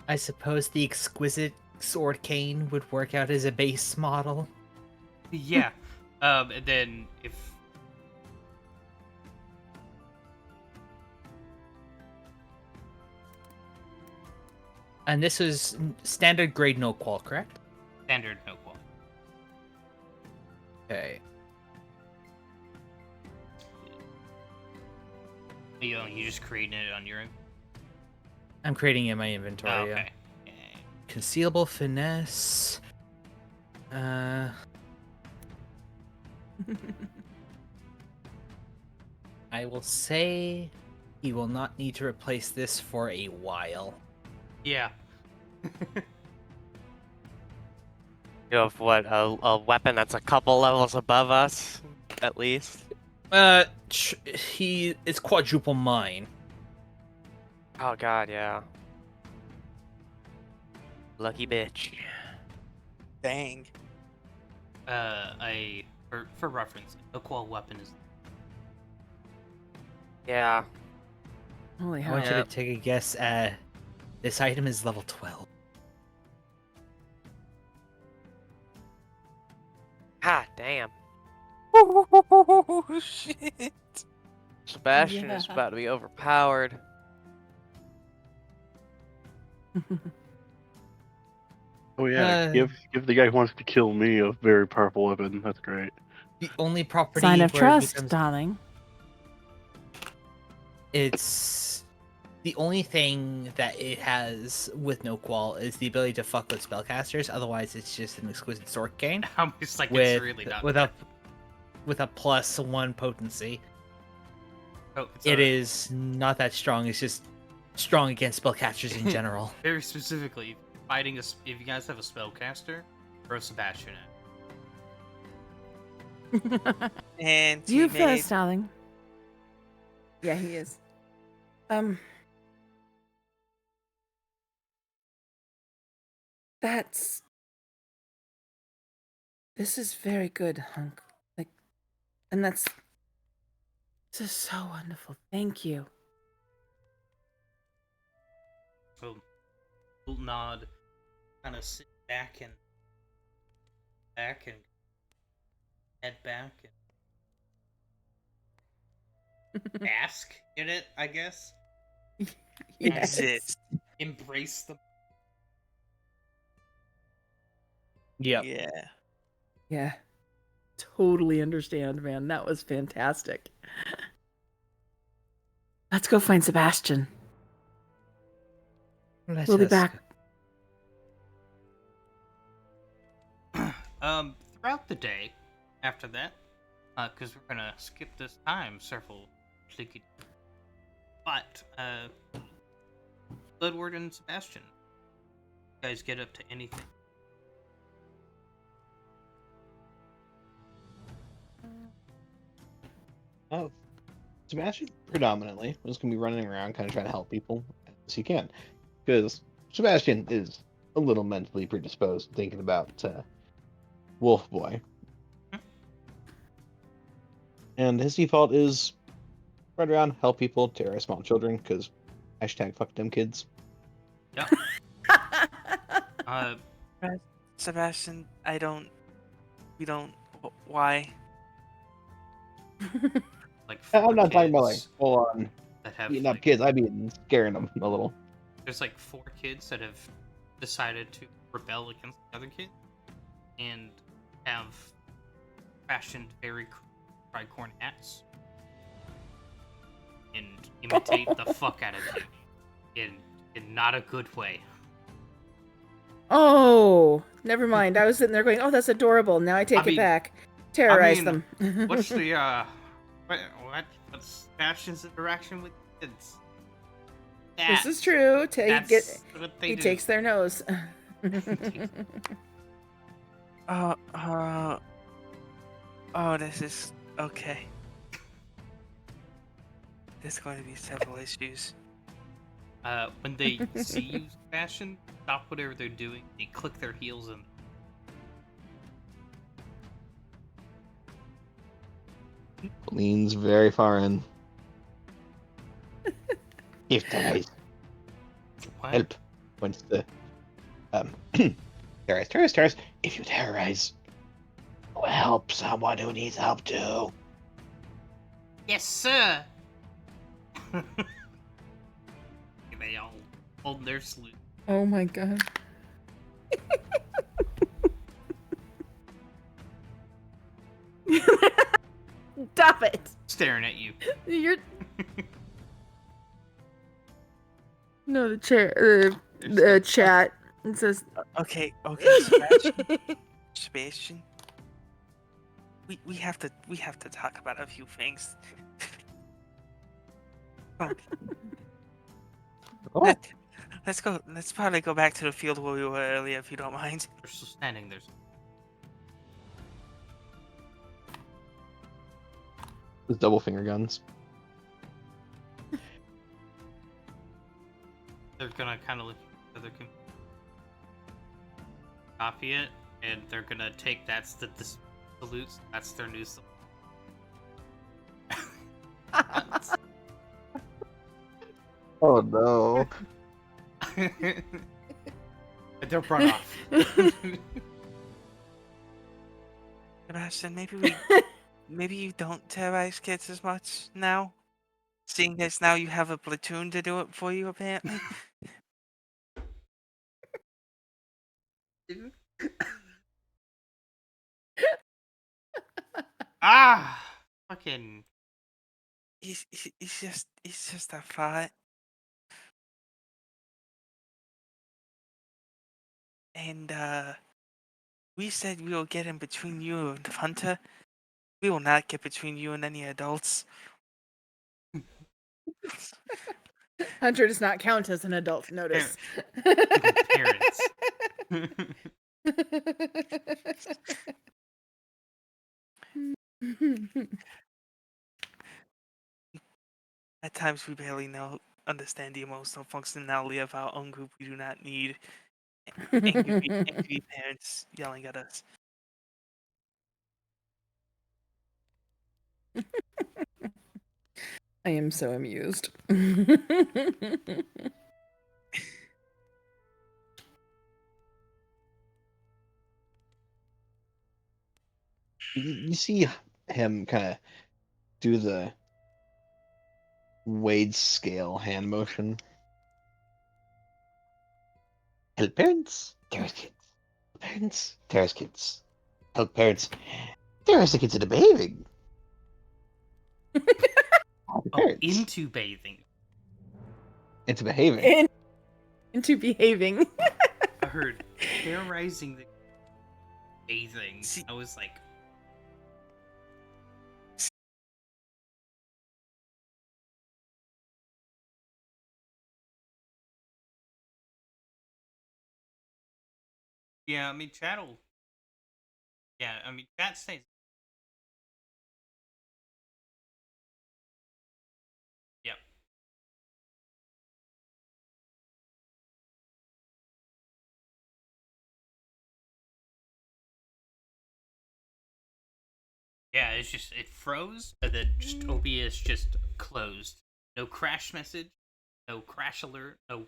I suppose the exquisite sword cane would work out as a base model. Yeah. And then if. And this is standard grade no qual, correct? Standard no qual. Okay. You just creating it on your own? I'm creating it in my inventory. Oh, okay. Yeah. Concealable finesse. I will say he will not need to replace this for a while. Yeah. You have what, a weapon that's a couple levels above us, at least? He is quadruple mine. Oh god, yeah. Lucky bitch. Dang. For reference, a qual weapon is. Yeah. Holy I hell. want you to take a guess at this item is level 12. God damn. Oh, shit. Sebastian is about to be overpowered. Oh yeah, give the guy who wants to kill me a very powerful weapon. That's great. The only property Sign of where it trust, becomes darling. it's the only thing that it has with no qual is the ability to fuck with spellcasters. Otherwise, it's just an exquisite sword cane I'm just like, with it's really not. with a +1 potency. Oh, it's It is not that strong. It's just strong against spellcasters in general. very specifically fighting if you guys have a spellcaster, throw Sebastian at. And You he first, made darling. Yeah, he is. That's. This is very good, Hunk. Like, and this is so wonderful. Thank you. So, little nod, kind of sit back and head back and bask in it, I guess. Yes. exist. Embrace them. Yep. Yeah. Yeah. Totally understand, man. That was fantastic. Let's go find Sebastian. We'll be back. Throughout the day, after that, because we're gonna skip this time several clicky. But Bloodward and Sebastian, you guys get up to anything? Oh, Sebastian predominantly was going to be running around, kind of trying to help people as he can, because Sebastian is a little mentally predisposed, thinking about Wolf Boy, and his default is run around, help people, terrorize small children, because hashtag fuck them kids. Yep. Sebastian, we don't, why? Like I'm not talking about like kids full on that have beating like, up kids. I mean scaring them a little. there's like 4 kids that have decided to rebel against the other kid and have fashioned very tricorn hats and imitate the fuck out of you in not a good way. Oh, never mind. I was sitting there going, "Oh, that's adorable." Now I take it back. Terrorize them. What's the what's Sebastian's interaction with kids? This is true. That's what they he do. takes their nose. Oh, this is okay. There's going to be several issues. When they see you, Sebastian, stop whatever they're doing. They click their heels and Leans very far in. If guys help once the terrorize. If you terrorize, will help someone who needs help too. yes, sir. They all hold their salute. Oh my god. Stop it. Staring at you. You're no the chat. It says Okay, Sebastian. We have to talk about a few things. Oh. Let's go. Let's probably go back to the field where we were earlier, if you don't mind. They're still standing. There's With double finger guns. they're gonna kind of look at the copy it, and they're gonna take that's the salutes. That's their new salute. Oh no. They're run off. Sebastian, maybe you don't terrorize kids as much now, seeing as now you have a platoon to do it for you, apparently. Ah, fucking. He's just a thought. And we said we will get in between you and Hunter. We will not get between you and any adults. Hunter does not count as an adult. Notice. Parents. At times we barely understand the emotional functionality of our own group. We do not need angry parents yelling at us. I am so amused. You see him kind of do the Wade scale hand motion. Help parents, there's kids. Parents, there's kids. Help parents, there's the kids that are behaving. Into bathing. Into behaving. Into behaving. I heard terrorizing the bathing. I was like, yeah, I mean, chat'll. Yeah, I mean, chat stays. Yep. Yeah, it's just, it froze, and then just OBS just closed. No crash message, no crash alert, no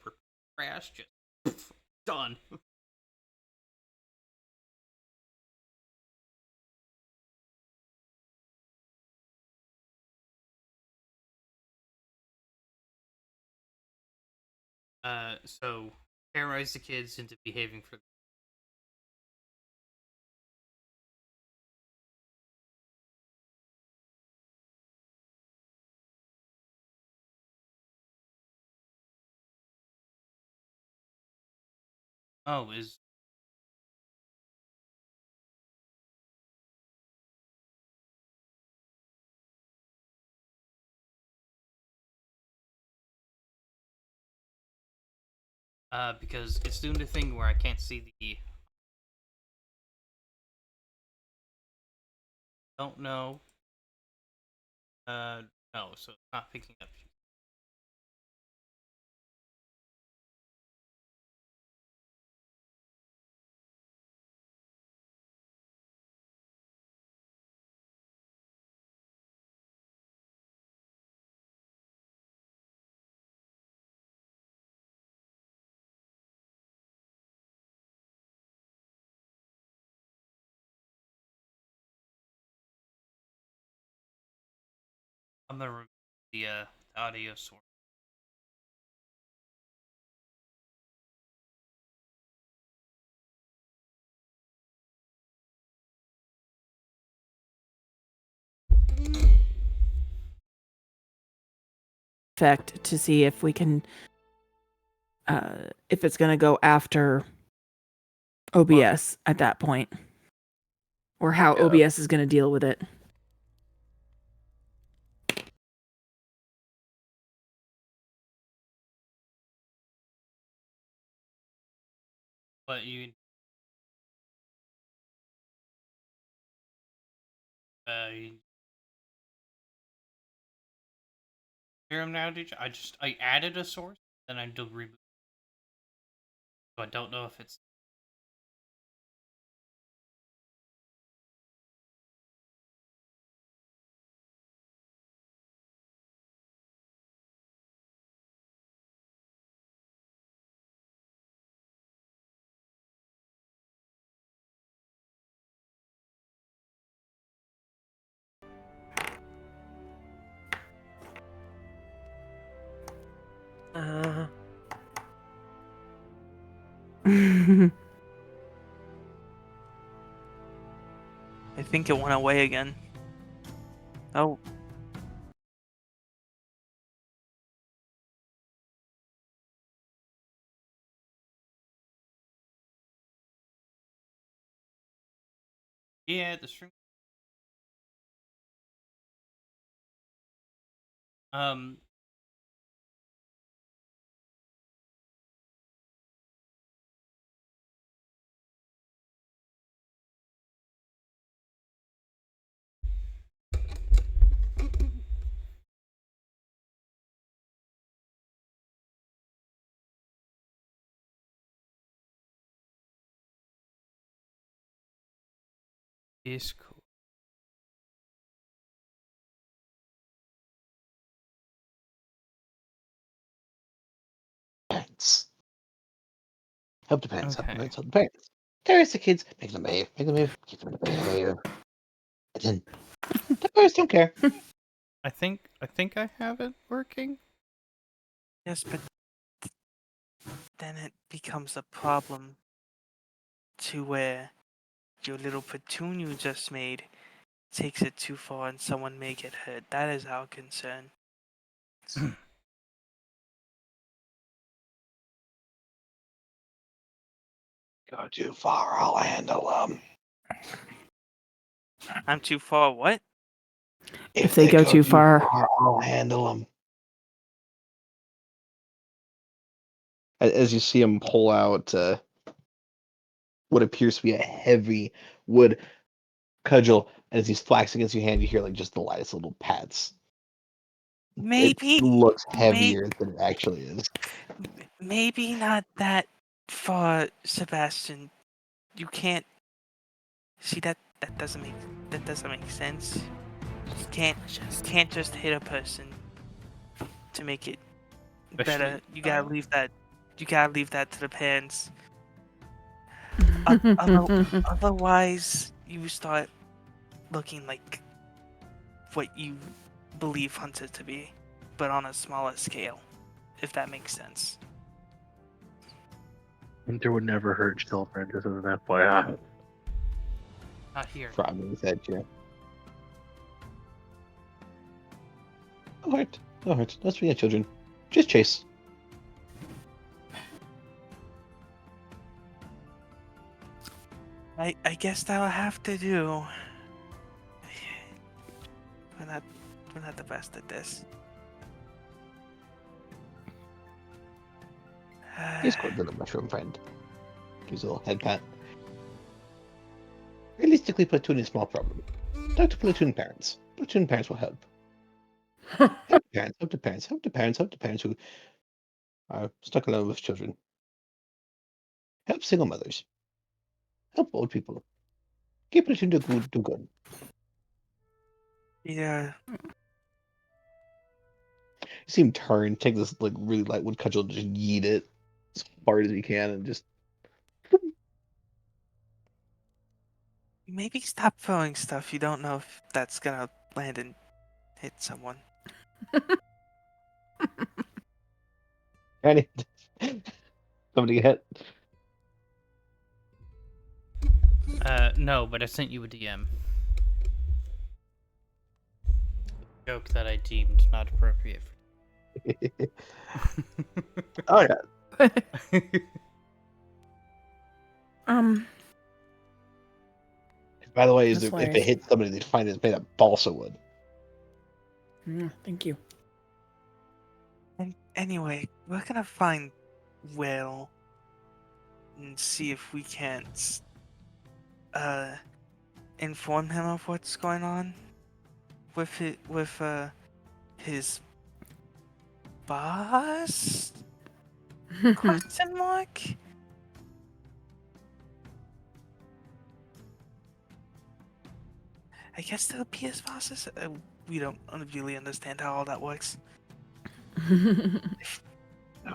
crash, just done. So terrorize the kids into behaving for. Oh, is. Because it's doing the thing where I can't see the. Don't know. No, so it's not picking up. I'm gonna remove the audio source. Effect to see if we can, if it's going to go after OBS at that point, or how OBS is going to deal with it. But you. You hear him now? Did you? I added a source, then I do reboot. So I don't know if it's. think it went away again. Oh. Yeah, the stream. Um. Discord. Parents. Help the parents. Help the Okay. parents. Help the parents. There's the kids. Make them behave. Make them behave. Keep them to behave. And then the parents don't care. I think I have it working. Yes, but then it becomes a problem to where your little platoon you just made takes it too far and someone may get hurt. That is our concern. Go too far, I'll handle them. I'm too far, what? If they go too far, I'll handle them. As you see him pull out what appears to be a heavy wood cudgel, and as he's flexing against your hand, you hear like just the lightest little pats. Maybe It looks heavier than it actually is. maybe not that far, Sebastian. You can't see that doesn't make sense. You can't just hit a person to make it better. Especially You gotta leave that to the parents. Otherwise, you start looking like what you believe Hunter to be, but on a smaller scale, if that makes sense. Winter would never hurt children, just as an FYI. Not here. Frogging his head, yeah. Alright. Let's be children. Just chase. I guess that'll have to do. We're not the best at this. He's called the mushroom friend. Gives a little head pat. Realistically, platoon is a small problem. Talk to platoon parents. Platoon parents will help. Help the parents who are stuck alone with children. Help single mothers. Help old people. Keep platoon do good. Yeah. You see him turn, take this like really light wood cudgel, and just yeet it as hard as he can, and just Maybe stop throwing stuff. You don't know if that's gonna land and hit someone. and somebody get hit. No, but I sent you a DM. Joke that I deemed not appropriate. Oh yeah. By the way, if it hits somebody, they'd find it's made of balsa wood. Thank you. And anyway, we're gonna find Will and see if we can't inform him of what's going on with his boss? Question mark? I guess they'll be his bosses. We don't really understand how all that works. You're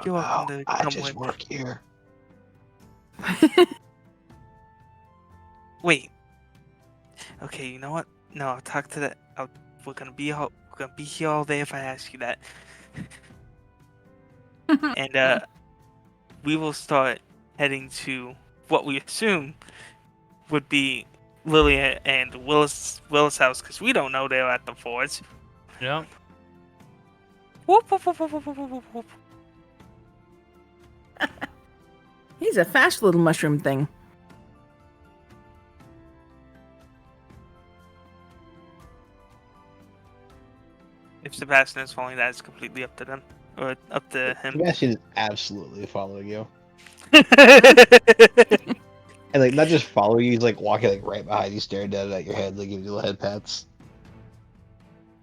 welcome to I come just with. work here. Wait. Okay, you know what? No, I'll talk to that. We're gonna be here all day if I ask you that. And we will start heading to what we assume would be Lily and Willis house because we don't know they're at the forge. No. Whoop, whoop, whoop, whoop, whoop, whoop, whoop, whoop. He's a fast little mushroom thing. If Sebastian is following that, it's completely up to them. Or up to him. Sebastian is absolutely following you. And like not just following you, he's like walking like right behind you, staring down at your head, like giving you little head pats.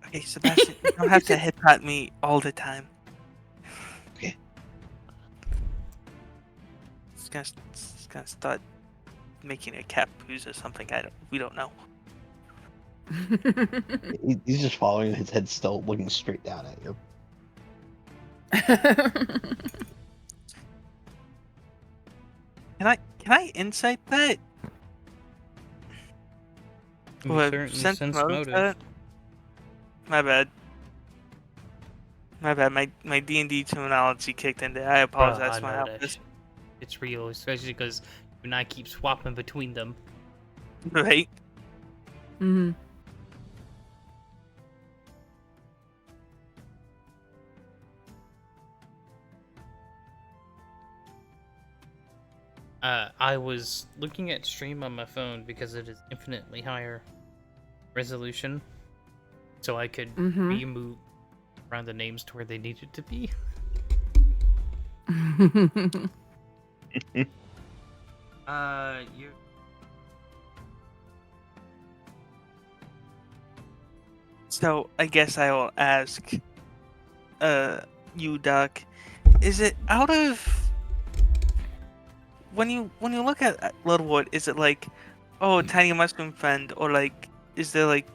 Okay, Sebastian, you don't have to hit pat me all the time. Okay. It's gonna start making a cat poos or something. We don't know. He's just following you, his head's still looking straight down at you. Can I insight that? You Or certainly sense sense motive motive. that? My bad. My D&D terminology kicked in there. I apologize I for my know that outburst. shit. It's real, especially because you and I keep swapping between them. Right? Hmm. I was looking at stream on my phone because it is infinitely higher resolution, so I could remove around the names to where they needed to be. You. So I guess I will ask, you, Doc, is it out of when you look at Ludwood, is it like, oh, tiny mushroom friend, or like, is there like,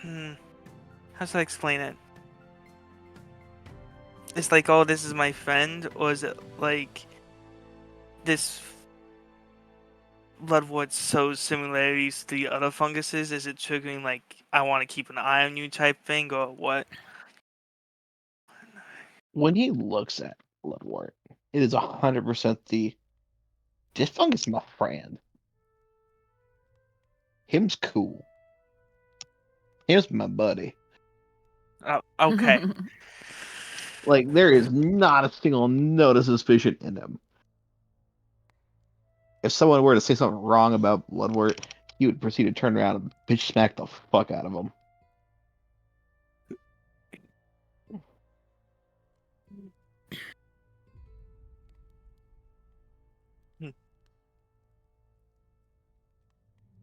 how should I explain it? It's like, oh, this is my friend, or is it like this Ludwood shows similarities to the other funguses? Is it triggering like I want to keep an eye on you type thing, or what? When he looks at Bloodwort, it is 100% this fungus is my friend. Him's cool. Him's my buddy. Oh, okay. Like there is not a single note of suspicion in him. If someone were to say something wrong about Bloodwort, he would proceed to turn around and bitch smack the fuck out of him.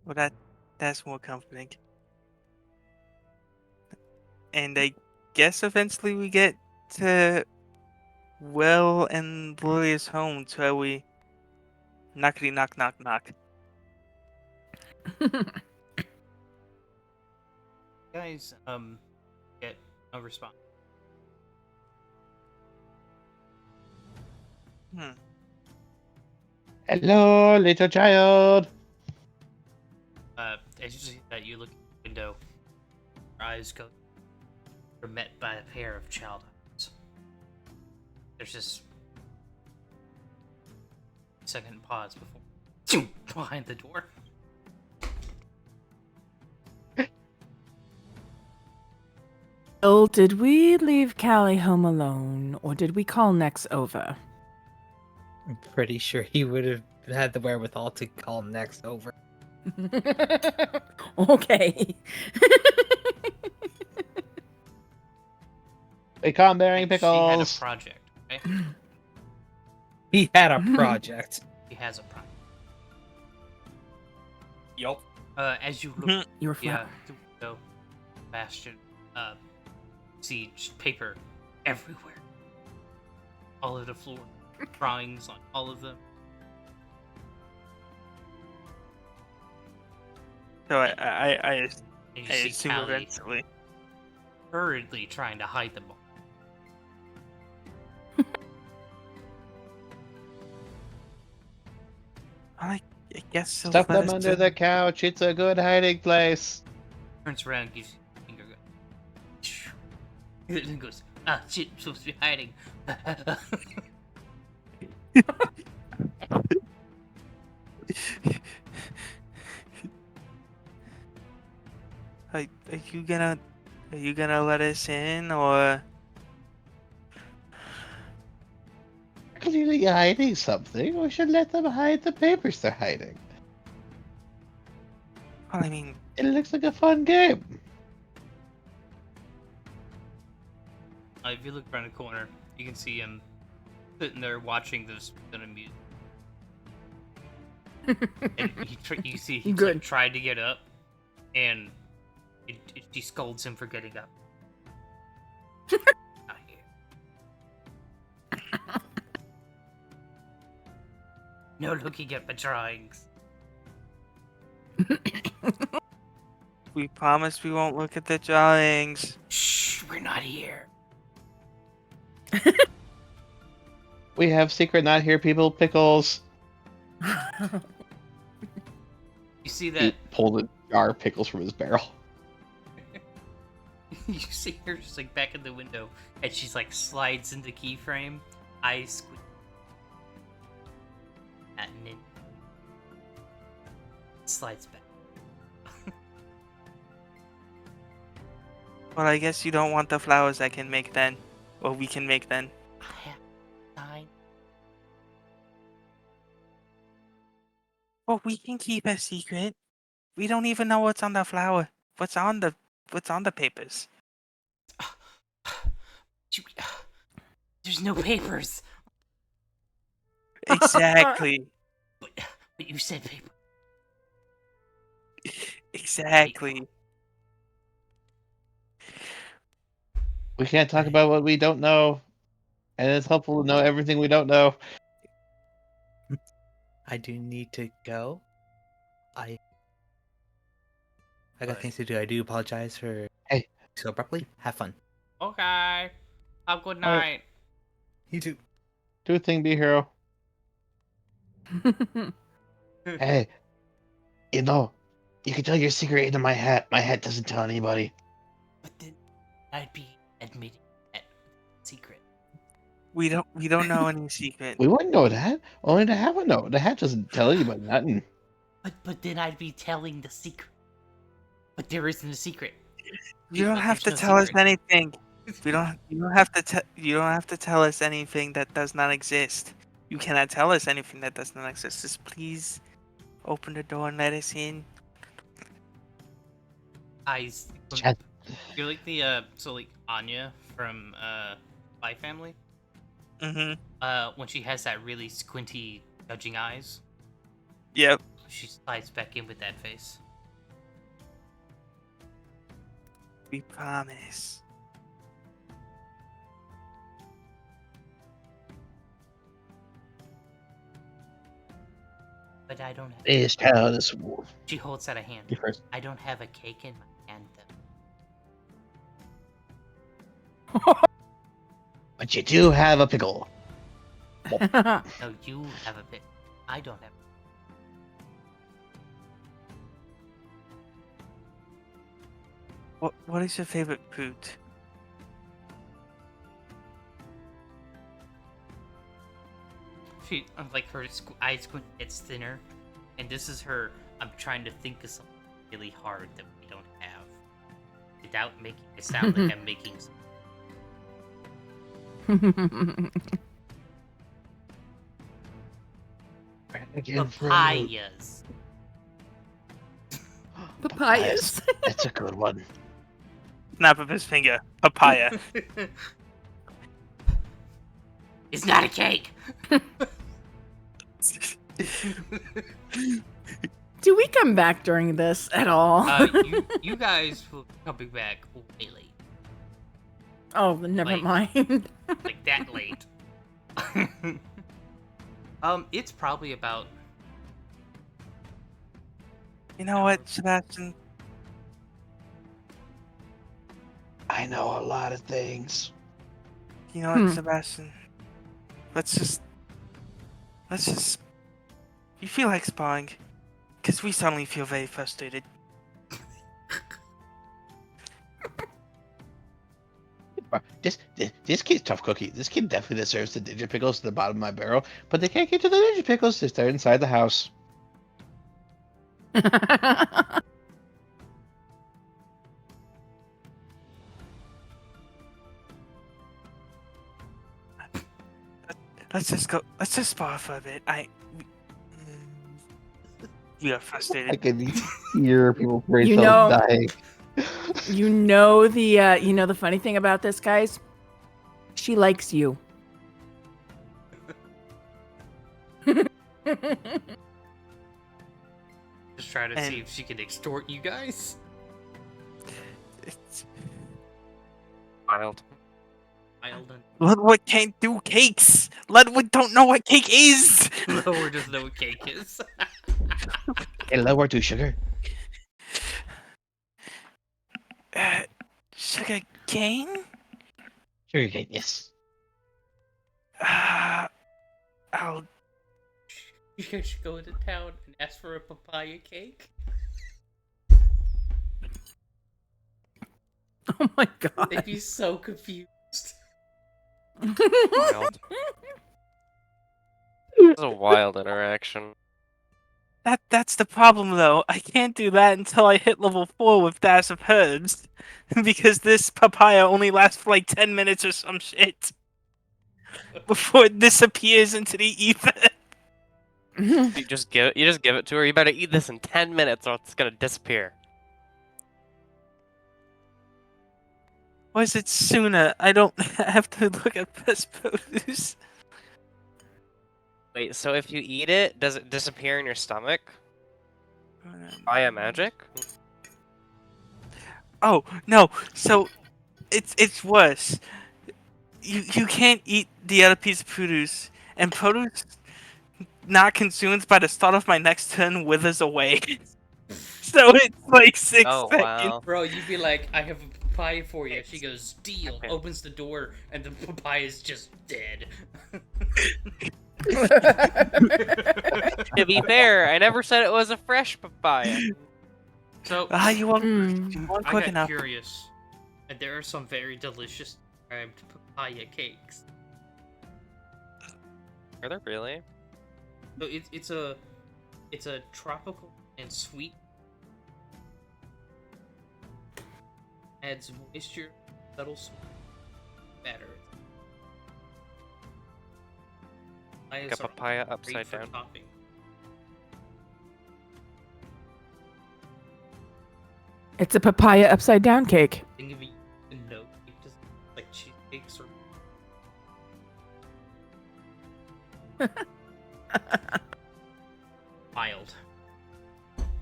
Well, that's more comforting. And I guess eventually we get to Will and Lily's home to where we knockety knock knock knock. Guys, get a response. Hello, little child. As you see that, you look at the window, your eyes go. You're met by a pair of child eyes. There's just a second pause before behind the door. Oh, did we leave Callie home alone, or did we call Nex over? I'm pretty sure he would have had the wherewithal to call next over. Okay. They come bearing She had a pickles. project, okay? He had a project. He has a project. Yup. As you look You're through flat. the window, Bastion, see just paper everywhere. All over the floor. Drawings on all of them. So I And you see assume Callie eventually. hurriedly trying to hide them all. I guess so. Stuff them under the couch. It's a good hiding place. Turns around, gives you a finger, goes, and goes, ah, shit, I'm supposed to be hiding. you gonna let us in, or Clearly hiding something. We should let them hide the papers they're hiding. well, I mean, It looks like a fun game. If you look around the corner, you can see him sitting there watching this music. And you see he's Good. like tried to get up, and she scolds him for getting up. Not here. No looking at my drawings. we promise we won't look at the drawings. Shh, we're not here. We have secret not here people pickles. You see He that? pulled a jar of pickles from his barrel. You see her just like back in the window, and she's like slides into keyframe, eyes squint. And then slides back. Well, I guess you don't want the flowers I can make then, or we can make then. I have nine. Well, we can keep a secret. We don't even know what's on the flower. What's on the papers? There's no papers. Exactly. But you said paper. Exactly. We can't talk about what we don't know. And it's helpful to know everything we don't know. I do need to go. I got things to do. I do apologize for Hey. so abruptly. Have fun. Okay. Have a good All right. night. You too. Do a thing, be a hero. Hey, you know, you can tell your secret into my hat. My hat doesn't tell anybody. But then I'd be admitting that secret. We don't know any secret. We wouldn't know that. Only the hat would know. The hat doesn't tell anybody nothing. But then I'd be telling the secret. But there isn't a secret. You don't have to There's no tell us secret. anything. You don't have to tell us anything that does not exist. You cannot tell us anything that does not exist. Just please open the door and let us in. Eyes. Chat. You're like the so like Anya from Spy Family. Mm-hmm. When she has that really squinty, judging eyes, Yep. she slides back in with that face. We promise. But I don't have. This town is wolf. She holds out a hand. You first. I don't have a cake in my hand though. But you do have a pickle. No, you have a bit. I don't have. What is your favorite fruit? She like her eyes gets thinner, and this is her. I'm trying to think of something really hard that we don't have, without making it sound like I'm making. Papayas. Papayas. That's a good one. Snap of his finger. Papaya. It's not a cake. Do we come back during this at all? You guys will be coming back way late. Oh, then never Late. mind. Like that late. It's probably about. You know what, Sebastian? I know a lot of things. You know what, Sebastian? Let's just. You feel like sparring? Because we suddenly feel very frustrated. This kid's tough cookie. This kid definitely deserves the ninja pickles at the bottom of my barrel, but they can't get to the ninja pickles if they're inside the house. let's just go. Let's just spar for a bit. We are I frustrated. can hear people's brain You cells know- dying. You know the funny thing about this, guys? She likes you. Just try to And- see if she can extort you guys. It's... Wild. Wild and Ludwig can't do cakes. Ludwig don't know what cake is. lower doesn't know what cake is. Hey, lower to sugar. Sugar cane? Sugar cane, yes. I'll. You guys should go into town and ask for a papaya cake. Oh my god. They'd be so confused. Wild. This is a wild interaction. That's the problem though. I can't do that until I hit level 4 with Dash of Herbs. Because this papaya only lasts for like 10 minutes or some shit. Before it disappears into the ether. You just give it to her. You better eat this in 10 minutes or it's gonna disappear. Or is it sooner? I don't have to look at best produce. Wait, so if you eat it, does it disappear in your stomach? Via magic? Oh no! So it's worse. You can't eat the other piece of produce, and produce not consumed by the start of my next turn withers away. So it's like 6 Oh, seconds. wow. Bro, you'd be like, I have a papaya for you. She goes, deal. Okay. Opens the door, and the papaya's just dead. To be fair, I never said it was a fresh papaya. So, You weren't I quick got enough. curious, and there are some very delicious described papaya cakes. Are there really? So it's a tropical and sweet. Adds moisture, subtle sweet, batter. Like a papaya Great upside for down. topping. It's a papaya upside down cake. Think of it, no, it just like cheesecakes or wild.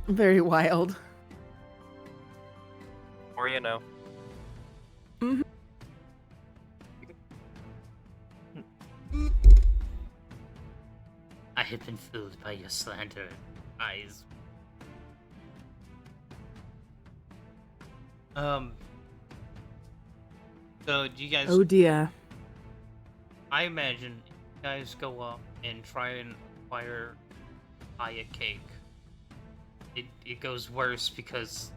Very wild. Or you know. I have been fooled by your slander eyes. So do you guys? Oh dear. I imagine if you guys go up and try and acquire a cake. It goes worse because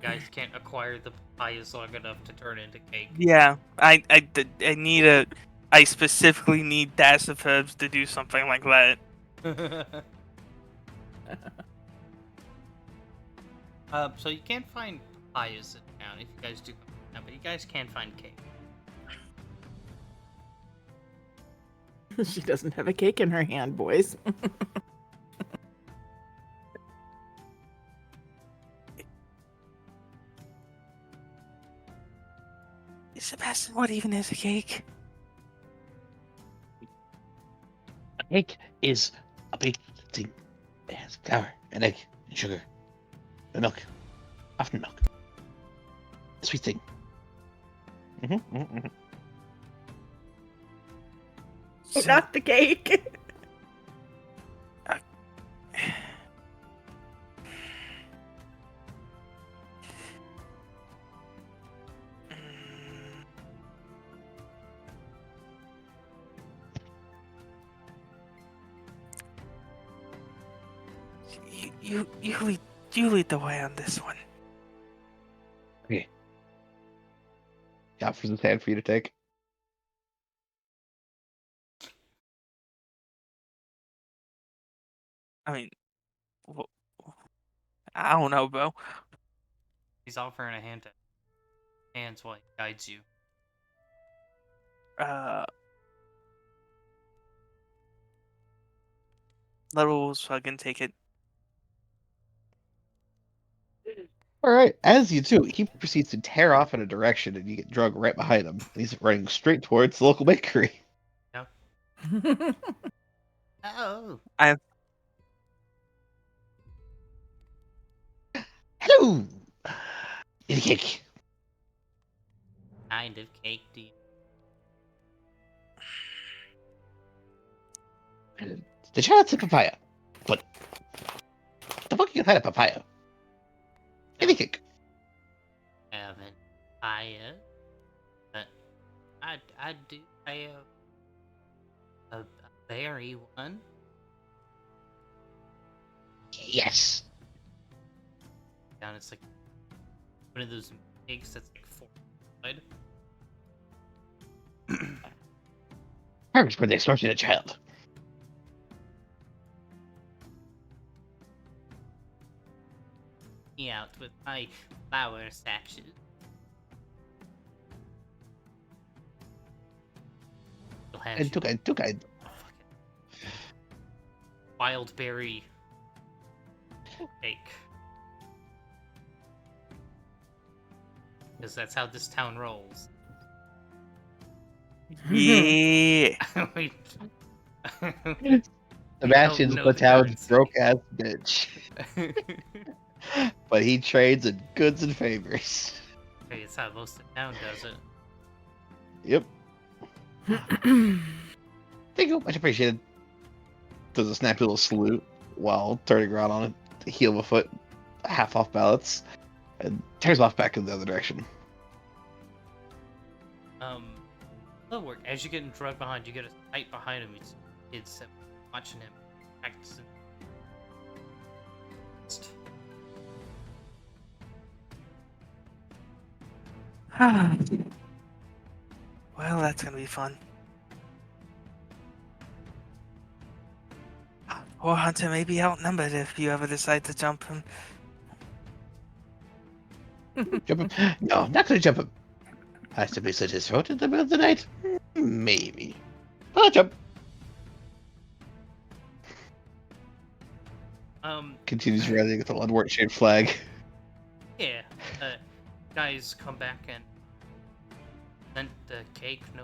you guys can't acquire the papayas long enough to turn into cake. Yeah, I need a. I specifically need Dash of Herbs to do something like that. So you can't find papayas in town if you guys do come to town, but you guys can find cake. She doesn't have a cake in her hand, boys. Sebastian, what even is a cake? A cake is a big thing. It has flour and egg and sugar and milk. Often milk. A sweet thing. Not the cake. You lead the way on this one. Okay. He offers his hand for you to take. I mean, I don't know, bro. He's offering a hand to hands while he guides you. Level will fucking take it. All right, as you do, he proceeds to tear off in a direction, and you get Drug right behind him. And he's running straight towards the local bakery. Oh. Hello, eat a cake. Kind of cake do you... The child's a papaya. But the fuck you had a papaya? Eat a cake. Haven't papaya, but I do have a berry one. Yes. Down, it's like one of those cakes that's like 4 side. Perfect for the extortionate child. Me out with my flower sashes. And too kind, too kind. Wild berry cake. Because that's how this town rolls. Yeah. Wait. Sebastian's know the town's currency. broke ass bitch. But he trades in goods and favors. Hey, it's how most of the town does it. Yep. Thank you, much appreciated. Does a snappy little salute while turning around on it, heel of a foot, half off balance, and tears off back in the other direction. That'll work. As you get in Drug behind, you get a sight behind him. It's watching him practicing. Well, that's gonna be fun. Or Hunter may be outnumbered if you ever decide to jump him. Jump him? No, not gonna jump him. Has to be such his throat in the middle of the night? Maybe. I'll jump. Continues running with the Ludwart shaped flag. Yeah. Guys come back and sent the cake. No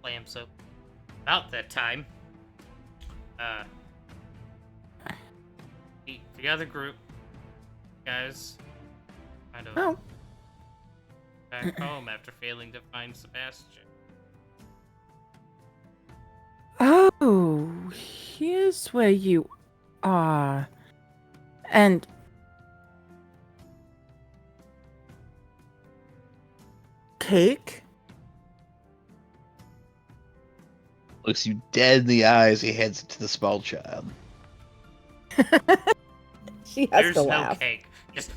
lamb soap. About that time, the other group, guys, kind of back home after failing to find Sebastian. Oh, here's where you are. And cake? Looks you dead in the eyes, he heads to the small child. She has There's to no laugh. cake. Just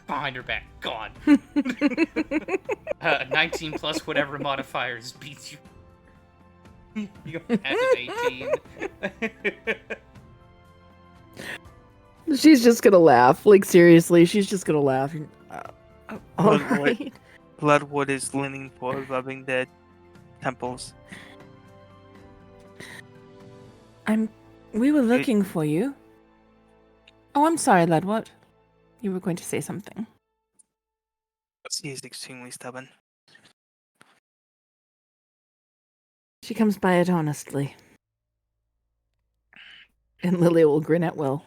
behind her back. Gone. 19 plus whatever modifiers beats you. You have an 18. She's just gonna laugh. Like, seriously, she's just gonna laugh. All Bloodwood. right. Bloodwood is leaning forward, rubbing their temples. We were looking for you. Oh, I'm sorry, Ludwart. You were going to say something. He is extremely stubborn. She comes by it honestly. And Lily will grin at Will.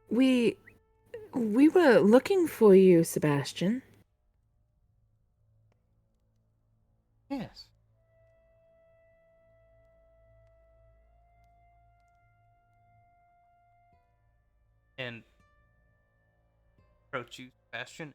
We were looking for you, Sebastian. Yes. And approach you, Sebastian.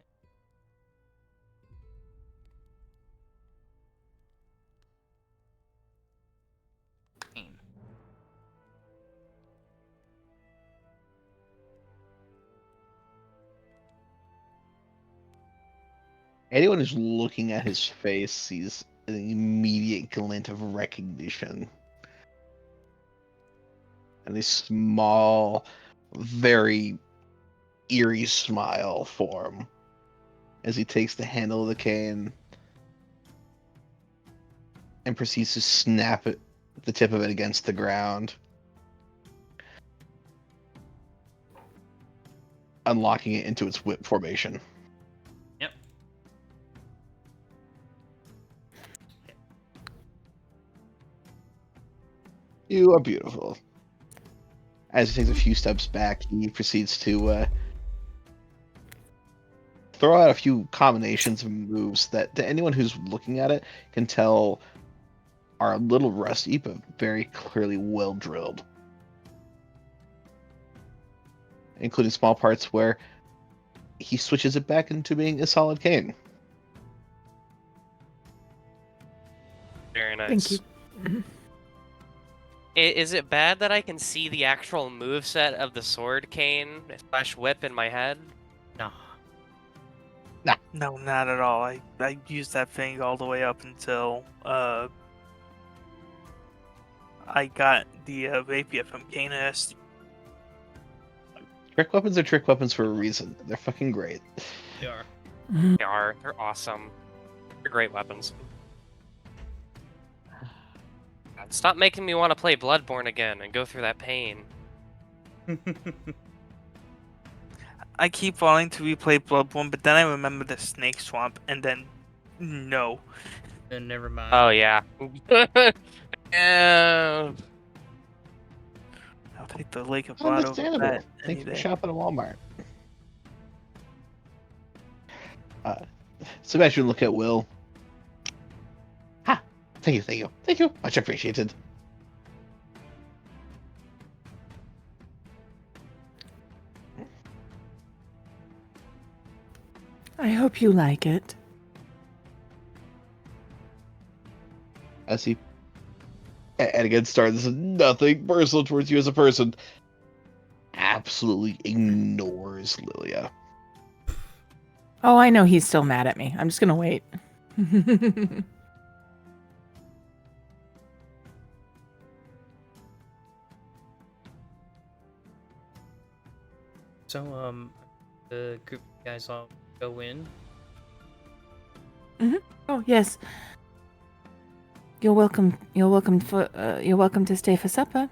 Anyone who's looking at his face sees an immediate glint of recognition. And a small, very eerie smile form as he takes the handle of the cane and proceeds to snap it, the tip of it against the ground, unlocking it into its whip formation. Yep. You are beautiful. As he takes a few steps back, he proceeds to throw out a few combinations of moves that, to anyone who's looking at it, can tell are a little rusty, but very clearly well drilled. Including small parts where he switches it back into being a solid cane. Very nice. Thank you. Is it bad that I can see the actual moveset of the sword cane / whip in my head? No. No, not at all. I used that thing all the way up until I got the rapier from Canis. Trick weapons are trick weapons for a reason. They're fucking great. They are. They are. They're awesome. They're great weapons. Stop making me want to play Bloodborne again and go through that pain. I keep wanting to replay Bloodborne, but then I remember the Snake Swamp, and then no. Then never mind. Oh yeah. Yeah. I'll take the Lake of Blood over Understandable. that any Thank you for day. shopping at Walmart. Sebastian, look at Will. Ha! Thank you. Much appreciated. I hope you like it. As he, and again, starts nothing personal towards you as a person. Absolutely ignores Lilia. Oh, I know he's still mad at me. I'm just gonna wait. So, the group of guys all go in. Oh yes. You're welcome. You're welcome to stay for supper.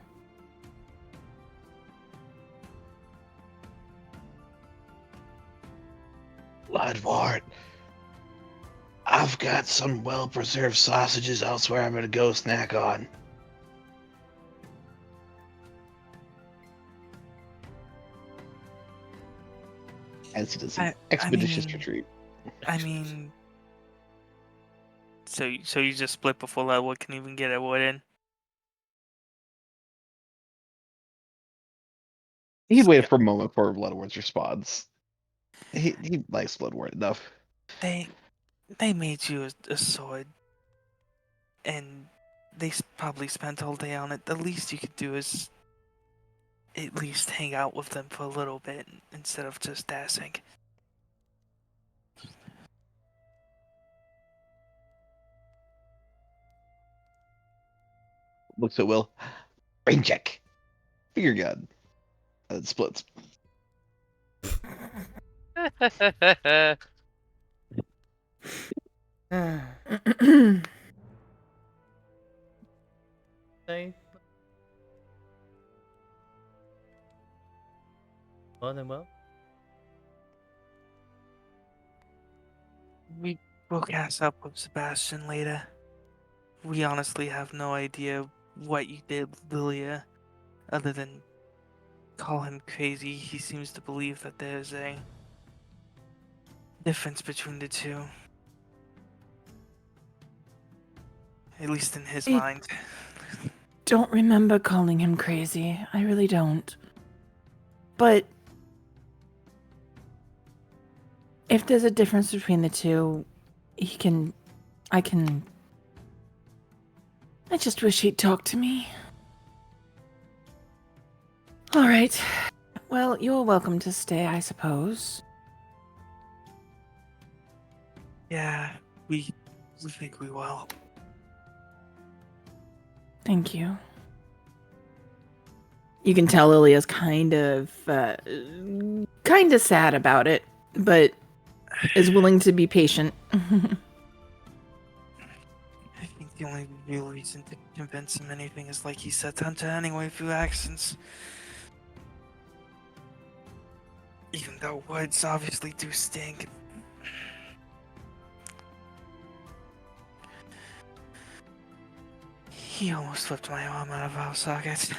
Bloodborne. I've got some well-preserved sausages elsewhere I'm gonna go snack on. As he does an expeditious retreat. I mean, so you just split before Ludwig can even get a wood in. He waited for a moment for Bloodborne's response. He likes Bloodborne enough. They made you a sword, and they probably spent all day on it. The least you could do is at least hang out with them for a little bit instead of just dashing. Looks at Will. Brain check. Finger gun. And it splits. Say. Well then, well. We will catch up with Sebastian later. We honestly have no idea what you did with Lilia, other than call him crazy. He seems to believe that there's a difference between the two. At least in his mind. Don't remember calling him crazy. I really don't. But if there's a difference between the two, I just wish he'd talk to me. All right. Well, you're welcome to stay, I suppose. Yeah, we think we will. Thank you. You can tell Lilia's kind of sad about it, but is willing to be patient. I think The only real reason to convince him anything is like he said Hunter anyway through accents. Even though words obviously do stink. He almost flipped my arm out of our socket.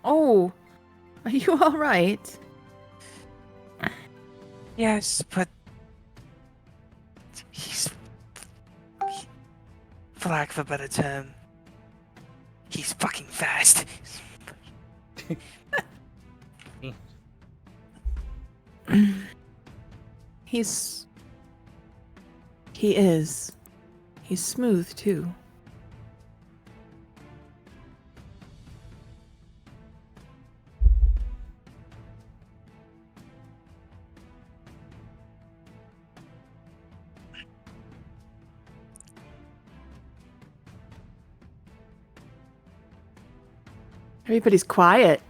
Oh, are you all right? Yes, but for lack of a better term, he's fucking fast. He is. He's smooth too. Everybody's quiet.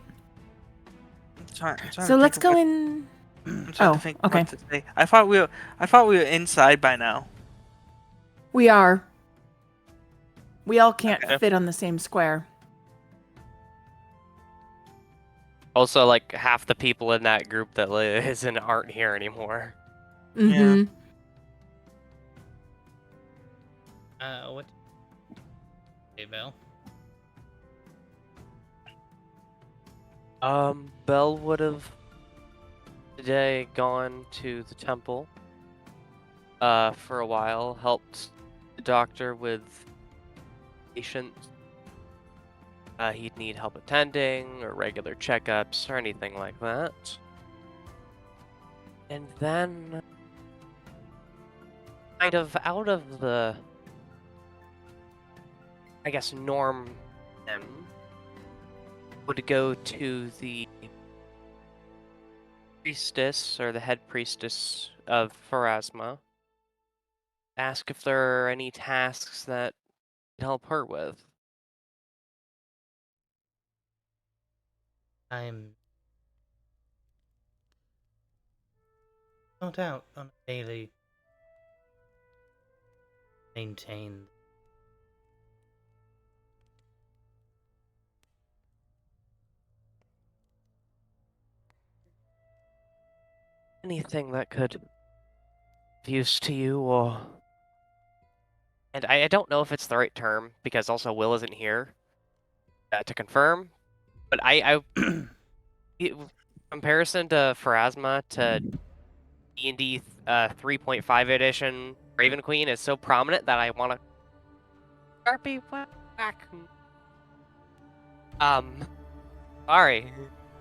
I'm trying So to let's think go of in. I'm trying Oh, to think okay. what to say. I thought we were inside by now. We are. We all can't Okay. fit on the same square. Also, like half the people in that group that isn't aren't here anymore. Mm-hmm. What? Hey, Bell. Belle would have today gone to the temple for a while, helped the doctor with patients he'd need help attending, or regular checkups, or anything like that. And then, kind of out of the, I guess, norm, would go to the priestess, or the head priestess of Pharasma, ask if there are any tasks that could help her with. I'm not out on a daily maintained. Anything that could be use to you, or... And I don't know if it's the right term, because also Will isn't here to confirm, but comparison to Pharasma to D&D 3.5 edition Raven Queen is so prominent that I want to Sharpie whack. Sorry.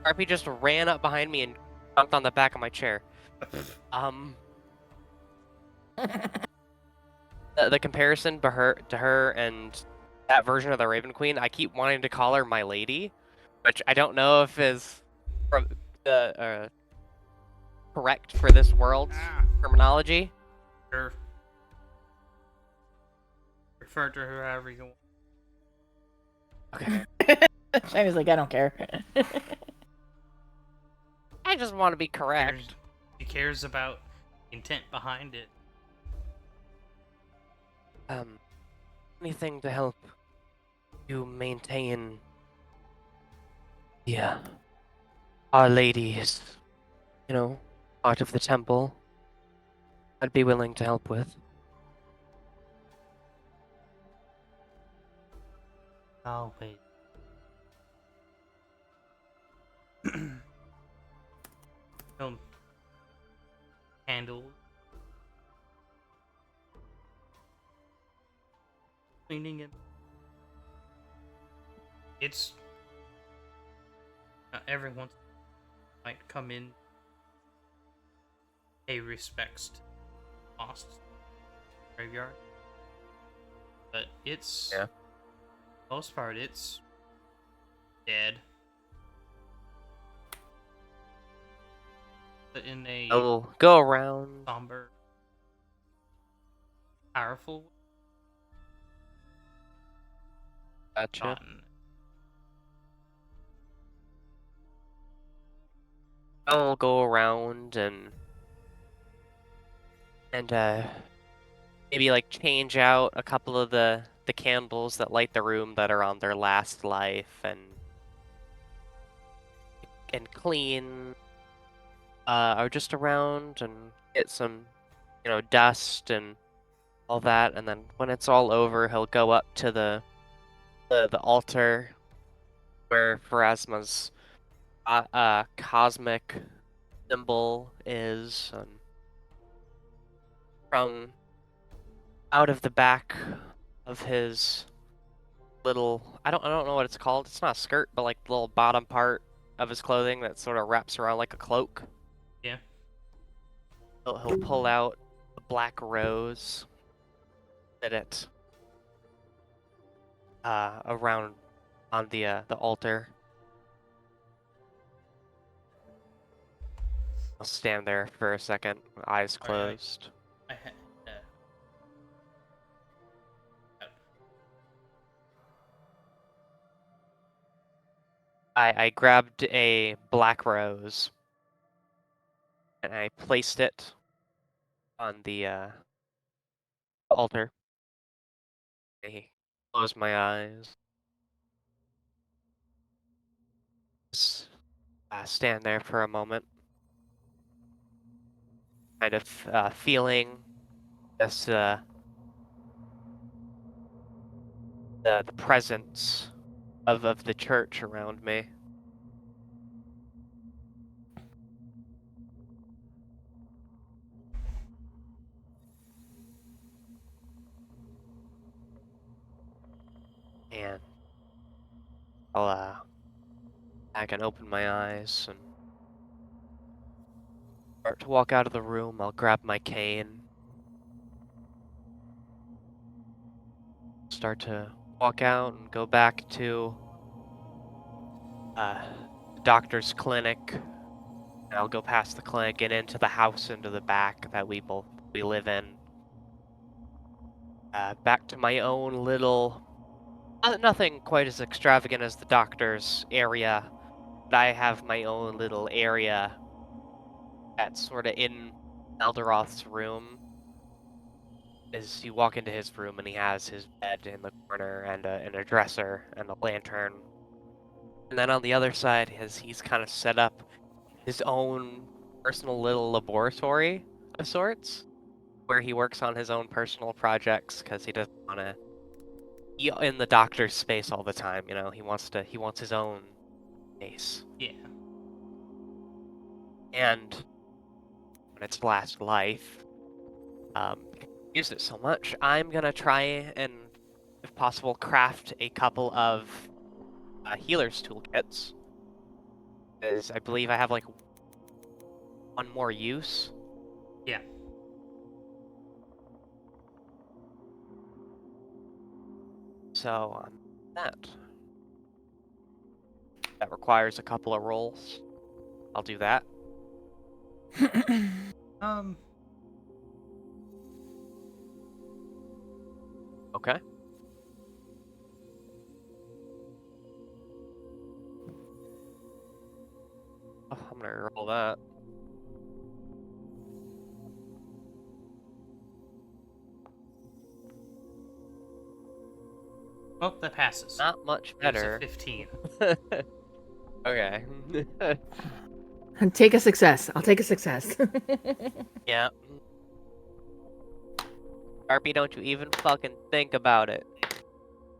Sharpie just ran up behind me and jumped on the back of my chair. The comparison to her and that version of the Raven Queen, I keep wanting to call her my lady, which I don't know if is correct for this world's terminology. Sure. Refer to her however you want. Okay. Shiny's like, I don't care. I just want to be correct. He cares about intent behind it. Anything to help you maintain, yeah, Our Lady's, part of the temple, I'd be willing to help with. Always. Handle cleaning it. It's everyone might come in, pay respects to lost graveyard, but it's most part it's dead. But in a I'll go around. somber, powerful. Gotcha. I'll go around and maybe like change out a couple of the candles that light the room that are on their last life, and clean or just around and get some, dust and all that. And then when it's all over, he'll go up to the altar where Pharasma's cosmic symbol is, and from out of the back of his little, I don't know what it's called. It's not a skirt, but like the little bottom part of his clothing that sort of wraps around like a cloak. Yeah. He'll pull out a black rose, set it around on the altar. I'll stand there for a second, eyes closed. I grabbed a black rose and I placed it on the altar. I closed my eyes. Just, stand there for a moment. Kind of feeling this the presence of the church around me. And I can open my eyes and start to walk out of the room. I'll grab my cane, start to walk out and go back to the doctor's clinic. And I'll go past the clinic and into the house into the back that we live in. Back to my own little, nothing quite as extravagant as the doctor's area, but I have my own little area that's sort of in Elderoth's room. As you walk into his room and he has his bed in the corner and a dresser and a lantern. And then on the other side, he's kind of set up his own personal little laboratory of sorts, where he works on his own personal projects because he doesn't want to be in the doctor's space all the time. He wants his own space. Yeah. And when its last life, used it so much, I'm gonna try and, if possible, craft a couple of healer's toolkits. Because I believe I have like one more use. Yeah. So that requires a couple of rolls. I'll do that. Okay. Oh, I'm gonna roll that. Oh, that passes. Not much It was better. a 15. Okay. Take a success. I'll take a success. Yeah. Harpy, don't you even fucking think about it.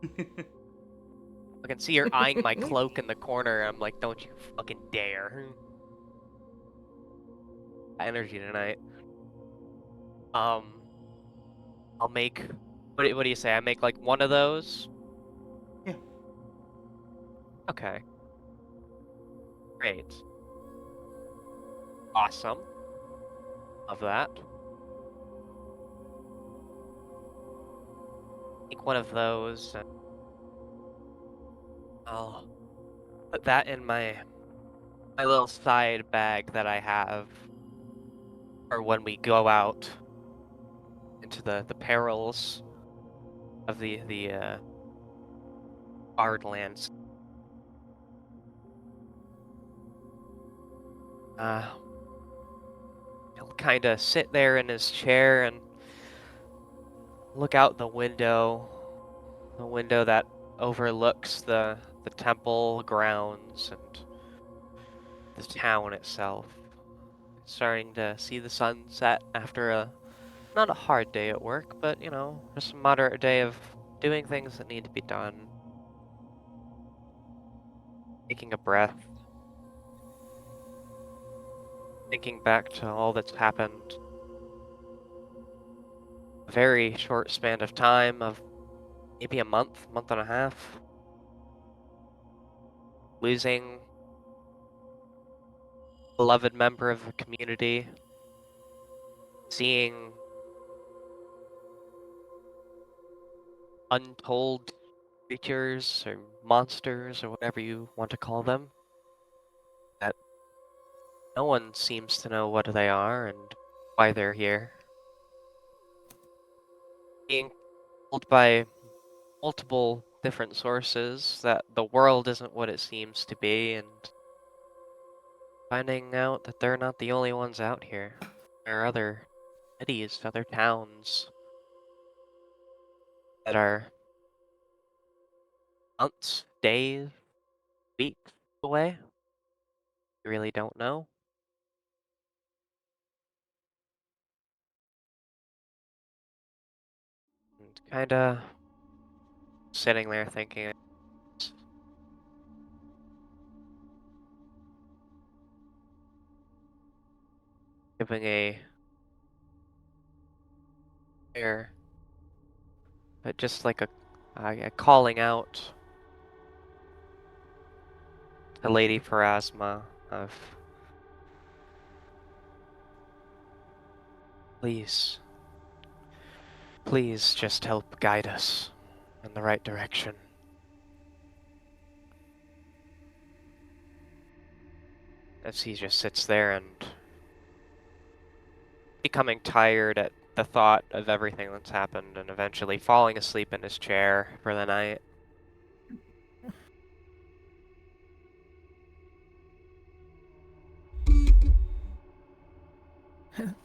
I can see her eyeing my cloak in the corner. I'm like, don't you fucking dare. Energy tonight. I'll make... What do you say? I make like one of those? Yeah. Okay. Great. Awesome. Love that. Make one of those, and I'll put that in my little side bag that I have for when we go out into the perils of the Bardlands. He'll kind of sit there in his chair and look out the window that overlooks the temple grounds and the town itself. Starting to see the sun set after not a hard day at work, but just a moderate day of doing things that need to be done. Taking a breath, thinking back to all that's happened. A very short span of time of maybe a month and a half. Losing a beloved member of the community. Seeing untold creatures or monsters or whatever you want to call them. That no one seems to know what they are and why they're here. Being told by multiple different sources that the world isn't what it seems to be, and finding out that they're not the only ones out here. There are other cities, other towns that are months, days, weeks away. You really don't know. And kinda sitting there thinking, giving a prayer, but just like a calling out to Lady Pharasma of, please, please just help guide us in the right direction. As he just sits there and becoming tired at the thought of everything that's happened and eventually falling asleep in his chair for the night.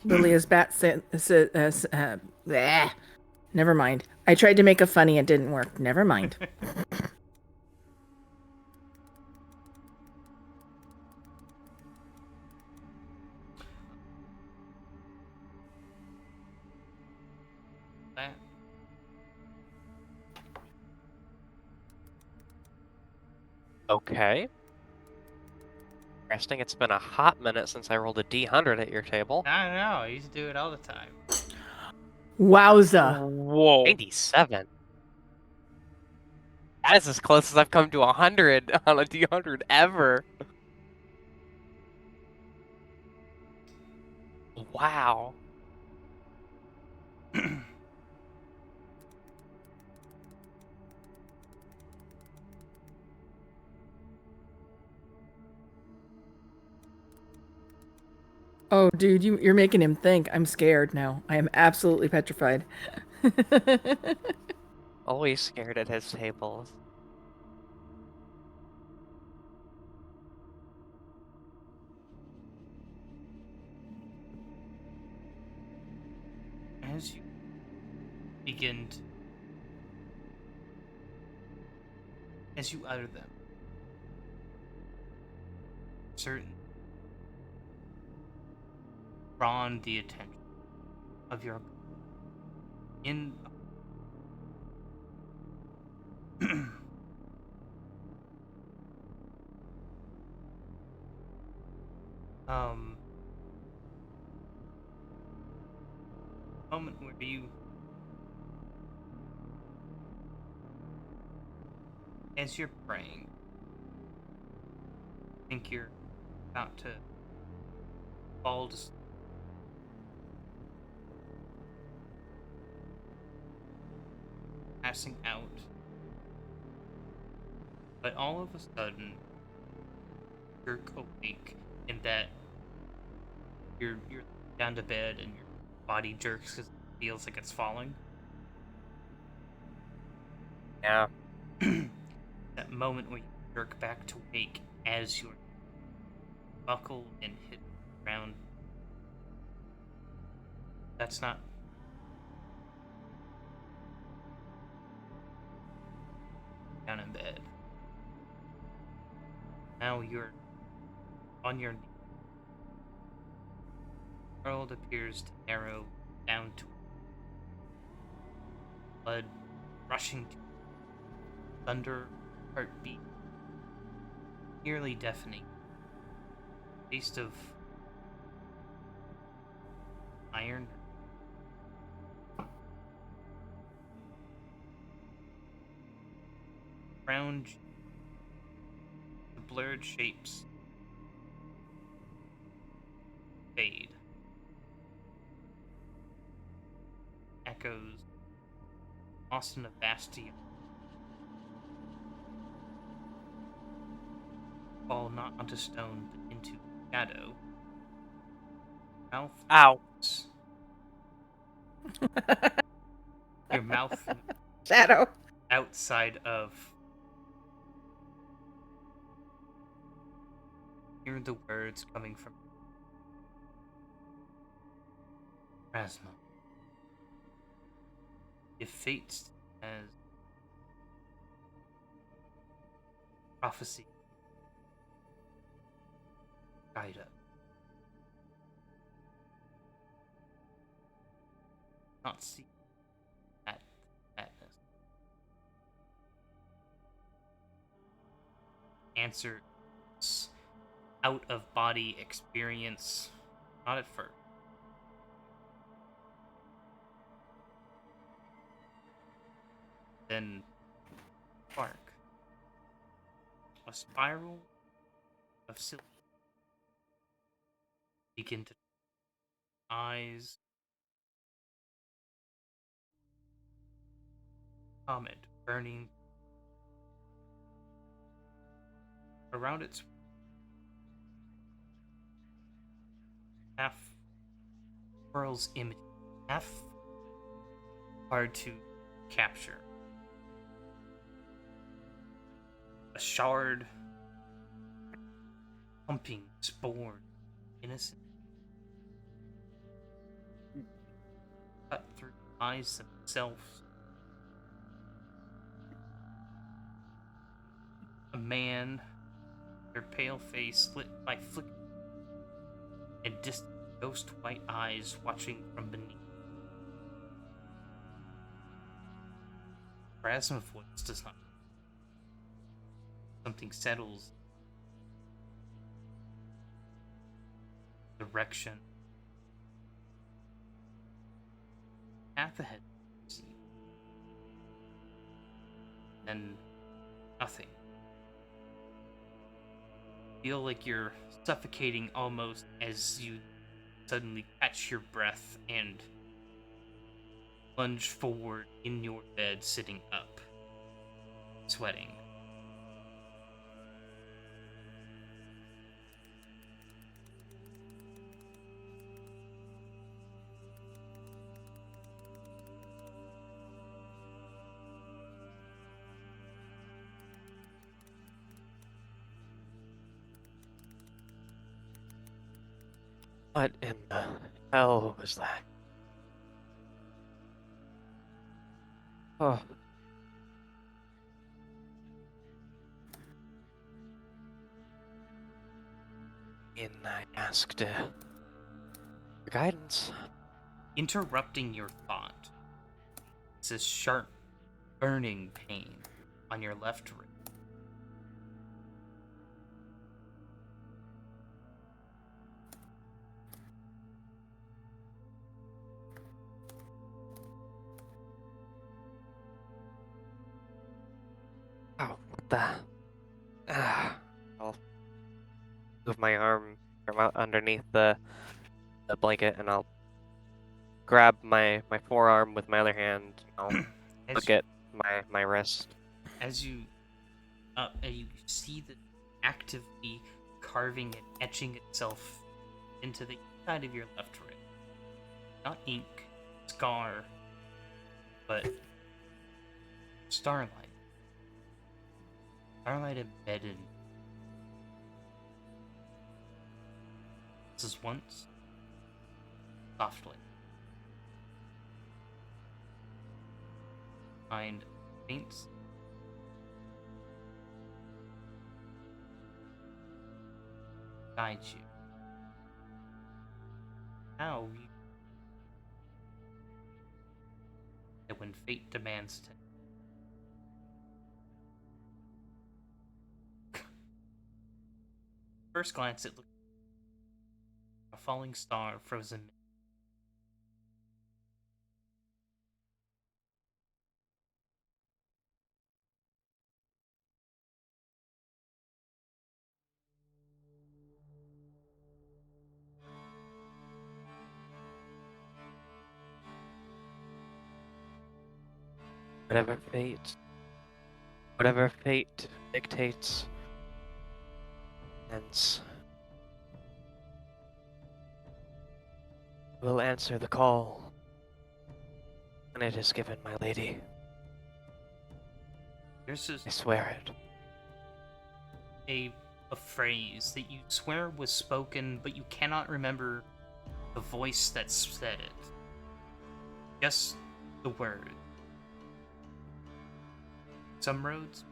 Lilia's bat bleh. Never mind. I tried to make a funny, it didn't work. Never mind. That. Okay. Interesting. It's been a hot minute since I rolled a D100 at your table. I know. I used to do it all the time. Wowza. Whoa. 97. That is as close as I've come to 100 on a D100 ever. Wow. Oh, dude, you're making him think. I'm scared now. I am absolutely petrified. Always scared at his tables. As you begin to, as you utter them, certain drawn the attention of your in moment where you, as you're praying, think you're about to fall to sleep. Passing out, but all of a sudden jerk awake in that you're down to bed and your body jerks because it feels like it's falling. Yeah. That moment where you jerk back to wake as you're buckle and hit the ground. That's not you're on your knee. The world appears to narrow down to blood rushing to thunder, heartbeat, nearly deafening. Taste of iron. Round, the blurred shapes fade. Echoes, lost in a bastion, fall not onto stone but into shadow. Mouth. Ow. Your mouth Shadow. outside of. Hear the words coming from Rasma. If fate as prophecy guide us. Not see that madness. Answer out of body experience, not at first. Then spark. A spiral of silk begin to eyes. Comet burning around its half pearl's image, half hard to capture. A shard pumping spore, innocent, cut through eyes themselves. A man, their pale face lit by flickering and distant ghost white eyes watching from beneath. Rasma voice does not. Something settles. Direction. Path ahead. Then nothing. Feel like you're suffocating almost as you suddenly catch your breath and plunge forward in your bed, sitting up, sweating. What in the hell was that? Oh. And I asked for guidance. Interrupting your thought is this sharp, burning pain on your left wrist. Oh, what the? I'll move my arm from out underneath the blanket, and I'll grab my forearm with my other hand. I'll look at my wrist. As you see the actively carving and etching itself into the inside of your left wrist. Not ink, scar, but starlight. Starlight embedded. This is once softly. Find faint guide you. Now, when fate demands to. First glance, it looks like a falling star frozen. Whatever fate dictates, hence will answer the call when it is given, my lady. There's I swear it. a phrase that you swear was spoken, but you cannot remember the voice that said it. Just the word. Some roads,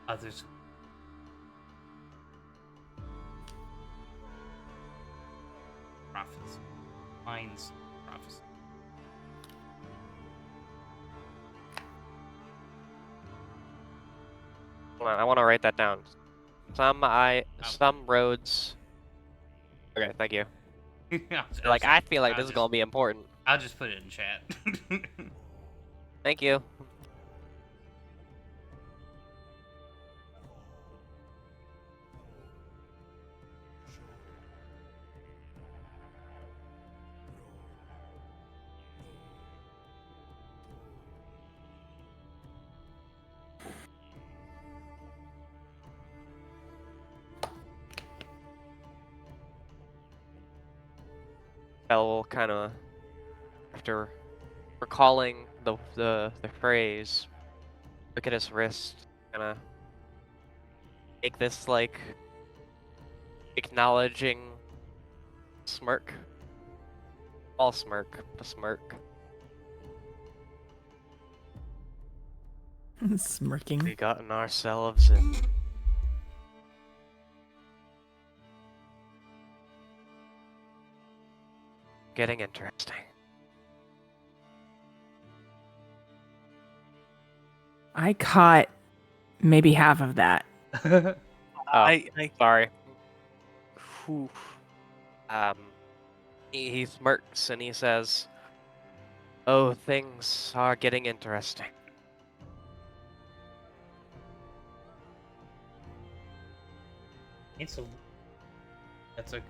others. Prophets. Mine's prophecy. Hold on, I want to write that down. Some roads. Okay, thank you. Like, I feel like this is gonna be important. I'll just put it in chat. Thank you. Bell kind of, after recalling the phrase, look at his wrist, kind of make this like acknowledging smirk. All smirk, a smirk. Smirking. We gotten ourselves in. Getting interesting. I caught maybe half of that. Oh, sorry. Whew. He smirks and he says, "Oh, things are getting interesting." That's a good.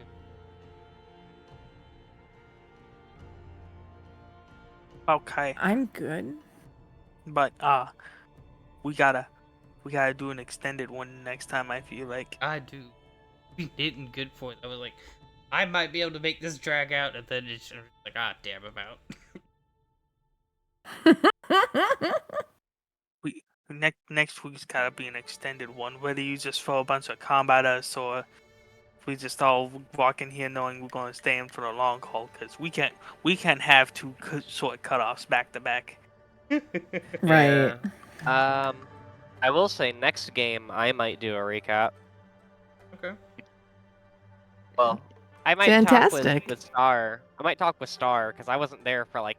Okay. I'm good. But we gotta do an extended one next time. I feel like. I do. We did in good point. I was like, I might be able to make this drag out, and then it's like, damn, I'm out. We next week's gotta be an extended one. Whether you just throw a bunch of combaters or if we just all walk in here knowing we're gonna stay in for the long haul, because we can't have two short cutoffs back to back. Right. Yeah. I will say next game I might do a recap. Okay. Well, I might Fantastic. talk with Star. I might talk with Star because I wasn't there for like.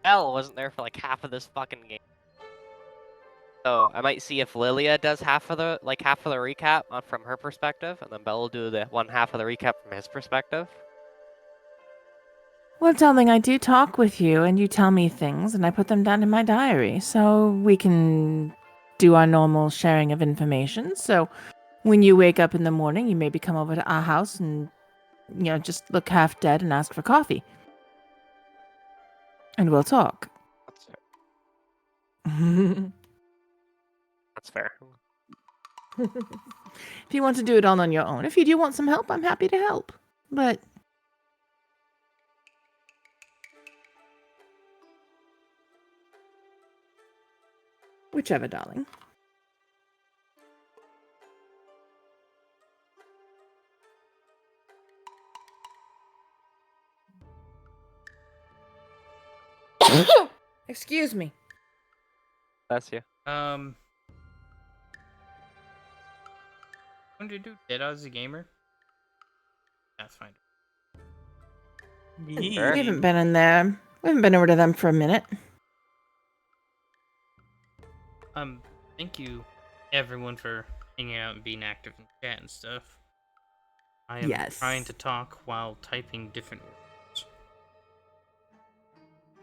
Elle wasn't there for like half of this fucking game. So I might see if Lilia does half of the recap from her perspective, and then Bell will do the one half of the recap from his perspective. Well, darling, I do talk with you, and you tell me things, and I put them down in my diary, so we can do our normal sharing of information. So when you wake up in the morning, you maybe come over to our house and, just look half dead and ask for coffee. And we'll talk. That's fair. That's fair. If you want to do it all on your own. If you do want some help, I'm happy to help. But whichever, darling. Excuse me. That's you. What did you do? Dead as a gamer? Pathfinder. We haven't been in there. We haven't been over to them for a minute. Thank you, everyone, for hanging out and being active in chat and stuff. I am trying to talk while typing different words.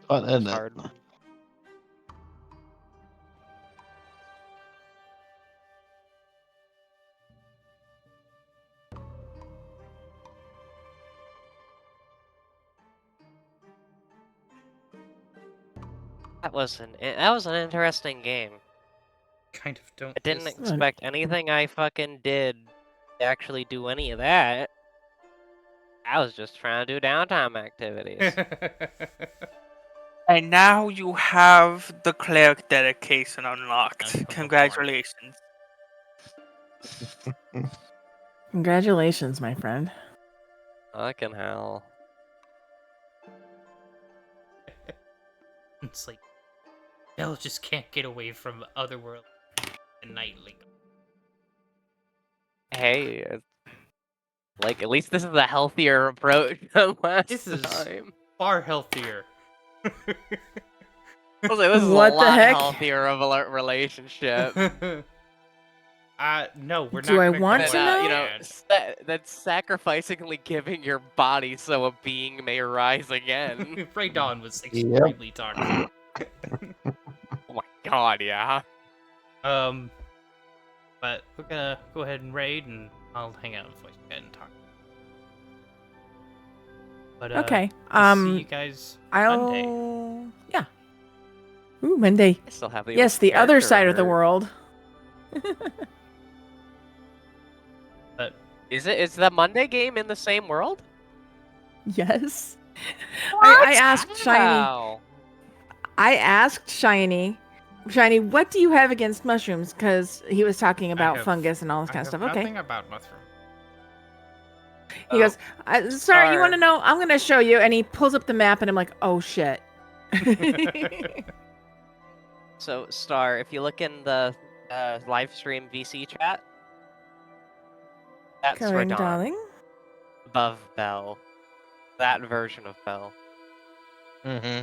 Fun, isn't it? Hard. That was an interesting game. Kind of don't. I didn't expect anything I fucking did to actually do any of that. I was just trying to do downtime activities. And now you have the cleric dedication unlocked. That's Congratulations. Congratulations, my friend. Fucking hell. It's like Belle just can't get away from Otherworld and Nightly. Hey, like at least this is a healthier approach than last This is time. far healthier. I was like, this is What a the lot heck? healthier of a relationship. No, we're not. Do I gonna want call to it know? You know, bad. that's sacrificingly giving your body so a being may rise again. Ray Dawn was extremely toxic. Oh my god, yeah. But we're gonna go ahead and raid, and I'll hang out with voice chat and talk. But Okay. see you guys Monday. Yeah. Ooh, Monday. I still have the Yes, old the other side of the character. world. But Is the Monday game in the same world? Yes. What? I asked Shiny. How? I asked Shiny, what do you have against mushrooms? Because he was talking about have- fungus and all this I kind of have stuff. Okay. nothing about mushroom. He goes, "Sir, you want to Star. know? I'm going to show you." And he pulls up the map, and I'm like, "Oh shit." So, Star, if you look in the live stream VC chat, that's Going, Radon darling. above Bell. That version of Bell. Hmm.